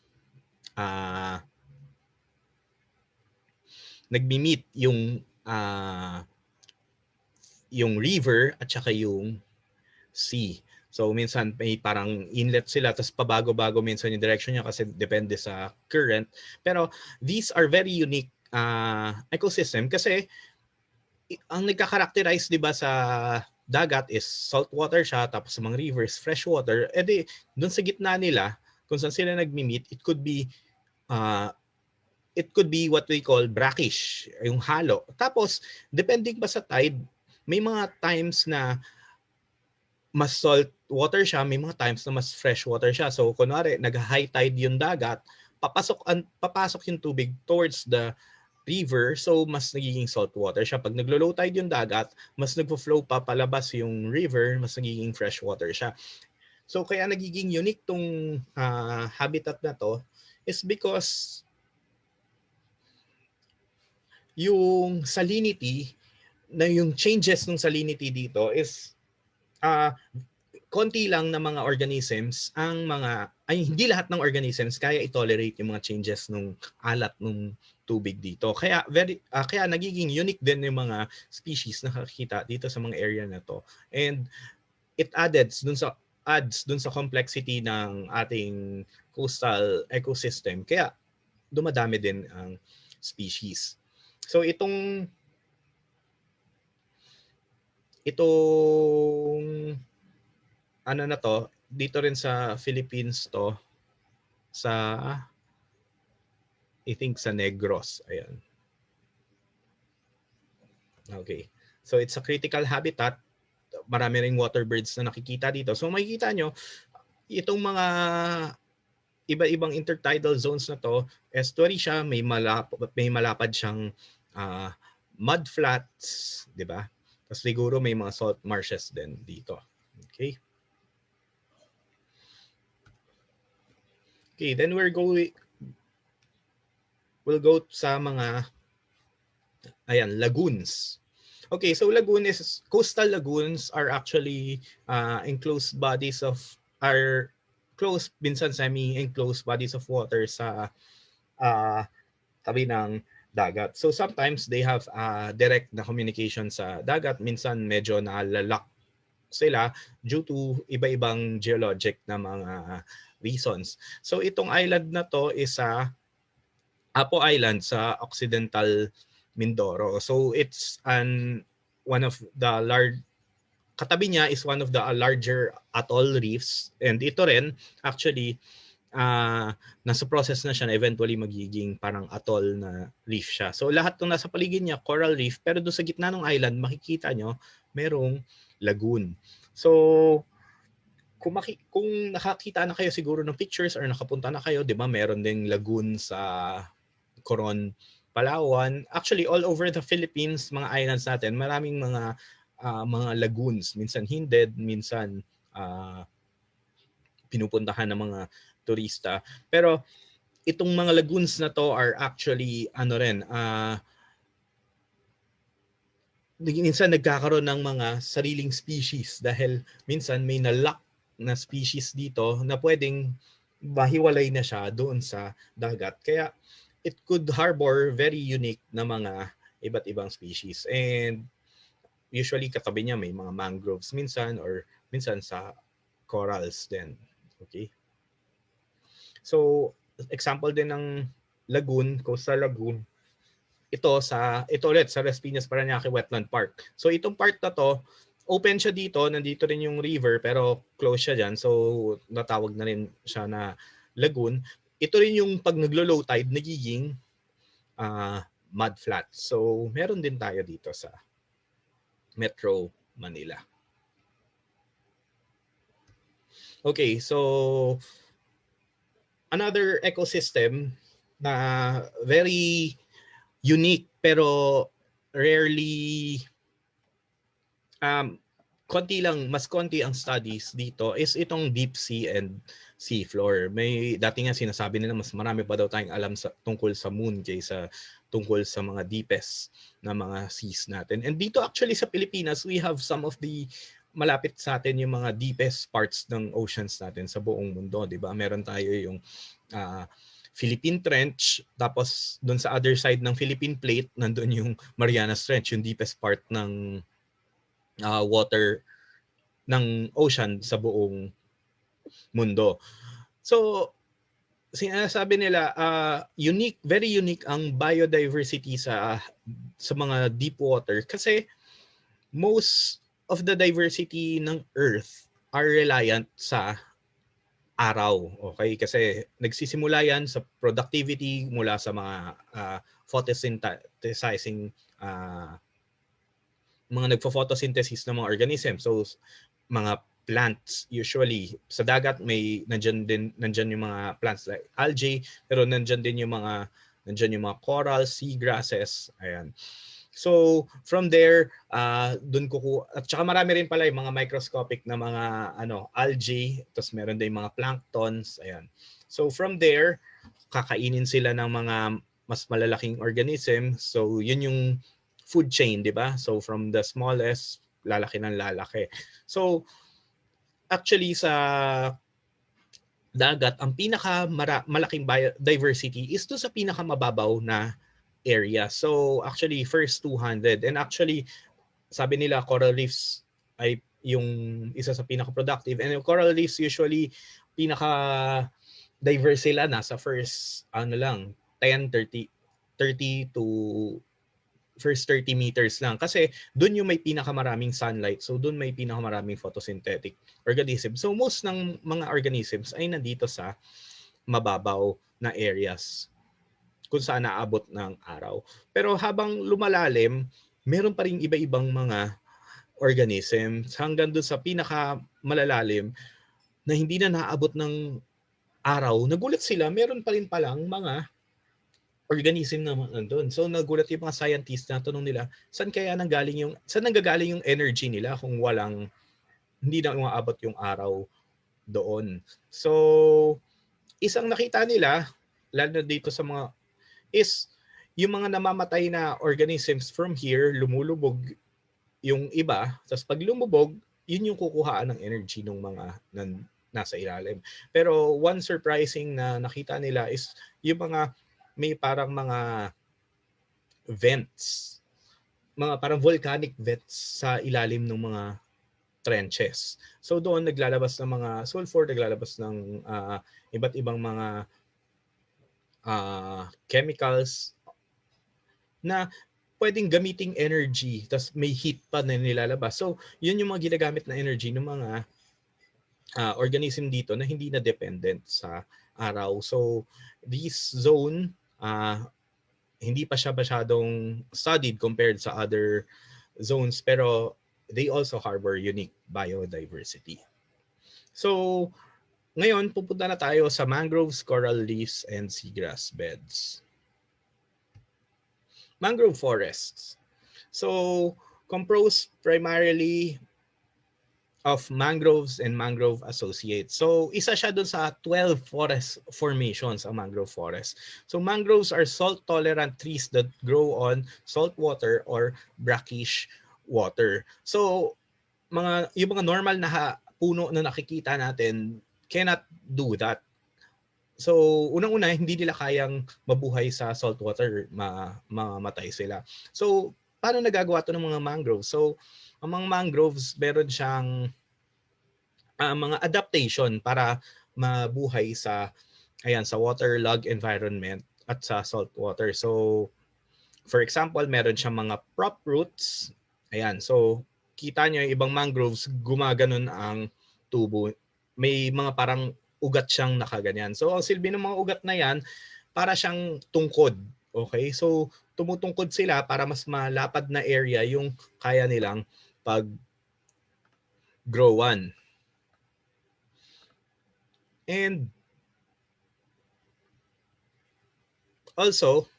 yung river at saka yung sea. So minsan may parang inlet sila, tapos pabago-bago minsan yung direction niya kasi depende sa current. Pero these are very unique ecosystem kasi ang nagka-characterize, di ba, sa dagat is saltwater siya, tapos sa mga rivers freshwater. Edi doon sa gitna nila, kung saan sila nagmi-meet, it could be what we call brackish, yung halo. Tapos depending pa sa tide, may mga times na mas salt water siya, may mga times na mas fresh water siya. So kunwari nag-high tide yung dagat, papasok yung tubig towards the river, so mas nagiging salt water siya. Pag naglo-low tide yung dagat, mas nagpo-flow pa palabas yung river, mas nagiging fresh water siya. So kaya nagiging unique tong habitat na to is because yung salinity, yung changes ng salinity dito is konti lang na mga organisms hindi lahat ng organisms kaya i-tolerate yung mga changes ng alat ng tubig dito. Kaya kaya nagiging unique din yung mga species na nakikita dito sa mga area na to. And it adds dun sa complexity ng ating coastal ecosystem. Kaya dumadami din ang species. So itong ano na to, dito rin sa Philippines to, sa I think sa Negros. Ayan. Okay. So it's a critical habitat. Marami ring water birds na nakikita dito. So makikita nyo, itong mga iba-ibang intertidal zones na to, estuary siya, may malapad siyang mud flats, di ba? Tapos siguro may mga salt marshes din dito. Okay. Okay, then we'll go sa mga lagoons. Okay, so coastal lagoons are actually enclosed bodies of closed, minsan semi-enclosed bodies of water sa tabi ng dagat. So sometimes they have direct na communication sa dagat, minsan medyo nalalak sila due to iba-ibang geologic na mga reasons. So itong island na to is Apo Island sa Occidental Mindoro. So it's one of the katabi niya is one of the larger atoll reefs, and ito rin actually nasa process na siya na eventually magiging parang atoll na reef siya. So lahat ng nasa paligid niya coral reef, pero doon sa gitna ng island makikita nyo merong lagoon. So kung nakakita na kayo siguro ng pictures or nakapunta na kayo, 'di ba? Meron ding lagoon sa Coron, Palawan. Actually all over the Philippines, mga islands natin, maraming mga lagoons, minsan hinded, minsan pinupuntahan ng mga turista. Pero itong mga lagoons na to are actually minsan nagkakaroon ng mga sariling species dahil minsan may nalock na species dito na pwedeng mahiwalay na siya doon sa dagat. Kaya it could harbor very unique na mga iba't ibang species. And usually katabi niya may mga mangroves minsan or minsan sa corals din. Okay? So, example din ng lagoon, coastal lagoon, ito ulit sa Las Piñas, Parañaque Wetland Park. So itong part na to, open siya dito, nandito rin yung river pero close siya dyan. So natawag na rin siya na lagoon. Ito rin yung pag naglo-low tide, nagiging mud flat. So meron din tayo dito sa Metro Manila. Okay, so another ecosystem na very unique pero rarely mas konti ang studies dito is itong deep sea and sea floor. May dati nga sinasabi nila mas marami pa daw tayong alam tungkol sa moon kaysa tungkol sa mga deepest na mga seas natin. And dito actually sa Pilipinas, we have some of the malapit sa atin yung mga deepest parts ng oceans natin sa buong mundo, 'di ba? Meron tayo yung Philippine Trench, tapos doon sa other side ng Philippine Plate, nandun yung Marianas Trench, yung deepest part ng water ng ocean sa buong mundo. So, sinasabi nila, very unique ang biodiversity sa mga deep water kasi most of the diversity ng Earth are reliant sa araw, okay? Kasi nagsisimula yan sa productivity mula sa mga photosynthesizing mga nagfo-photosynthesis ng mga organism. So mga plants usually sa dagat nandiyan yung mga plants like algae, pero nandiyan yung mga corals, seagrasses, ayan. So from there, dun at saka marami rin pala yung mga microscopic na mga algae, tapos meron din yung mga planktons, ayan. So from there, kakainin sila ng mga mas malalaking organism. So yun yung food chain, di ba? So from the smallest, lalaki ng lalaki. So actually sa dagat, ang malaking biodiversity is doon sa pinakamababaw na area. So actually first 200, and actually sabi nila coral reefs ay yung isa sa pinaka-productive, and yung coral reefs usually diverse sila, nasa first, 10, 30 to first 30 meters lang. Kasi doon yung may pinakamaraming sunlight. So doon may pinakamaraming photosynthetic organism. So most ng mga organisms ay nandito sa mababaw na areas kung saan naabot ng araw. Pero habang lumalalim, meron pa rin iba-ibang mga organisms hanggang doon sa pinakamalalalim na hindi na naabot ng araw. Nagulat sila, meron pa rin palang mga organism na nandun. So nagulat yung mga scientists na tanong nila, saan nanggagaling yung energy nila kung hindi na umaabot yung araw doon. So isang nakita nila, lalo na dito sa mga, is yung mga namamatay na organisms from here, lumulubog yung iba, tapos pag lumubog, yun yung kukuhaan ng energy ng mga nasa ilalim. Pero one surprising na nakita nila is yung mga may parang mga vents, mga parang volcanic vents sa ilalim ng mga trenches. So doon naglalabas ng mga sulfur, naglalabas ng iba't ibang mga chemicals na pwedeng gamiting energy, tas may heat pa na nilalabas. So yun yung mga ginagamit na energy ng mga organism dito na hindi na dependent sa araw. So this zone, hindi pa siya masyadong studied compared sa other zones, pero they also harbor unique biodiversity. So ngayon, pupunta na tayo sa mangroves, coral reefs, and seagrass beds. Mangrove forests. So composed primarily of mangroves and mangrove associates. So isa siya dun sa 12 forest formations ang mangrove forest. So mangroves are salt-tolerant trees that grow on salt water or brackish water. So yung mga normal na puno na nakikita natin cannot do that. So unang-una, hindi nila kayang mabuhay sa salt water, mamatay sila. So paano nagagawa to ng mga mangroves? So ang mga mangroves, meron siyang mga adaptation para mabuhay sa waterlogged environment at sa salt water. So for example, meron siyang mga prop roots. Ayan, so kita nyo yung ibang mangroves, gumaganon ang tubo. May mga parang ugat siyang nakaganyan. So ang silbi ng mga ugat na yan, para siyang tungkod. Okay, so tumutungkod sila para mas malapad na area yung kaya nilang pag-growan. And also,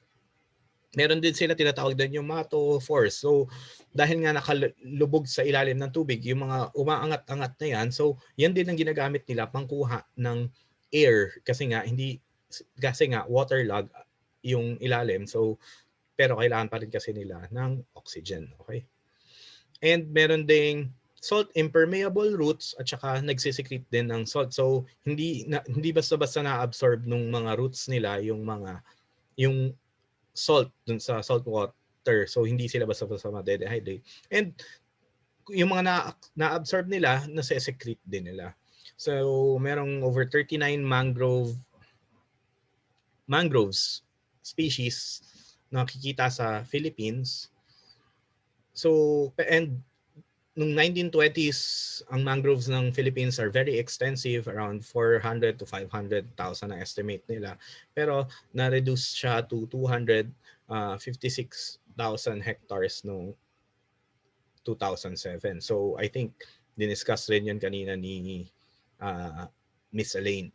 meron din sila tinatawag din yung matophores. So dahil nga nakalubog sa ilalim ng tubig, yung mga umaangat-angat na yan, so yan din ang ginagamit nila pangkuha ng air kasi nga waterlog yung ilalim. So pero kailangan pa rin kasi nila ng oxygen, okay? And meron ding salt impermeable roots at saka nagsisecrete din ng salt. So hindi basta-basta na-absorb nung mga roots nila yung salt dun sa salt water. So hindi sila basta-basta ma-dehydrate. And yung mga na-absorb nila, nase-secrete din nila. So merong over 39 mangroves species na nakikita sa Philippines. So and nung 1920s, ang mangroves ng Philippines are very extensive, around 400 to 500,000 na estimate nila. Pero na-reduce siya to 256,000 hectares noong 2007. So I think diniscuss rin yun kanina ni Miss Aleine.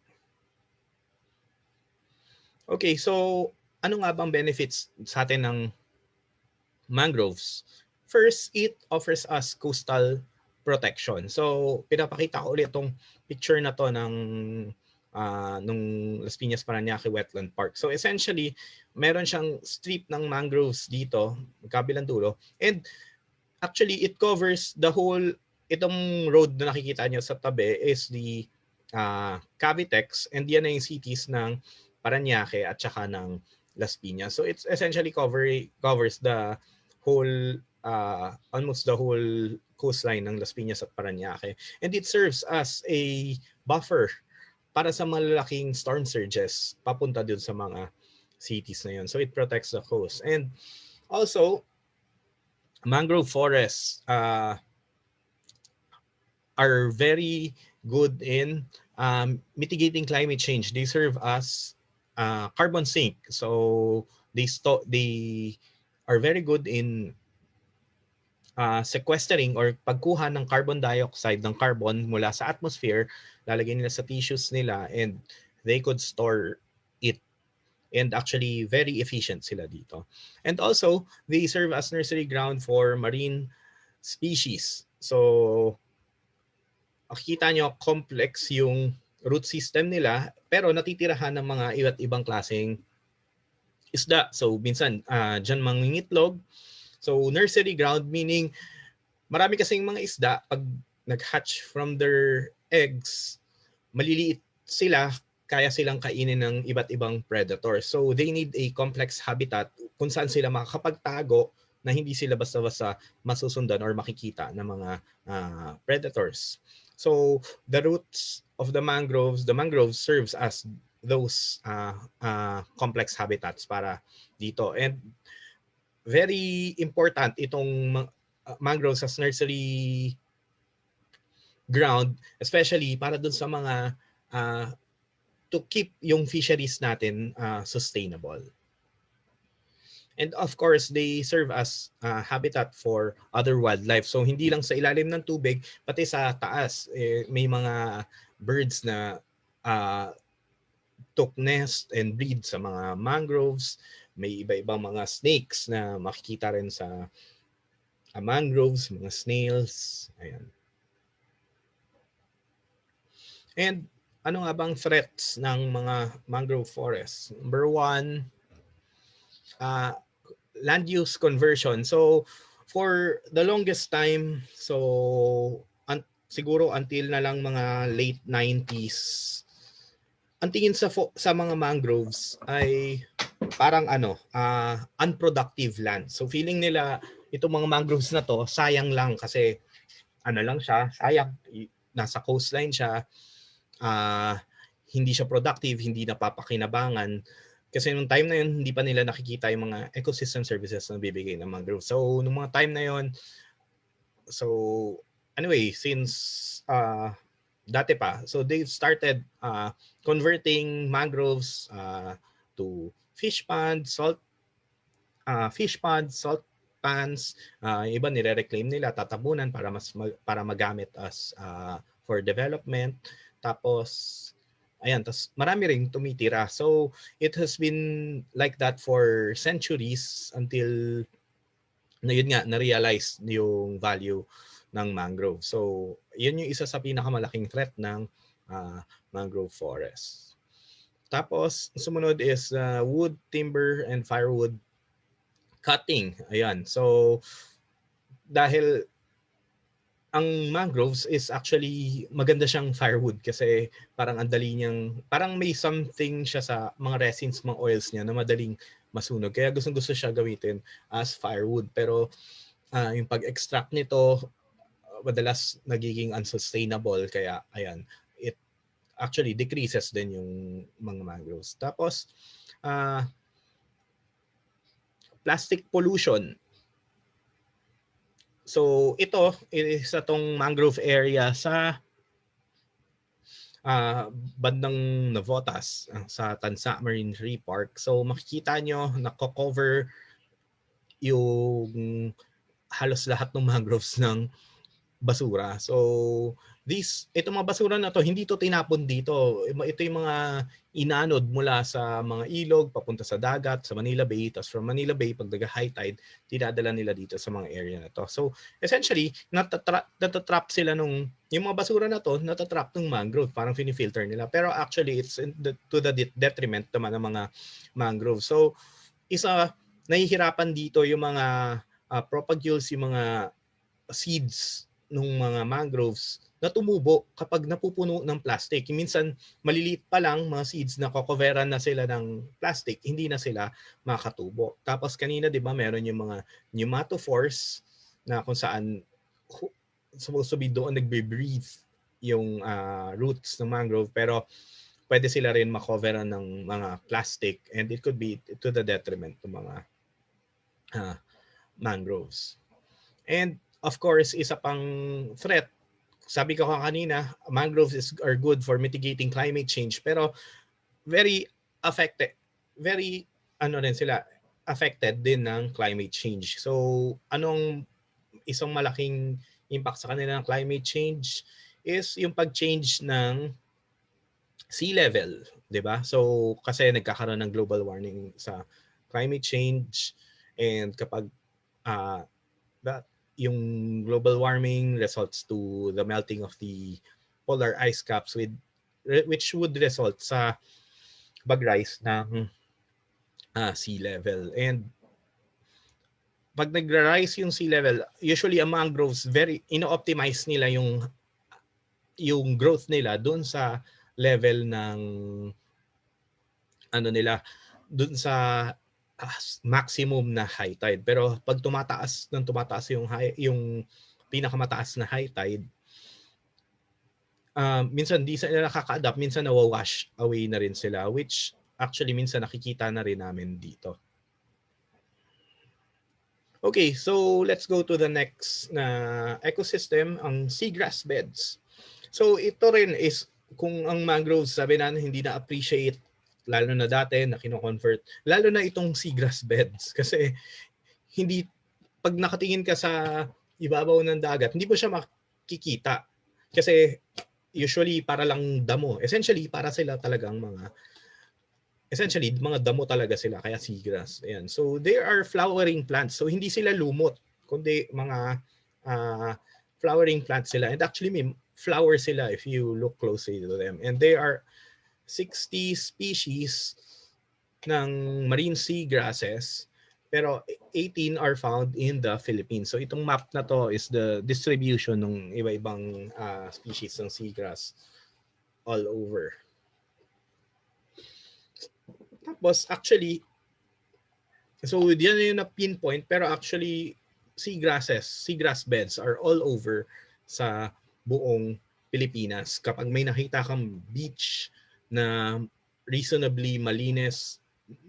Okay, so ano nga bang benefits sa atin ng mangroves? First, it offers us coastal protection. So pinapakita ko ulit itong picture na to nung Las Piñas Parañaque Wetland Park. So essentially, meron siyang strip ng mangroves dito, kabilang dulo. And actually, it covers the whole, itong road na nakikita nyo sa tabi is the Cavitex, and yan na yung cities ng Parañaque at saka ng Las Piñas. So it's essentially covers the whole, almost the whole coastline ng Las Piñas at Parañaque. And it serves as a buffer para sa malalaking storm surges papunta dun sa mga cities na yun. So it protects the coast. And also, mangrove forests are very good in mitigating climate change. They serve as carbon sink. So they are very good in sequestering or pagkuha ng carbon dioxide ng carbon mula sa atmosphere, lalagay nila sa tissues nila and they could store it. And actually, very efficient sila dito. And also, they serve as nursery ground for marine species. So, makikita nyo, complex yung root system nila, pero natitirahan ng mga iba't ibang klaseng isda. So, minsan, dyan mangingitlog. So, nursery ground, meaning marami kasing mga isda, pag nag-hatch from their eggs, maliliit sila, kaya silang kainin ng iba't ibang predators. So, they need a complex habitat kung saan sila makakapagtago na hindi sila basta-basta masusundan or makikita ng mga predators. So, the roots of the mangroves serves as those complex habitats para dito. And very important itong mangroves as nursery ground, especially para dun sa mga to keep yung fisheries natin sustainable. And of course, they serve as habitat for other wildlife. So hindi lang sa ilalim ng tubig, pati sa taas. May mga birds na took nest and breed sa mga mangroves. May iba-ibang mga snakes na makikita rin sa mangroves, mga snails. Ayan. And ano nga bang threats ng mga mangrove forests? Number one, land use conversion. So for the longest time, so siguro until na lang mga late 90s, ang tingin sa mga mangroves ay parang unproductive land. So feeling nila itong mga mangroves na to, sayang lang kasi lang siya, sayang, nasa coastline siya, hindi siya productive, hindi napapakinabangan. Kasi nung time na yun, hindi pa nila nakikita yung mga ecosystem services na bibigay ng mangrove. So, nung mga time na yun, so, anyway, since dati pa, so they started converting mangroves to fish ponds, salt pans. Iba nire-reclaim nila, tatabunan para magamit as for development. Tapos, ayan, tas marami ring tumitira. So, it has been like that for centuries until na yun nga, na-realize yung value ng mangrove. So, yun yung isa sa pinakamalaking threat ng mangrove forest. Tapos, sumunod is wood, timber, and firewood cutting. Ayan. So, dahil ang mangroves is actually maganda siyang firewood kasi parang ang dali niyang, parang may something siya sa mga resins, mga oils niya na madaling masunog. Kaya gusto siya gamitin as firewood. Pero yung pag-extract nito, madalas nagiging unsustainable. Kaya ayan, it actually decreases din yung mga mangroves. Tapos, plastic pollution. So ito isa tong mangrove area sa bandang Navotas sa Tansa Marine Park. So makikita nyo nako-cover yung halos lahat ng mangroves ng basura. So itong mga basura na to, hindi to tinapon dito. Ito yung mga inanod mula sa mga ilog papunta sa dagat, sa Manila Bay. Tapos from Manila Bay, pag nag-high tide, dinadala nila dito sa mga area na to. So essentially, natatrap sila yung mga basura na to, natatrap ng mangrove. Parang finifilter nila. Pero actually, it's to the detriment naman ng mga mangrove. So nahihirapan dito yung mga propagules, yung mga seeds ng mga mangroves na tumubo kapag napupuno ng plastic. Minsan, maliliit pa lang mga seeds na kokoveran na sila ng plastic, hindi na sila makatubo. Tapos kanina, di ba, meron yung mga pneumatophores na kung saan supposed to be doon nagbe-breathe yung roots ng mangrove. Pero pwede sila rin makoveran ng mga plastic, and it could be to the detriment ng mga mangroves. And of course, isa pang threat, sabi ko kanina, mangroves are good for mitigating climate change, pero very affected din ng climate change. So anong isang malaking impact sa kanila ng climate change is yung pag-change ng sea level, 'di ba? So kasi nagkakaroon ng global warming sa climate change, and kapag yung global warming results to the melting of the polar ice caps, which would result sa pag-rise ng sea level. And pag nag-rise yung sea level, usually ang mangroves, very ino-optimize nila yung growth nila doon sa level ng doon sa maximum na high tide. Pero pag tumataas yung pinakamataas na high tide, minsan di sila nakaka-adapt, minsan nawawash away na rin sila, which actually minsan nakikita na rin namin dito. Okay, so let's go to the next na ecosystem, ang seagrass beds. So ito rin is, kung ang mangroves, sabi na hindi na-appreciate, lalo na dati na kino-convert, lalo na itong seagrass beds, kasi hindi, pag nakatingin ka sa ibabaw ng dagat, hindi mo siya makikita. Kasi usually para lang damo. Essentially, para sila talagang mga damo talaga sila, kaya seagrass. Ayan. So they are flowering plants. So hindi sila lumot, kundi mga flowering plants sila. And actually may flower sila if you look closely to them. And they are 60 species ng marine seagrasses, pero 18 are found in the Philippines. So itong map na to is the distribution ng iba-ibang species ng seagrass all over. Tapos actually, so yan yung na-pinpoint, pero actually seagrass beds are all over sa buong Pilipinas. Kapag may nakita kang beach na reasonably malinis,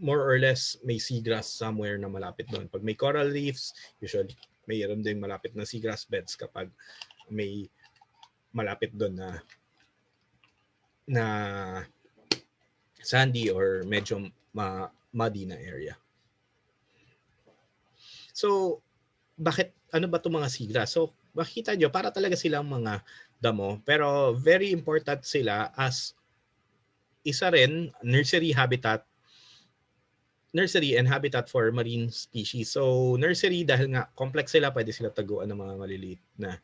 more or less may seagrass somewhere na malapit doon. Pag may coral reefs, usually mayroon din malapit na seagrass beds kapag may malapit doon na sandy or medyo muddy na area. So, ano ba itong mga seagrass? So, makikita nyo, para talaga silang mga damo, pero very important sila as isa rin nursery and habitat for marine species. So, nursery dahil nga complex sila, pwede sila taguan ng mga maliliit na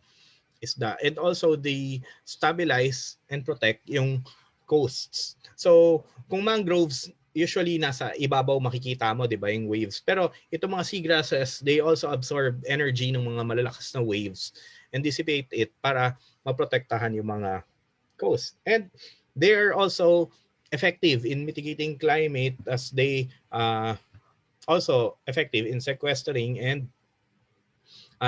isda. And also, they stabilize and protect yung coasts. So, kung mangroves, usually nasa ibabaw makikita mo, di ba, yung waves. Pero itong mga seagrasses, they also absorb energy ng mga malalakas na waves and dissipate it para maprotektahan yung mga coast. And they are also effective in mitigating climate, as they also effective in sequestering and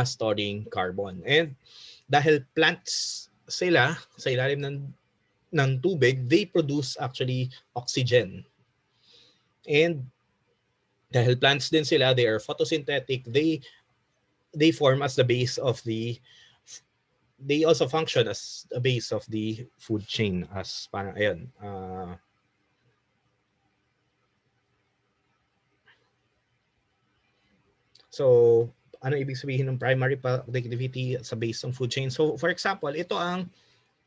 storing carbon. And dahil plants sila sa ilalim ng tubig, they produce actually oxygen. And dahil plants din sila, they are photosynthetic, they form as the base of they also function as a base of the food chain, as parang ayan. So, ano ibig sabihin ng primary productivity sa base ng food chain? So, for example, ito ang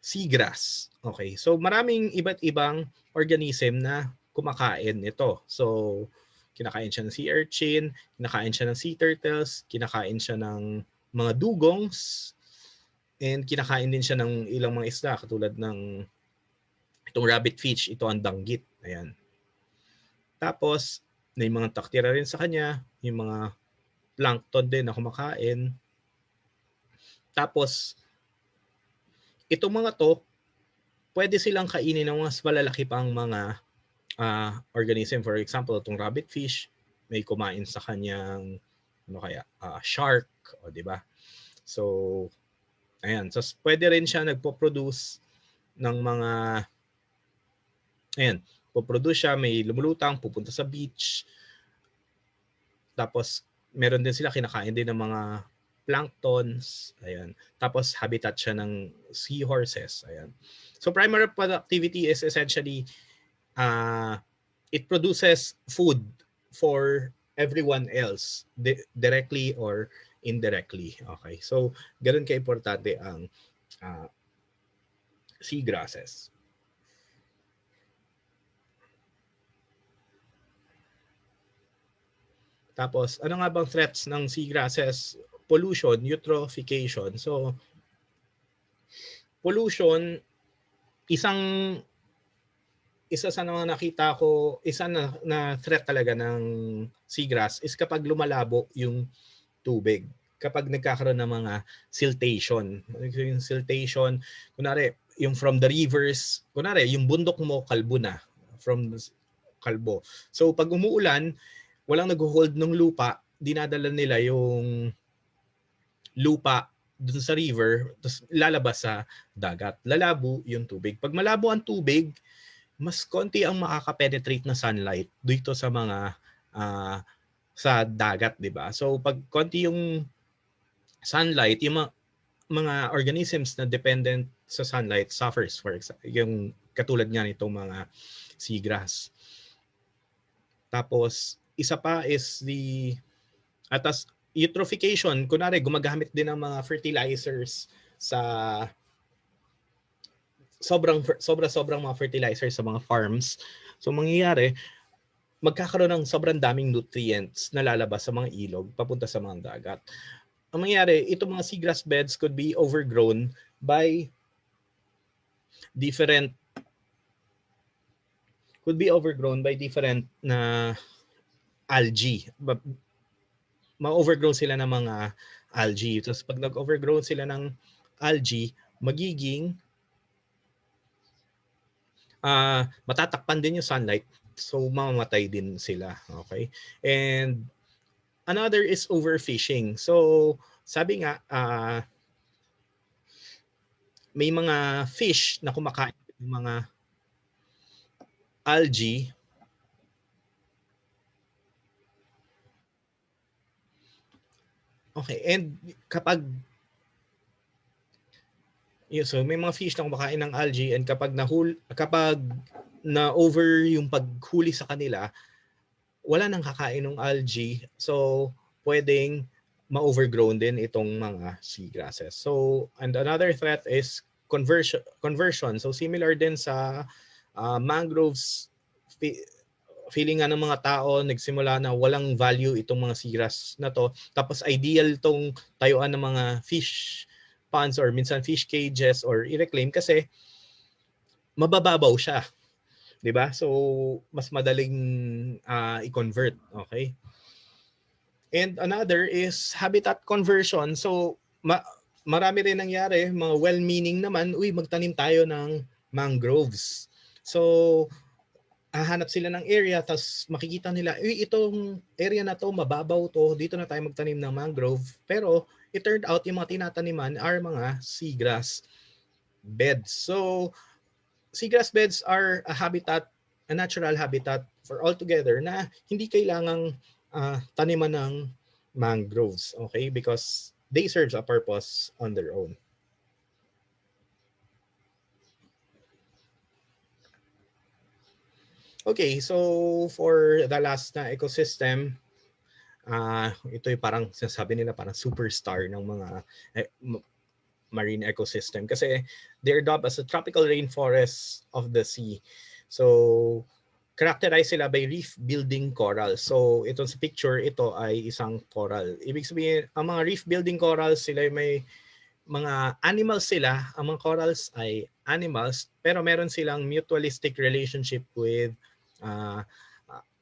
seagrass. Okay, so maraming iba't ibang organism na kumakain nito. So, kinakain siya ng sea urchin, kinakain siya ng sea turtles, kinakain siya ng mga dugongs, and kinakain din siya ng ilang mga isda katulad ng itong rabbit fish, ito ang danggit. Ayan. Tapos, may mga taktira rin sa kanya, yung mga plankton din na kumakain. Tapos, itong mga to, pwede silang kainin ng mas malalaki pang mga organism. For example, itong rabbit fish, may kumain sa kanyang shark, o di ba? So, ayan. So, pwede rin siya nagpo-produce ng mga Ayan, poproduce siya, may lumulutang, pupunta sa beach. Tapos meron din sila, kinakain din ng mga planktons. Ayan. Tapos habitat siya ng seahorses. Ayan. So primary productivity is essentially it produces food for everyone else directly or indirectly. Okay. So ganoon ka-importante ang seagrasses. Tapos, ano nga bang threats ng seagrasses? Pollution, eutrophication. So, pollution, isa sa mga nakita ko, isa na threat talaga ng seagrass is kapag lumalabo yung tubig. Kapag nagkakaroon ng mga siltation. Yung siltation, kunwari, yung from the rivers, kunwari, yung bundok mo, kalbo na. From kalbo. So, pag umuulan, walang nag-hold ng lupa, dinadala nila yung lupa dun sa river, tapos lalabas sa dagat. Lalabo yung tubig. Pag malabo ang tubig, mas konti ang makaka-penetrate na sunlight dito sa mga sa dagat, di ba? So pag konti yung sunlight, yung mga organisms na dependent sa sunlight suffers, for example, yung katulad nga nitong mga seagrass. Tapos isa pa is eutrophication. Kunwari, gumagamit din ng mga fertilizers sa sobrang mga fertilizers sa mga farms. So mangyayari, magkakaroon ng sobrang daming nutrients na lalabas sa mga ilog papunta sa mga dagat. Ang mangyayari, itong mga seagrass beds could be overgrown by different na algae. Ma-overgrown sila ng mga algae. Tapos pag nag-overgrown sila ng algae, magiging matatakpan din yung sunlight. So mamamatay din sila. Okay? And another is overfishing. So sabi nga, may mga fish na kumakain ng mga algae. Okay, and kapag so may mga fish na kumakain ng algae, and kapag na-over yung paghuli sa kanila, wala nang kakain ng algae. So pwedeng ma-overgrown din itong mga seagrasses. So and another threat is conversion. So similar din sa mangroves, feeling nga ng mga tao, nagsimula na walang value itong mga seagrass na to. Tapos ideal tong tayuan ng mga fish ponds or minsan fish cages or i-reclaim kasi mabababaw siya. 'Di ba? So mas madaling i-convert, okay? And another is habitat conversion. So marami rin nangyari, mga well-meaning naman, magtanim tayo ng mangroves. So hahanap sila ng area, tapos makikita nila, itong area na to, mababaw to, dito na tayo magtanim ng mangrove. Pero it turned out yung mga tinataniman are mga seagrass beds. So seagrass beds are a natural habitat for all together na hindi kailangang taniman ng mangroves, okay? Because they serve a purpose on their own. Okay, so for the last na ecosystem, ito yung parang sinasabi nila parang superstar ng mga marine ecosystem kasi they're dubbed as a tropical rainforest of the sea. So characterized sila by reef-building corals. So ito sa picture, ito ay isang coral. Ibig sabihin, ang mga reef-building corals, sila may mga animals sila. Ang mga corals ay animals, pero meron silang mutualistic relationship with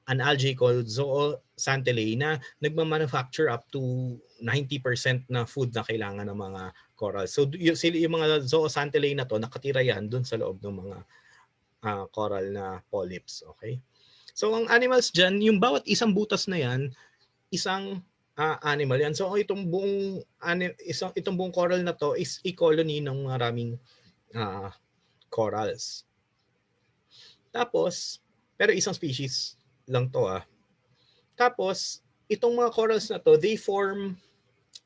an algae called zooxanthellae na nagmamanufacture up to 90% na food na kailangan ng mga corals. So yung mga zooxanthellae na to, nakatira yan dun sa loob ng mga coral na polyps. Okay? So ang animals dyan, yung bawat isang butas na yan, isang animal yan. So itong buong coral na to is a colony ng maraming corals. Tapos, pero isang species lang to Tapos, itong mga corals na to, they form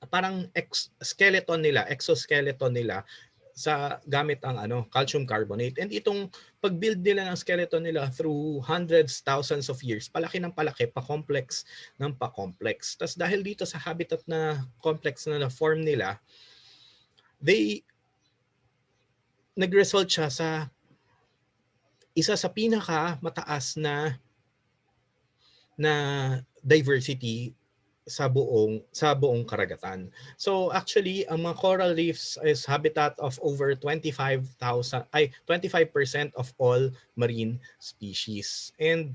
parang exoskeleton nila sa gamit ang calcium carbonate. And itong pag-build nila ng skeleton nila through hundreds, thousands of years, palaki ng palaki, pa-complex ng pa-complex. Tapos dahil dito sa habitat na complex na na-form nila, nag-result siya sa isa sa pinaka mataas na diversity sa buong karagatan. So actually, ang mga coral reefs is habitat of over 25% of all marine species. And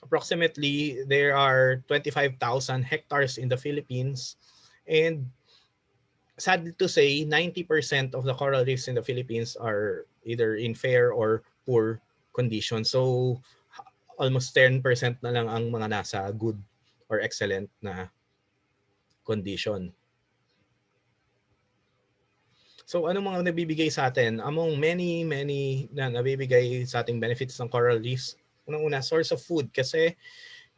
approximately there are 25,000 hectares in the Philippines, and sad to say 90% of the coral reefs in the Philippines are either in fair or poor condition. So almost 10% na lang ang mga nasa good or excellent na condition. So ano mga nabibigay sa atin? Among many na nabibigay sa ating benefits ng coral reefs, unang-una, source of food, kasi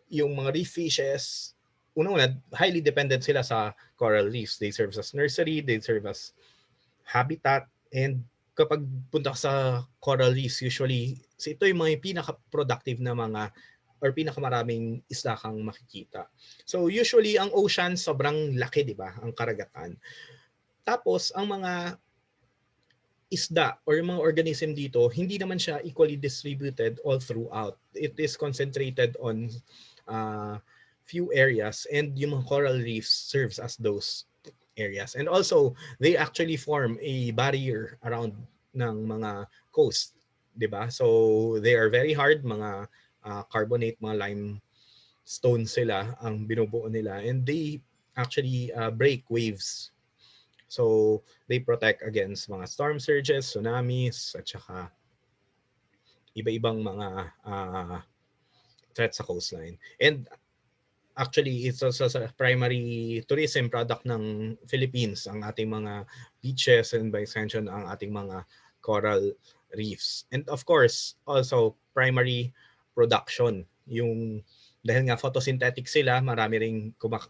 yung mga reef fishes, unang-una, highly dependent sila sa coral reefs. They serve as nursery, they serve as habitat, and kapag punta ka sa coral reefs, usually, ito yung mga pinaka-productive na mga or pinakamaraming isda kang makikita. So usually ang ocean sobrang laki, di ba? Ang karagatan. Tapos ang mga isda or yung mga organism dito, hindi naman siya equally distributed all throughout. It is concentrated on few areas, and yung mga coral reefs serves as those areas. And also, they actually form a barrier around ng mga coast, di ba? So they are very hard, mga carbonate, mga limestone sila ang binubuo nila, and they actually break waves. So they protect against mga storm surges, tsunamis, at saka iba-ibang mga threats sa coastline. And actually, it's also a primary tourism product ng Philippines, ang ating mga beaches, and by extension ang ating mga coral reefs. And of course, also primary production. Yung dahil nga photosynthetic sila, marami ring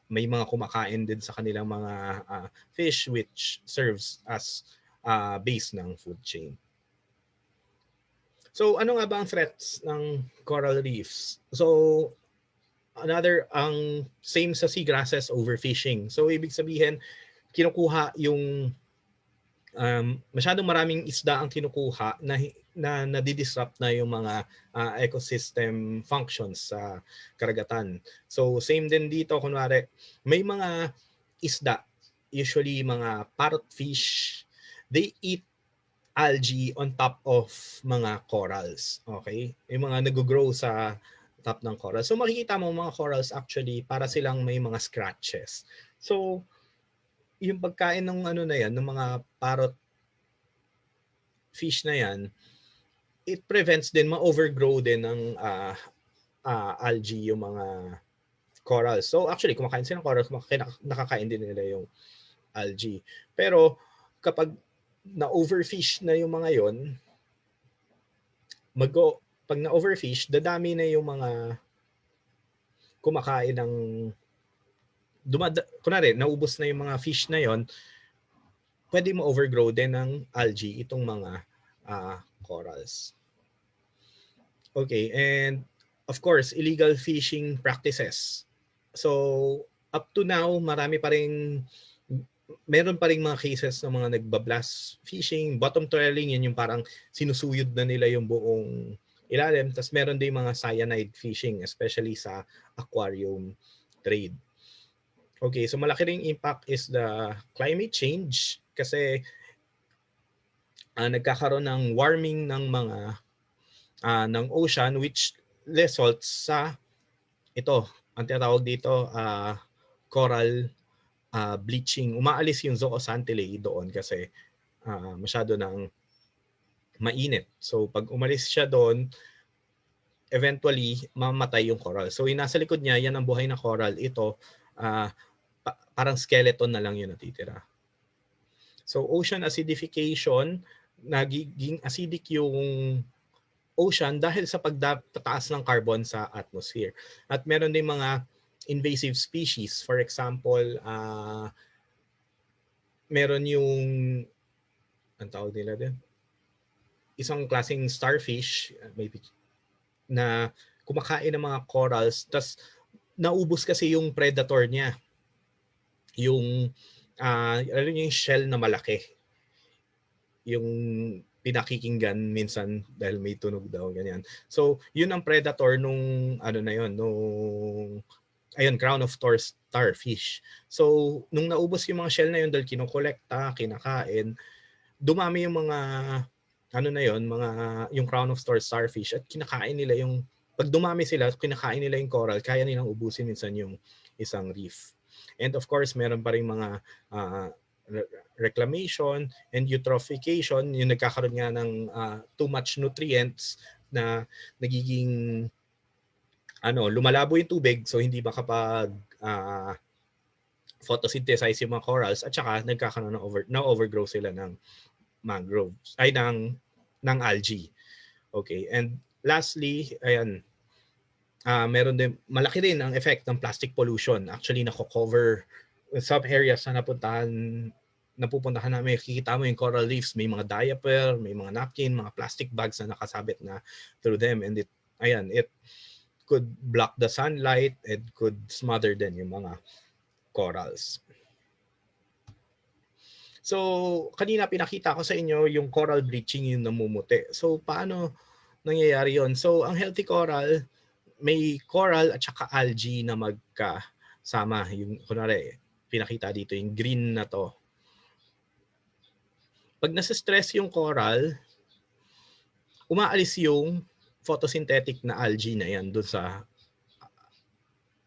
may mga kumakain din sa kanilang mga fish, which serves as base ng food chain. So ano nga ba ang threats ng coral reefs? So ang same sa seagrasses, overfishing. So ibig sabihin, kinukuha yung masyadong maraming isda ang kinukuha na nadidisrupt na yung mga ecosystem functions sa karagatan. So same din dito, kunwari may mga isda, usually mga parrotfish, they eat algae on top of mga corals. Okay? Yung mga nag-grow sa top ng coral. So makikita mo mga corals actually para silang may mga scratches. So yung pagkain ng na yan, ng mga parrot fish na yan, it prevents din ma-overgrow din ng algae yung mga corals. So actually, kumakain sila ng corals, nakakain din nila yung algae. Pero kapag na-overfish na yung mga yon, pag na-overfish, dadami na yung mga kumakain ng kunwari, naubos na yung mga fish na yon, pwede mo overgrow din ng algae itong mga corals. Okay, and of course, illegal fishing practices. So, up to now, meron pa rin mga cases ng mga nagbablast fishing, bottom trawling, yun yung parang sinusuyod na nila yung buong ilalim. Tapos meron din mga cyanide fishing, especially sa aquarium trade. Okay, so malaki ring impact is the climate change, kasi nagkakaroon ng warming ng mga ng ocean, which results sa ito, ang tinatawag dito coral bleaching. Umaalis yung zooxanthellae doon kasi masyado nang mainit. So pag umalis siya doon, eventually mamatay yung coral. So yung nasa likod niya, yan ang buhay na coral. Ito parang skeleton na lang yun natitira. So ocean acidification, nagiging acidic yung ocean dahil sa pagpataas ng carbon sa atmosphere. At meron din mga invasive species. For example, meron yung, ang tawag nila din, isang klaseng starfish, maybe, na kumakain ng mga corals, tas naubos kasi yung predator niya. Yung, yung shell na malaki. Yung pinakikinggan minsan dahil may tunog daw, ganyan. So, yun ang predator nung, na yun, nung, crown of thorns starfish. So, nung naubos yung mga shell na yun dahil kinokolekta, kinakain, dumami yung mga, yung crown of thorns starfish at kinakain nila yung, pag dumami sila, kinakain nila yung coral, kaya nilang ubusin minsan yung isang reef. And of course, meron pa rin mga reclamation and eutrophication, yung nagkakaroon nga ng too much nutrients na nagiging lumalabo yung tubig, so hindi makapag photosynthesize yung mga corals, at saka nagkakaroon ng overgrow sila ng mangroves, ay ng algae. Okay, and lastly, ayan, meron din, malaki din ang effect ng plastic pollution. Actually, nako-cover some areas na napupuntahan namin, makikita mo yung coral reefs, may mga diaper, may mga napkin, mga plastic bags na nakasabit na through them, and it could block the sunlight and could smother din yung mga corals. So, kanina pinakita ko sa inyo yung coral bleaching, yung namumuti. So, paano nangyayari yon? So, ang healthy coral, may coral at saka algae na magkasama. Yung, kunwari, pinakita dito, yung green na to. Pag nasa-stress yung coral, umaalis yung photosynthetic na algae na yan doon sa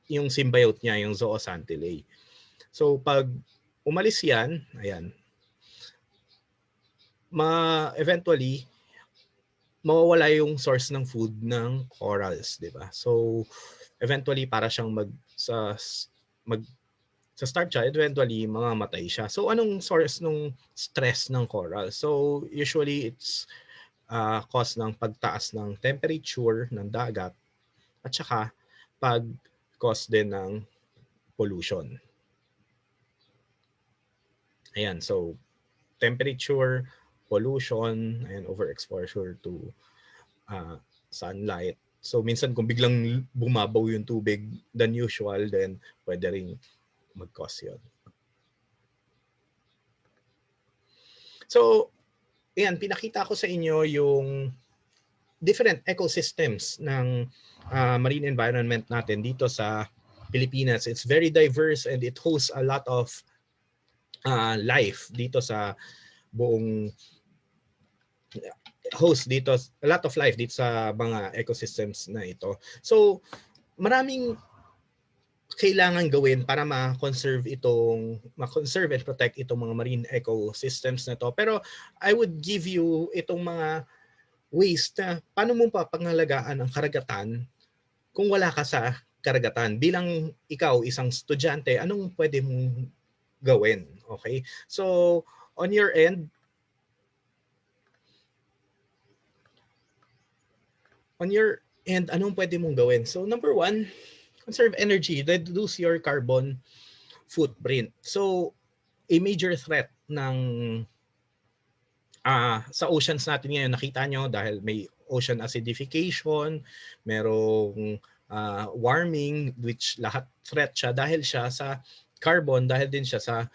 yung symbiote niya, yung zooxanthellae. So pag umalis yan, ayan, eventually mawawala yung source ng food ng corals, di ba? So eventually para siyang sa start siya, eventually mamamatay siya. So anong source ng stress ng coral? So usually it's cause ng pagtaas ng temperature ng dagat at saka pag-cause din ng pollution. Ayan, so temperature, pollution, and overexposure to sunlight. So minsan kung biglang bumabaw yung tubig than usual, then pwede ring mag-cause yun. So, ayan, pinakita ko sa inyo yung different ecosystems ng marine environment natin dito sa Pilipinas. It's very diverse and it hosts a lot of life dito sa buong a lot of life dito sa mga ecosystems na ito. So, maraming kailangan gawin para ma-conserve and protect itong mga marine ecosystems na to. Pero I would give you itong mga ways na paano mo papangalagaan ang karagatan kung wala ka sa karagatan. Bilang ikaw, isang estudyante, anong pwede mong gawin? Okay? So, on your end, anong pwede mong gawin? So, number one, conserve energy, reduce your carbon footprint. So, a major threat ng sa oceans natin ngayon, nakita nyo dahil may ocean acidification, merong warming, which lahat threat siya dahil siya sa carbon, dahil din siya sa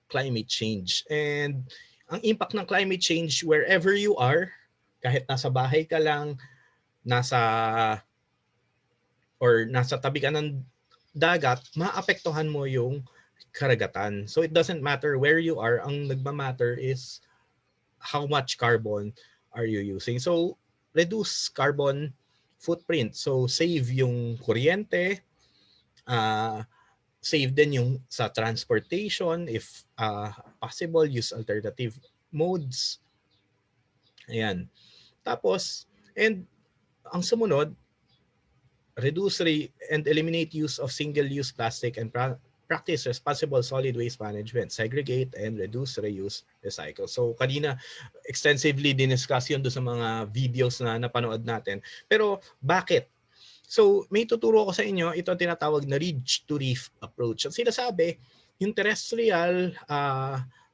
climate change. And ang impact ng climate change wherever you are, kahit nasa bahay ka lang, nasa tabi ka ng dagat, maapektuhan mo yung karagatan. So it doesn't matter where you are, ang nagmamatter is how much carbon are you using. So reduce carbon footprint. So save yung kuryente, save din yung sa transportation if possible, use alternative modes. Ayan. Tapos, and ang sumunod, reduce and eliminate use of single-use plastic and practice responsible solid waste management, segregate and reduce, reuse, recycle. So kanina extensively diniscuss yun doon sa mga videos na napanood natin. Pero bakit? So may tuturo ko sa inyo, ito tinatawag na ridge to reef approach. Ang sinasabi, yung terrestrial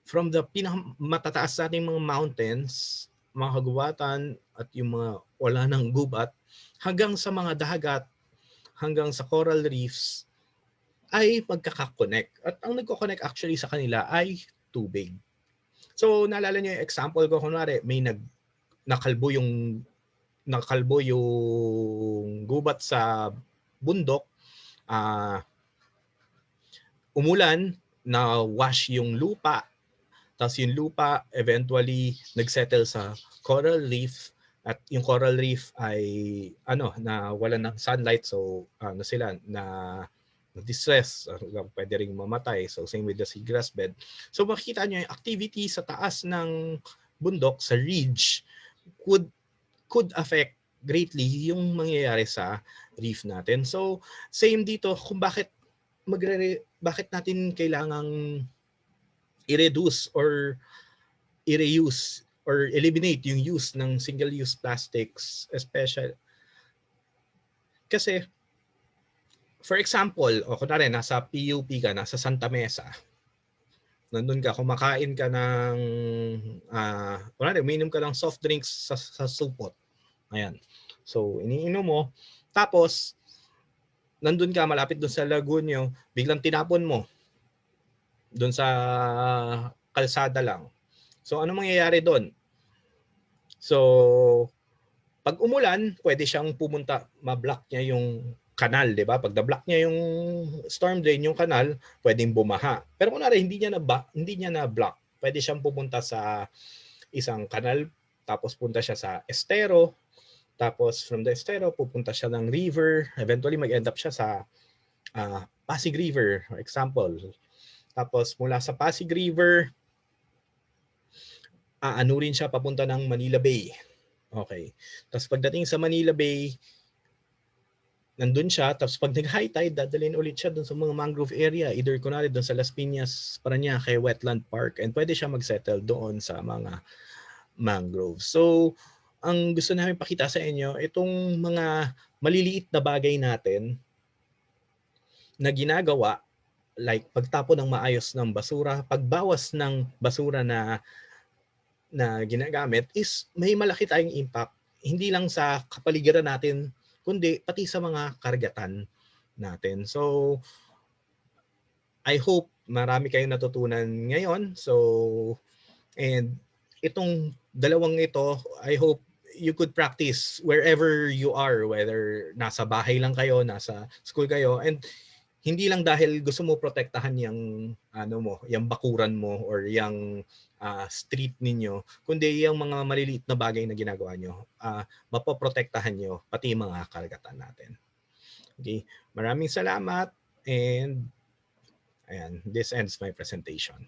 from the pinakamatatas nating mga mountains, mga kagubatan at yung mga wala ng gubat, hanggang sa mga dagat, hanggang sa coral reefs, ay magkaka-connect. At ang nagko-connect actually sa kanila ay tubig. So naalala niyo yung example ko, kunwari may nakalbo yung gubat sa bundok, umulan, na wash yung lupa, tapos yung lupa eventually nagsettle sa coral reef, at yung coral reef ay na wala ng sunlight, so sila na distress, pwede ring mamatay. So same with the seagrass bed. So makikita nyo yung activity sa taas ng bundok, sa ridge, could affect greatly yung mangyayari sa reef natin. So same dito kung bakit natin kailangang i-reduce or i-reuse or eliminate yung use ng single-use plastics, especially kasi for example, kunwari nasa PUP ka, nasa Santa Mesa, nandun ka, kumakain ka ng kunwari uminom ka ng soft drinks sa supot. Ayan. So iniinom mo, tapos nandun ka malapit dun sa lagoon nyo, biglang tinapon mo dun sa kalsada lang. So ano mangyayari doon? So pag umulan, pwede siyang pumunta, ma-block niya yung kanal, di ba? Pag na-block niya yung storm drain, yung kanal, pwedeng bumaha. Pero kunwari hindi niya na-block, pwede siyang pupunta sa isang kanal, tapos punta siya sa estero, tapos from the estero, pupunta siya ng river, eventually mag-end up siya sa Pasig River, for example. Tapos mula sa Pasig River, aanurin siya papunta ng Manila Bay. Okay. Tapos pagdating sa Manila Bay, nandun siya. Tapos pag nag-high tide, dadalhin ulit siya dun sa mga mangrove area. Either kunwari dun sa Las Piñas, Parañaque, Wetland Park. And pwede siya mag-settle doon sa mga mangrove. So, ang gusto namin pakita sa inyo, itong mga maliliit na bagay natin na ginagawa, like pagtapon ng maayos ng basura, pagbawas ng basura na ginagamit, is may malaki tayong impact, hindi lang sa kapaligiran natin, kundi pati sa mga karagatan natin. So, I hope marami kayong natutunan ngayon. So, and itong dalawang ito, I hope you could practice wherever you are, whether nasa bahay lang kayo, nasa school kayo, and hindi lang dahil gusto mo protektahan yung yung bakuran mo or yung street ninyo, kundi yung mga maliliit na bagay na ginagawa nyo, mapoprotektahan nyo pati mga karagatan natin. Okay, maraming salamat, and ayan, this ends my presentation.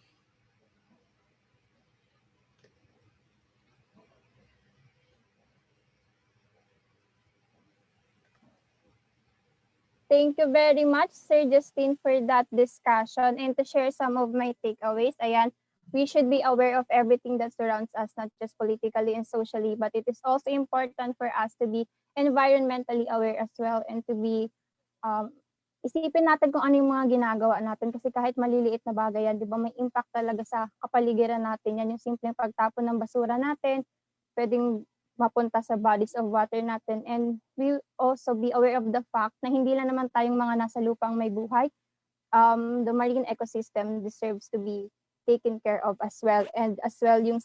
Thank you very much, Sir Justin, for that discussion and to share some of my takeaways. Ayan, we should be aware of everything that surrounds us, not just politically and socially, but it is also important for us to be environmentally aware as well, and to be, isipin natin kung ano yung mga ginagawa natin, kasi kahit maliliit na bagay yan, di ba, may impact talaga sa kapaligiran natin. Yan yung simpleng pagtapon ng basura natin, pwedeng mapunta sa bodies of water natin. And we also be aware of the fact na hindi lang naman tayong mga nasa lupang may buhay. The marine ecosystem deserves to be taken care of as well. And as well yung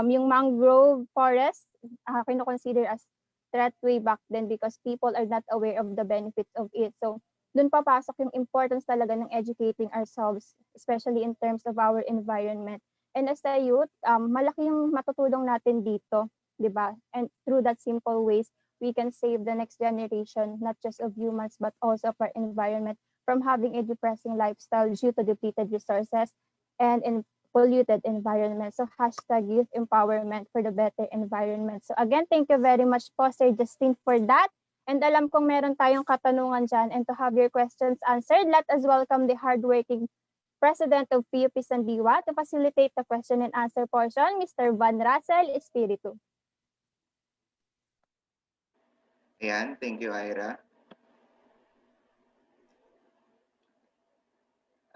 yung mangrove forest, kino-consider as threat way back then because people are not aware of the benefits of it. So dun papasok yung importance talaga ng educating ourselves, especially in terms of our environment. And as a youth, malaki yung matutulong natin dito. Diba? And through that simple ways, we can save the next generation, not just of humans, but also of our environment from having a depressing lifestyle due to depleted resources and in polluted environment. So hashtag youth empowerment for the better environment. So again, thank you very much po, Sir Justin, for that. And alam kong meron tayong katanungan dyan. And to have your questions answered, let us welcome the hardworking President of PUP Sandiwa to facilitate the question and answer portion, Mr. Van Russell Espiritu. Ayan, thank you, Ira.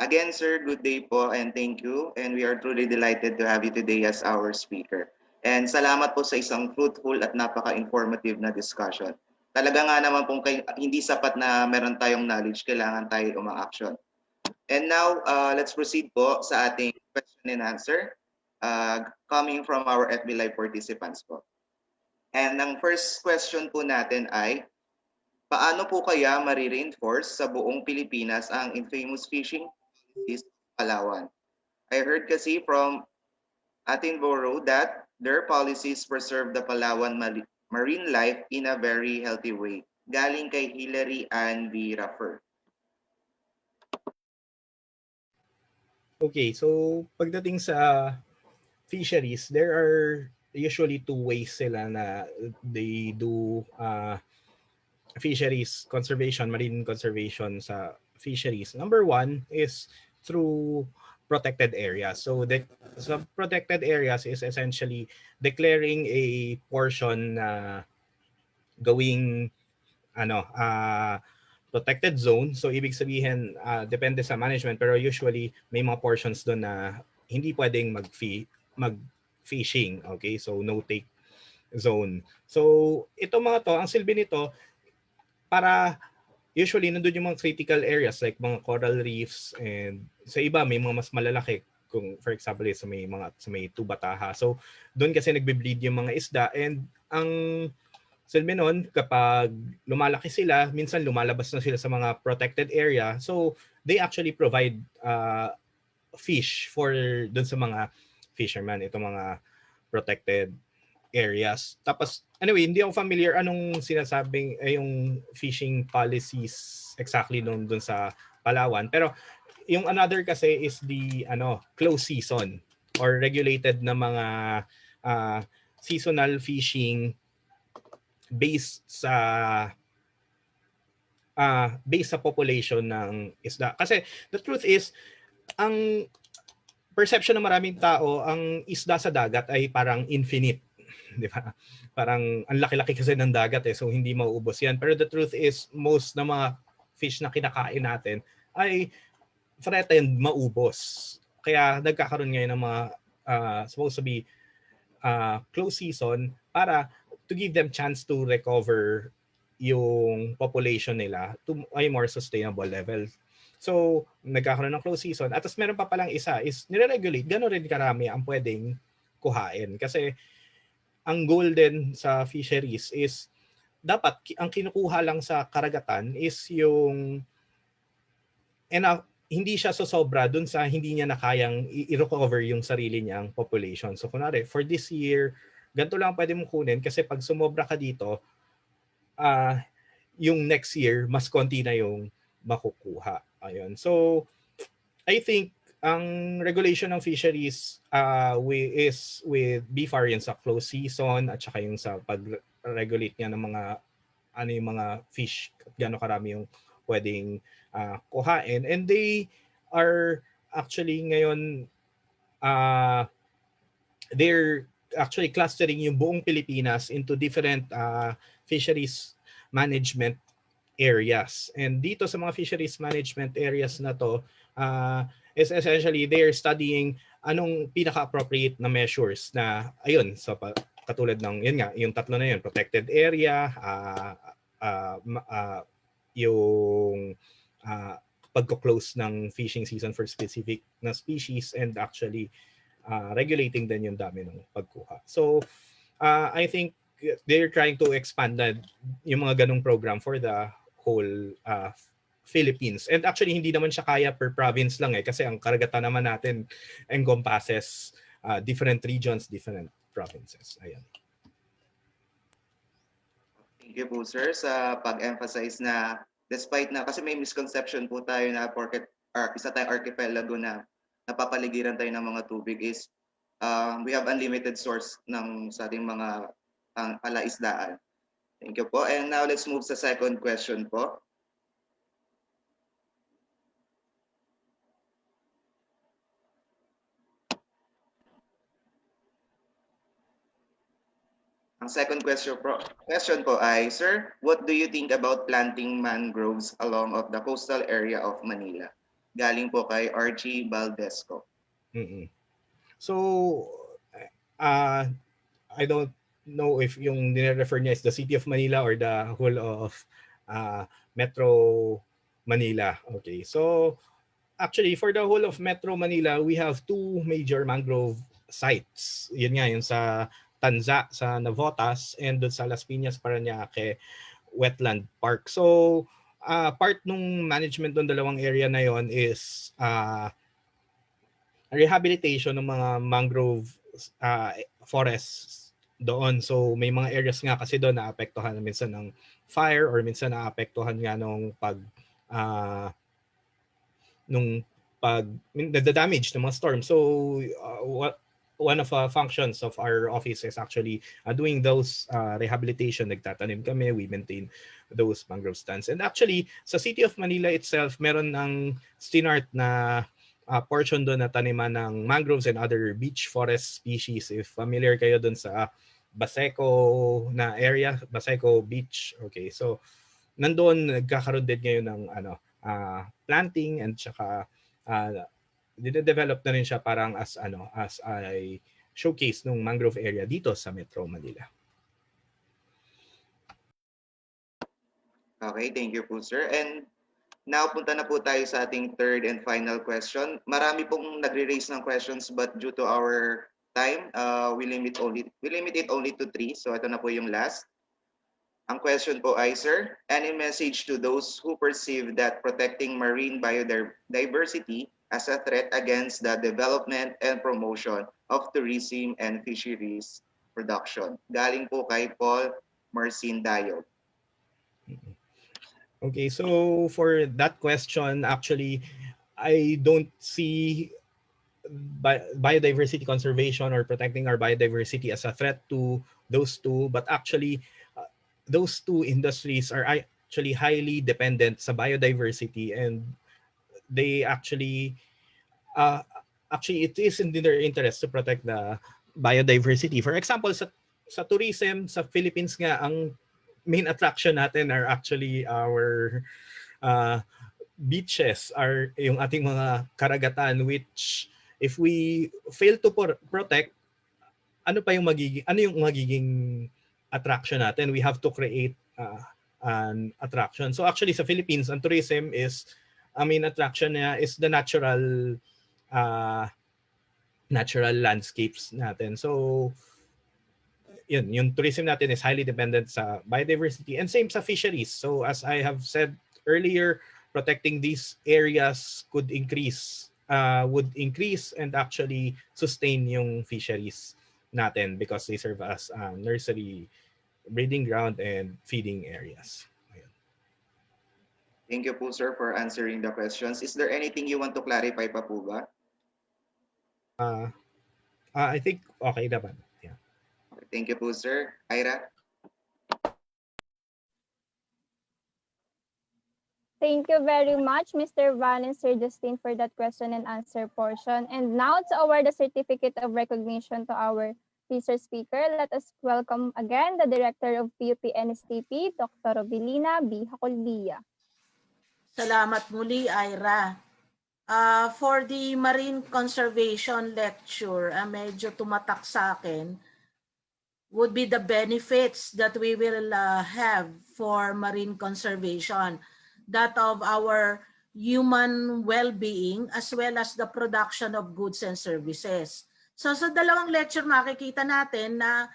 Again, sir, good day po and thank you. And we are truly delighted to have you today as our speaker. And salamat po sa isang fruitful at napaka-informative na discussion. Talaga nga naman kung hindi sapat na meron tayong knowledge, kailangan tayo umang-action. And now, let's proceed po sa ating question and answer coming from our FB Live participants po. And ang first question po natin ay, paano po kaya ma-reinforce sa buong Pilipinas ang infamous fishing policies of Palawan? I heard kasi from Attenborough that their policies preserve the Palawan marine life in a very healthy way. Galing kay Hilary and B. Raffer. Okay, so pagdating sa fisheries, there are usually two ways sila na they do fisheries conservation, marine conservation sa fisheries. Number one is through protected areas. So the protected areas is essentially declaring a portion na gawing protected zone. So ibig sabihin depende sa management pero usually may mga portions doon na hindi pwedeng mag-fishing. Okay? So no take zone. So ito mga to, ang silbi nito para usually nandun yung mga critical areas like mga coral reefs and sa iba may mga mas malalaki kung for example sa may Tubataha. So doon kasi nagbe-bleed yung mga isda and ang silbi nun, kapag lumalaki sila, minsan lumalabas na sila sa mga protected area. So they actually provide fish for dun sa mga fishermen, itong mga protected areas. Tapos anyway, hindi ako familiar anong sinasabing yung fishing policies exactly dun sa Palawan. Pero yung another kasi is the closed season or regulated na mga seasonal fishing based sa population ng isda. Kasi the truth is, ang perception ng maraming tao, ang isda sa dagat ay parang infinite. Di ba? Parang ang laki-laki kasi ng dagat so hindi mauubos yan. Pero the truth is, most ng mga fish na kinakain natin ay threatened maubos. Kaya nagkakaroon ngayon ng mga supposed to be close season para to give them chance to recover yung population nila to a more sustainable level. So, nagkakaroon ng close season. At meron pa palang isa is nire-regulate gano'n rin karami ang pwedeng kuhain. Kasi ang goal din sa fisheries is dapat ang kinukuha lang sa karagatan is yung hindi siya sosobra dun sa hindi niya na kayang i-recover yung sarili niyang population. So, kunwari, for this year, ganito lang pwede mong kunin kasi pag sumobra ka dito, yung next year, mas konti na yung makukuha. Ayun. So, I think ang regulation ng fisheries is with BFAR yun sa close season at saka yung sa pag-regulate niya ng mga yung mga fish, gano'ng karami yung pwedeng kuhain. And they are actually ngayon they're actually clustering yung buong Pilipinas into different fisheries management areas. And dito sa mga fisheries management areas na to, is essentially they're studying anong pinaka-appropriate na measures na, ayun, so katulad ng, yun nga, yung tatlo na yun, protected area, yung pagko-close ng fishing season for specific na species and actually regulating din yung dami ng pagkuha. So, I think they're trying to expand yung mga ganong program for the whole Philippines. And actually, hindi naman siya kaya per province lang kasi ang karagatan naman natin encompasses different regions, different provinces. Ayan. Thank you po, sir, sa pag-emphasize na despite na, kasi may misconception po tayo na porket isa tayong archipelago na napapaligiran tayo ng mga tubig is we have unlimited source ng sa ating mga palaisdaan. Thank you po. And now let's move sa second question po. Ang second question po ay, Sir, what do you think about planting mangroves along of the coastal area of Manila? Galing po kay Archie Valdesco. So, I don't know if yung nire-refer niya is the city of Manila or the whole of Metro Manila. Okay, so actually for the whole of Metro Manila, we have two major mangrove sites. Yun nga, yun sa Tanza, sa Navotas, and doon sa Las Piñas, Parañaque Wetland Park. So, part nung management ng dalawang area na yon is rehabilitation ng mga mangrove forests doon. So, may mga areas nga kasi doon na apektuhan minsan ng fire or minsan na apektuhan nga nung the damage ng mga storm. So, one of functions of our office is actually doing those rehabilitation. Nagtatanim kami, we maintain those mangrove stands. And actually, sa City of Manila itself, meron ng stinart na portion doon na taniman ng mangroves and other beach forest species. If familiar kayo doon sa Baseco na area, Baseco Beach. Okay, so nandoon nagkakaroon din ngayon ng planting and saka dinedevelop na rin siya parang as a showcase ng mangrove area dito sa Metro Manila. Okay, thank you po, sir. And now, punta na po tayo sa ating third and final question. Marami pong nagre-raise ng questions but due to our time, we limit it only to 3. So ito na po yung last. Ang question po ay, sir, any message to those who perceive that protecting marine biodiversity as a threat against the development and promotion of tourism and fisheries production? Galing po kay Paul Marcin Dayo. Okay, so for that question, actually, I don't see biodiversity conservation or protecting our biodiversity as a threat to those two, but actually, those two industries are actually highly dependent sa biodiversity, and they actually it is in their interest to protect the biodiversity. For example, sa tourism, sa Philippines nga, ang main attraction natin are actually our beaches, are yung ating mga karagatan, which if we fail to protect, ano yung magiging attraction natin? We have to create an attraction. So actually sa Philippines, ang tourism is, main attraction niya is the natural landscapes natin. So yung tourism natin is highly dependent sa biodiversity, and same sa fisheries. So as I have said earlier, protecting these areas would increase and actually sustain yung fisheries natin because they serve as nursery, breeding ground, and feeding areas. Thank you po, sir, for answering the questions. Is there anything you want to clarify pa po ba? I think okay naman. Yeah. Thank you po, sir. Ira? Thank you very much, Mr. Van and Sir Justin, for that question and answer portion. And now to award the certificate of recognition to our featured speaker, let us welcome again the Director of PUP-NSTP, Dr. Rovelina B. Hacolbia. Salamat muli, Ira. For the marine conservation lecture, medyo tumatak sa akin would be the benefits that we will have for marine conservation, that of our human well-being as well as the production of goods and services. So sa dalawang lecture makikita natin na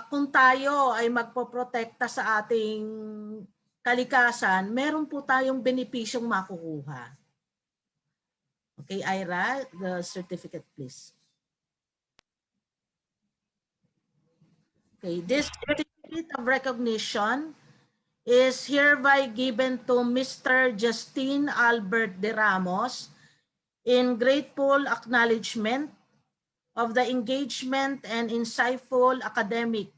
kung tayo ay magpoprotekta sa ating kalikasan, meron po tayong benepisyong makukuha. Okay, Ira, the certificate, please. Okay, this certificate of recognition is hereby given to Mr. Justin Albert de Ramos in grateful acknowledgement of the engagement and insightful academic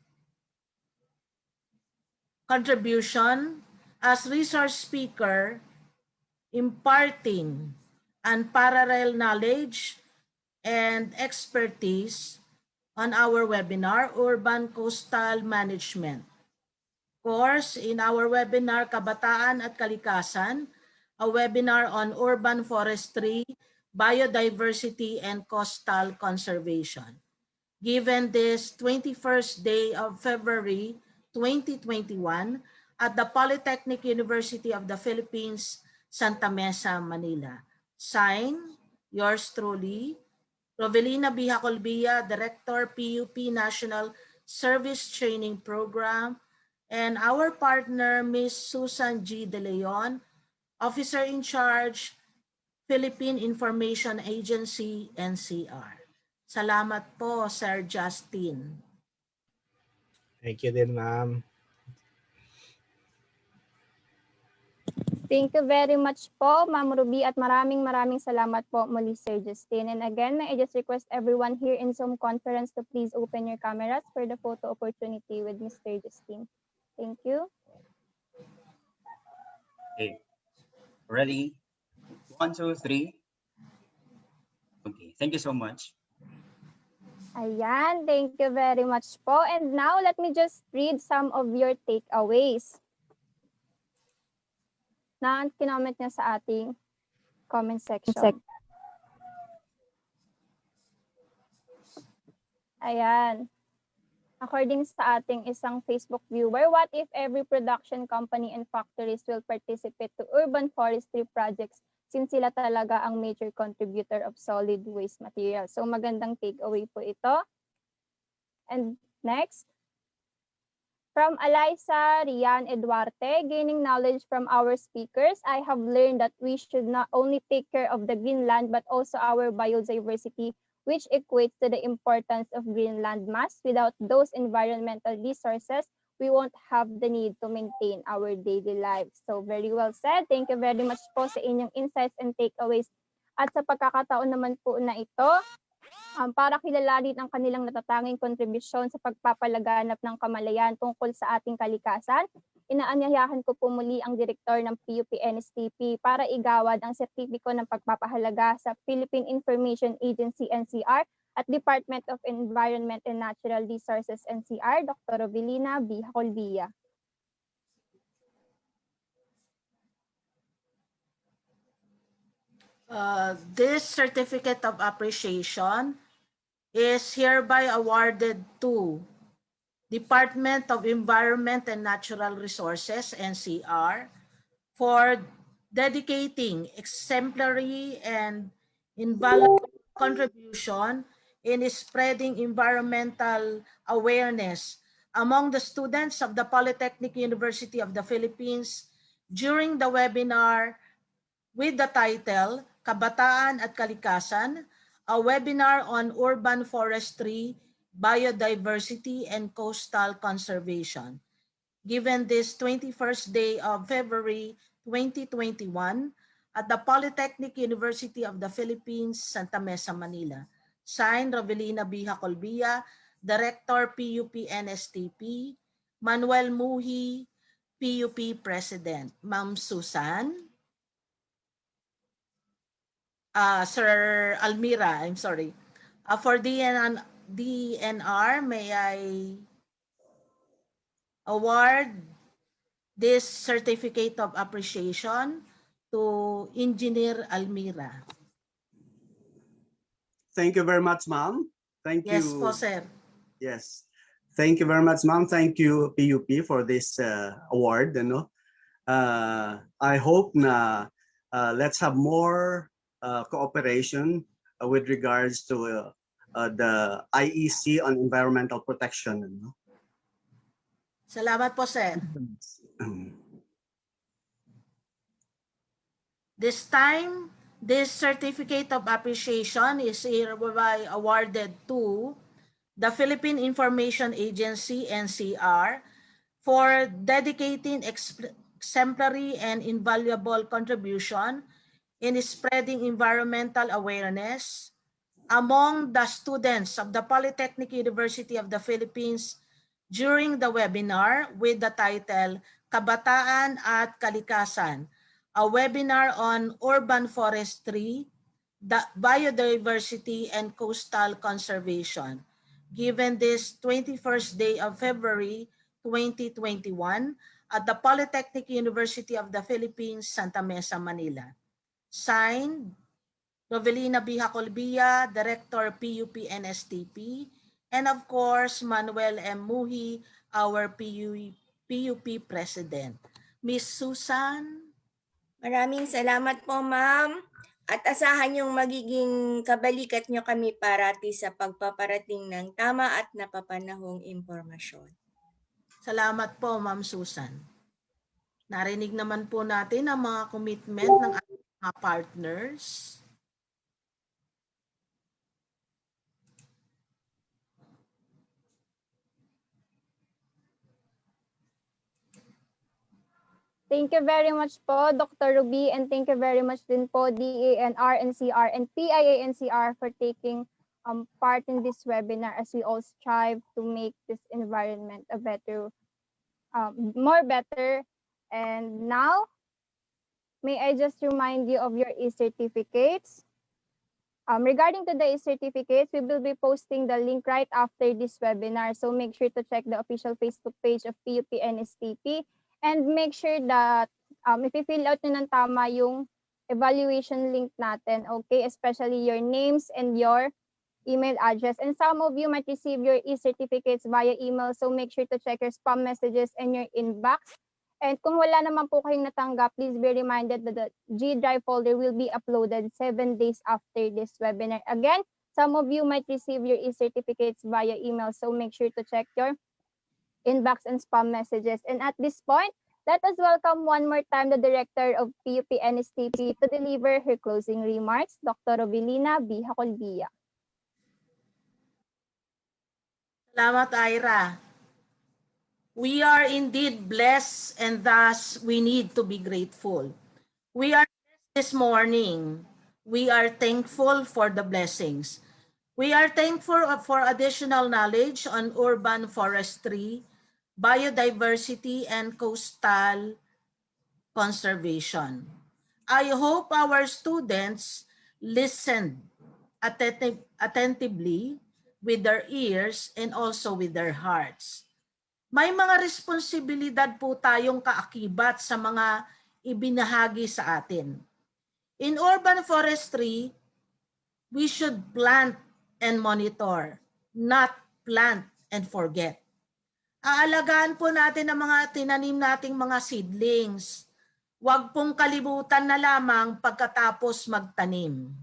contribution as resource speaker, imparting unparalleled knowledge and expertise on our webinar, Urban Coastal Management. Course, in our webinar, Kabataan at Kalikasan, a webinar on urban forestry, biodiversity, and coastal conservation. Given this 21st day of February 2021 at the Polytechnic University of the Philippines, Santa Mesa, Manila. Signed, yours truly, Rovelina B. Hacolbia, Director, PUP National Service Training Program, and our partner, Ms. Susan G. De Leon, Officer in Charge, Philippine Information Agency, NCR. Salamat po, Sir Justin. Thank you din, ma'am. Thank you very much po, Ma'am Ruby, at maraming salamat po muli, Sir Justin. And again, may I just request everyone here in Zoom conference to please open your cameras for the photo opportunity with Mr. Justin. Thank you. Okay. Ready? 1, 2, 3. Okay. Thank you so much. Ayan, thank you very much po. And now, let me just read some of your takeaways na kinoment niya sa ating comment section. Ayan. According sa ating isang Facebook viewer, what if every production company and factories will participate to urban forestry projects since sila talaga ang major contributor of solid waste material? So magandang takeaway po ito. And next, from Eliza Rian Eduarte, gaining knowledge from our speakers, I have learned that we should not only take care of the green land but also our biodiversity, which equates to the importance of green land mass. Without those environmental resources, we won't have the need to maintain our daily lives. So very well said. Thank you very much po sa inyong insights and takeaways. At sa pagkakataon naman po na ito, para kilalanin ang kanilang natatanging kontribusyon sa pagpapalaganap ng kamalayan tungkol sa ating kalikasan, inaanyayahan ko po muli ang direktor ng PUP-NSTP para igawad ang sertipiko ng pagpapahalaga sa Philippine Information Agency NCR at Department of Environment and Natural Resources NCR, Dr. Rovelina B. Hacolbia. This certificate of appreciation is hereby awarded to Department of Environment and Natural Resources, NCR, for dedicating exemplary and invaluable contribution in spreading environmental awareness among the students of the Polytechnic University of the Philippines during the webinar with the title, Kabataan at Kalikasan, a webinar on urban forestry, biodiversity, and coastal conservation. Given this 21st day of February 2021 at the Polytechnic University of the Philippines, Santa Mesa, Manila. Signed, Rovelina B. Hacolbia, Director, PUP-NSTP, Manuel Muhi, PUP President. Ma'am Susan. Sir Almira, I'm sorry. For DNR, may I award this certificate of appreciation to Engineer Almira. Thank you very much, ma'am. Thank you. Yes po, sir. Yes. Thank you very much, ma'am. Thank you, PUP, for this award. I hope na let's have more cooperation with regards to the IEC on environmental protection. Salamat po, sir. This time, this certificate of appreciation is hereby awarded to the Philippine Information Agency, NCR, for dedicating exemplary and invaluable contribution in spreading environmental awareness among the students of the Polytechnic University of the Philippines during the webinar with the title Kabataan at Kalikasan, a webinar on urban forestry, biodiversity, and coastal conservation, given this 21st day of February 2021 at the Polytechnic University of the Philippines, Santa Mesa, Manila. Signed, Rovelina B. Hacolbia, Director PUP-NSTP, and of course, Manuel M. Muhi, our PUP President. Miss Susan? Maraming salamat po, ma'am. At asahan yung magiging kabalikat nyo kami parati sa pagpaparating ng tama at napapanahong impormasyon. Salamat po, Ma'am Susan. Narinig naman po natin ang mga commitment ng ating mga partners. Thank you very much po, Dr. Ruby, and thank you very much din po, DENR-NCR and PIA-NCR for taking part in this webinar as we all strive to make this environment a better, more better. And now, may I just remind you of your e-certificates. Regarding to the e-certificates, we will be posting the link right after this webinar. So make sure to check the official Facebook page of PUP-NSTP. And make sure that if you fill out nyo ng tama yung evaluation link natin, okay? Especially your names and your email address. And some of you might receive your e-certificates via email. So make sure to check your spam messages and your inbox. And kung wala naman po kayong natanggap, please be reminded that the G Drive folder will be uploaded 7 days after this webinar. Again, some of you might receive your e-certificates via email. So make sure to check your inbox and spam messages. And at this point, let us welcome one more time the Director of PUP-NSTP to deliver her closing remarks, Dr. Rovelina B. Hacolbia. Salamat, Ira. We are indeed blessed, and thus we need to be grateful. We are blessed this morning. We are thankful for the blessings. We are thankful for additional knowledge on urban forestry, biodiversity, and coastal conservation. I hope our students listened attentively with their ears and also with their hearts. May mga responsibilidad po tayong kaakibat sa mga ibinahagi sa atin. In urban forestry, we should plant and monitor, not plant and forget. Aalagaan po natin ang mga tinanim nating mga seedlings. Huwag pong kalimutan na lamang pagkatapos magtanim.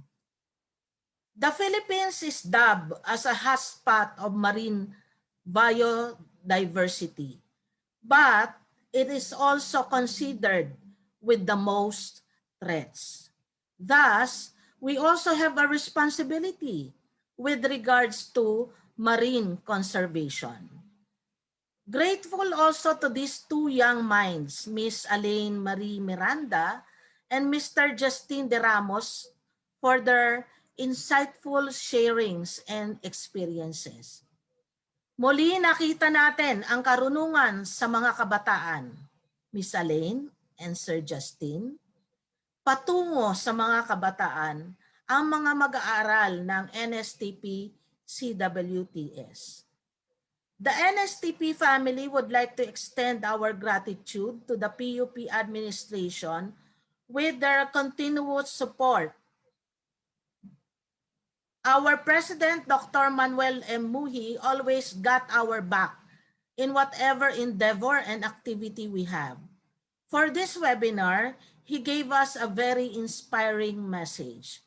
The Philippines is dubbed as a hotspot of marine biodiversity, but it is also considered with the most threats. Thus, we also have a responsibility with regards to marine conservation. Grateful also to these two young minds, Miss Aleine Marie Miranda and Mr. Justin de Ramos, for their insightful sharings and experiences. Muli nakita natin ang karunungan sa mga kabataan, Miss Aleine and Sir Justin, patungo sa mga kabataan ang mga mag-aaral ng NSTP CWTS. The NSTP family would like to extend our gratitude to the PUP administration with their continuous support. Our President, Dr. Manuel M. Muhi, always got our back in whatever endeavor and activity we have. For this webinar, he gave us a very inspiring message.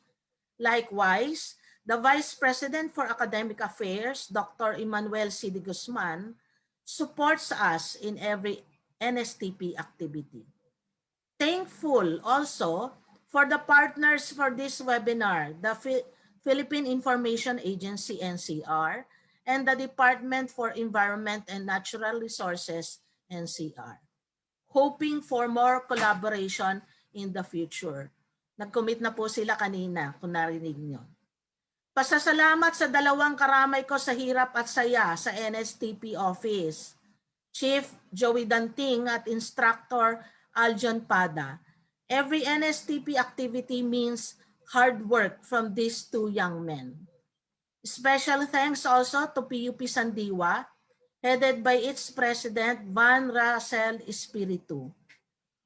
Likewise, the Vice President for Academic Affairs, Dr. Emmanuel C. de Guzman, supports us in every NSTP activity. Thankful also for the partners for this webinar, the Philippine Information Agency, NCR, and the Department for Environment and Natural Resources, NCR. Hoping for more collaboration in the future. Nag-commit na po sila kanina kung narinig nyo. Pasasalamat sa dalawang karamay ko sa hirap at saya sa NSTP office, Chief Joey Danting at Instructor Aljon Pada. Every NSTP activity means hard work from these two young men. Special thanks also to PUP Sandiwa, headed by its president, Van Rasel Espiritu.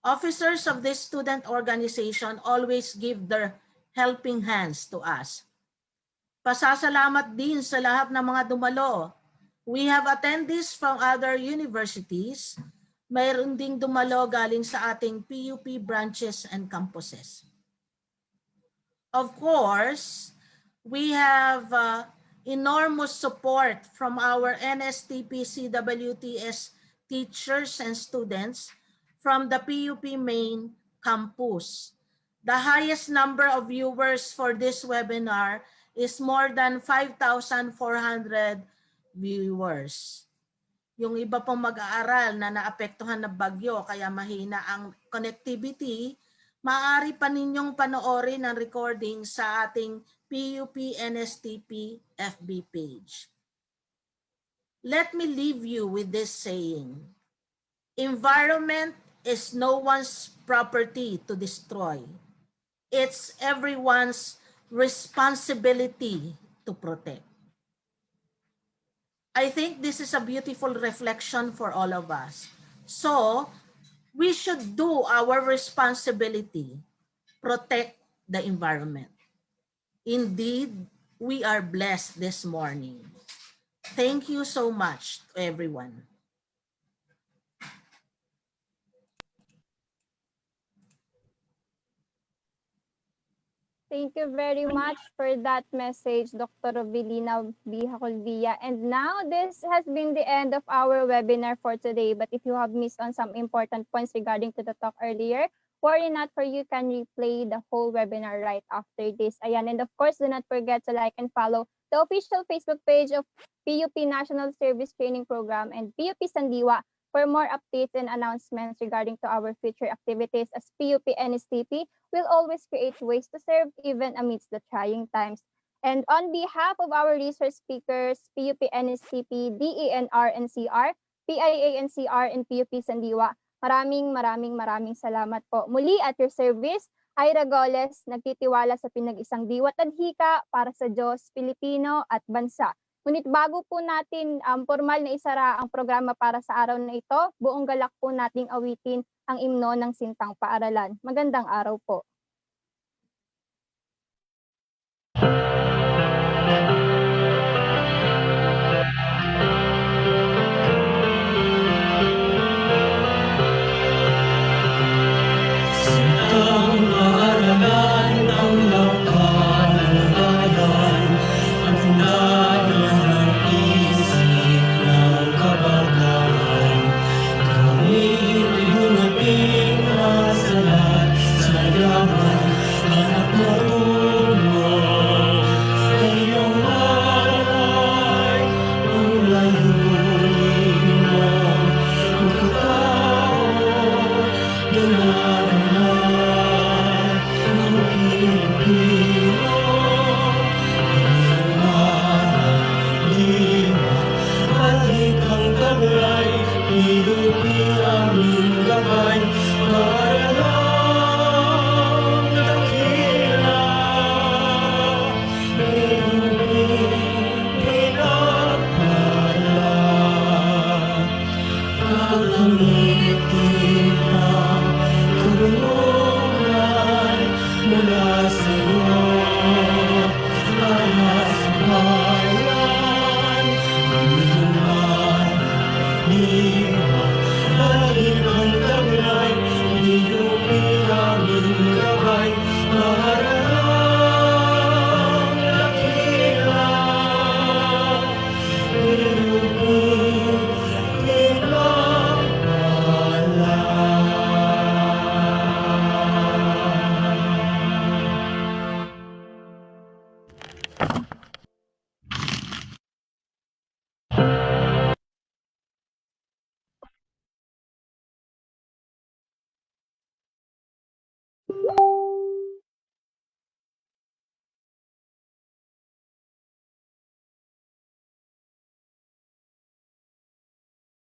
Officers of this student organization always give their helping hands to us. Pasasalamat din sa lahat ng mga dumalo. We have attendees from other universities. Mayroon ding dumalo galing sa ating PUP branches and campuses. Of course, we have enormous support from our NSTP CWTS teachers and students from the PUP main campus. The highest number of viewers for this webinar is more than 5,400 viewers. Yung iba pong mag-aaral na naapektuhan ng bagyo kaya mahina ang connectivity, maaari pa ninyong panoorin ang recording sa ating PUP-NSTP FB page. Let me leave you with this saying. Environment is no one's property to destroy. It's everyone's responsibility to protect. I think this is a beautiful reflection for all of us. So, we should do our responsibility, protect the environment. Indeed, we are blessed this morning. Thank you so much to everyone. Thank you very much for that message, Dr. Rovelina Bihacolvia. And now this has been the end of our webinar for today. But if you have missed on some important points regarding to the talk earlier, worry not, for you can replay the whole webinar right after this. Ayan. And of course, do not forget to like and follow the official Facebook page of PUP National Service Training Program and PUP Sandiwa for more updates and announcements regarding to our future activities, as PUP-NSTP will always create ways to serve even amidst the trying times. And on behalf of our resource speakers, PUP-NSTP, DENR-NCR, PIA-NCR, and PUP Sandiwa, maraming salamat po. Muli at your service, Ira Goles, nagtitiwala sa pinag-isang diwat at hika para sa Diyos, Pilipino at bansa. Ngunit bago po natin formal na isara ang programa para sa araw na ito, buong galak po nating awitin ang himno ng Sintang Paaralan. Magandang araw po.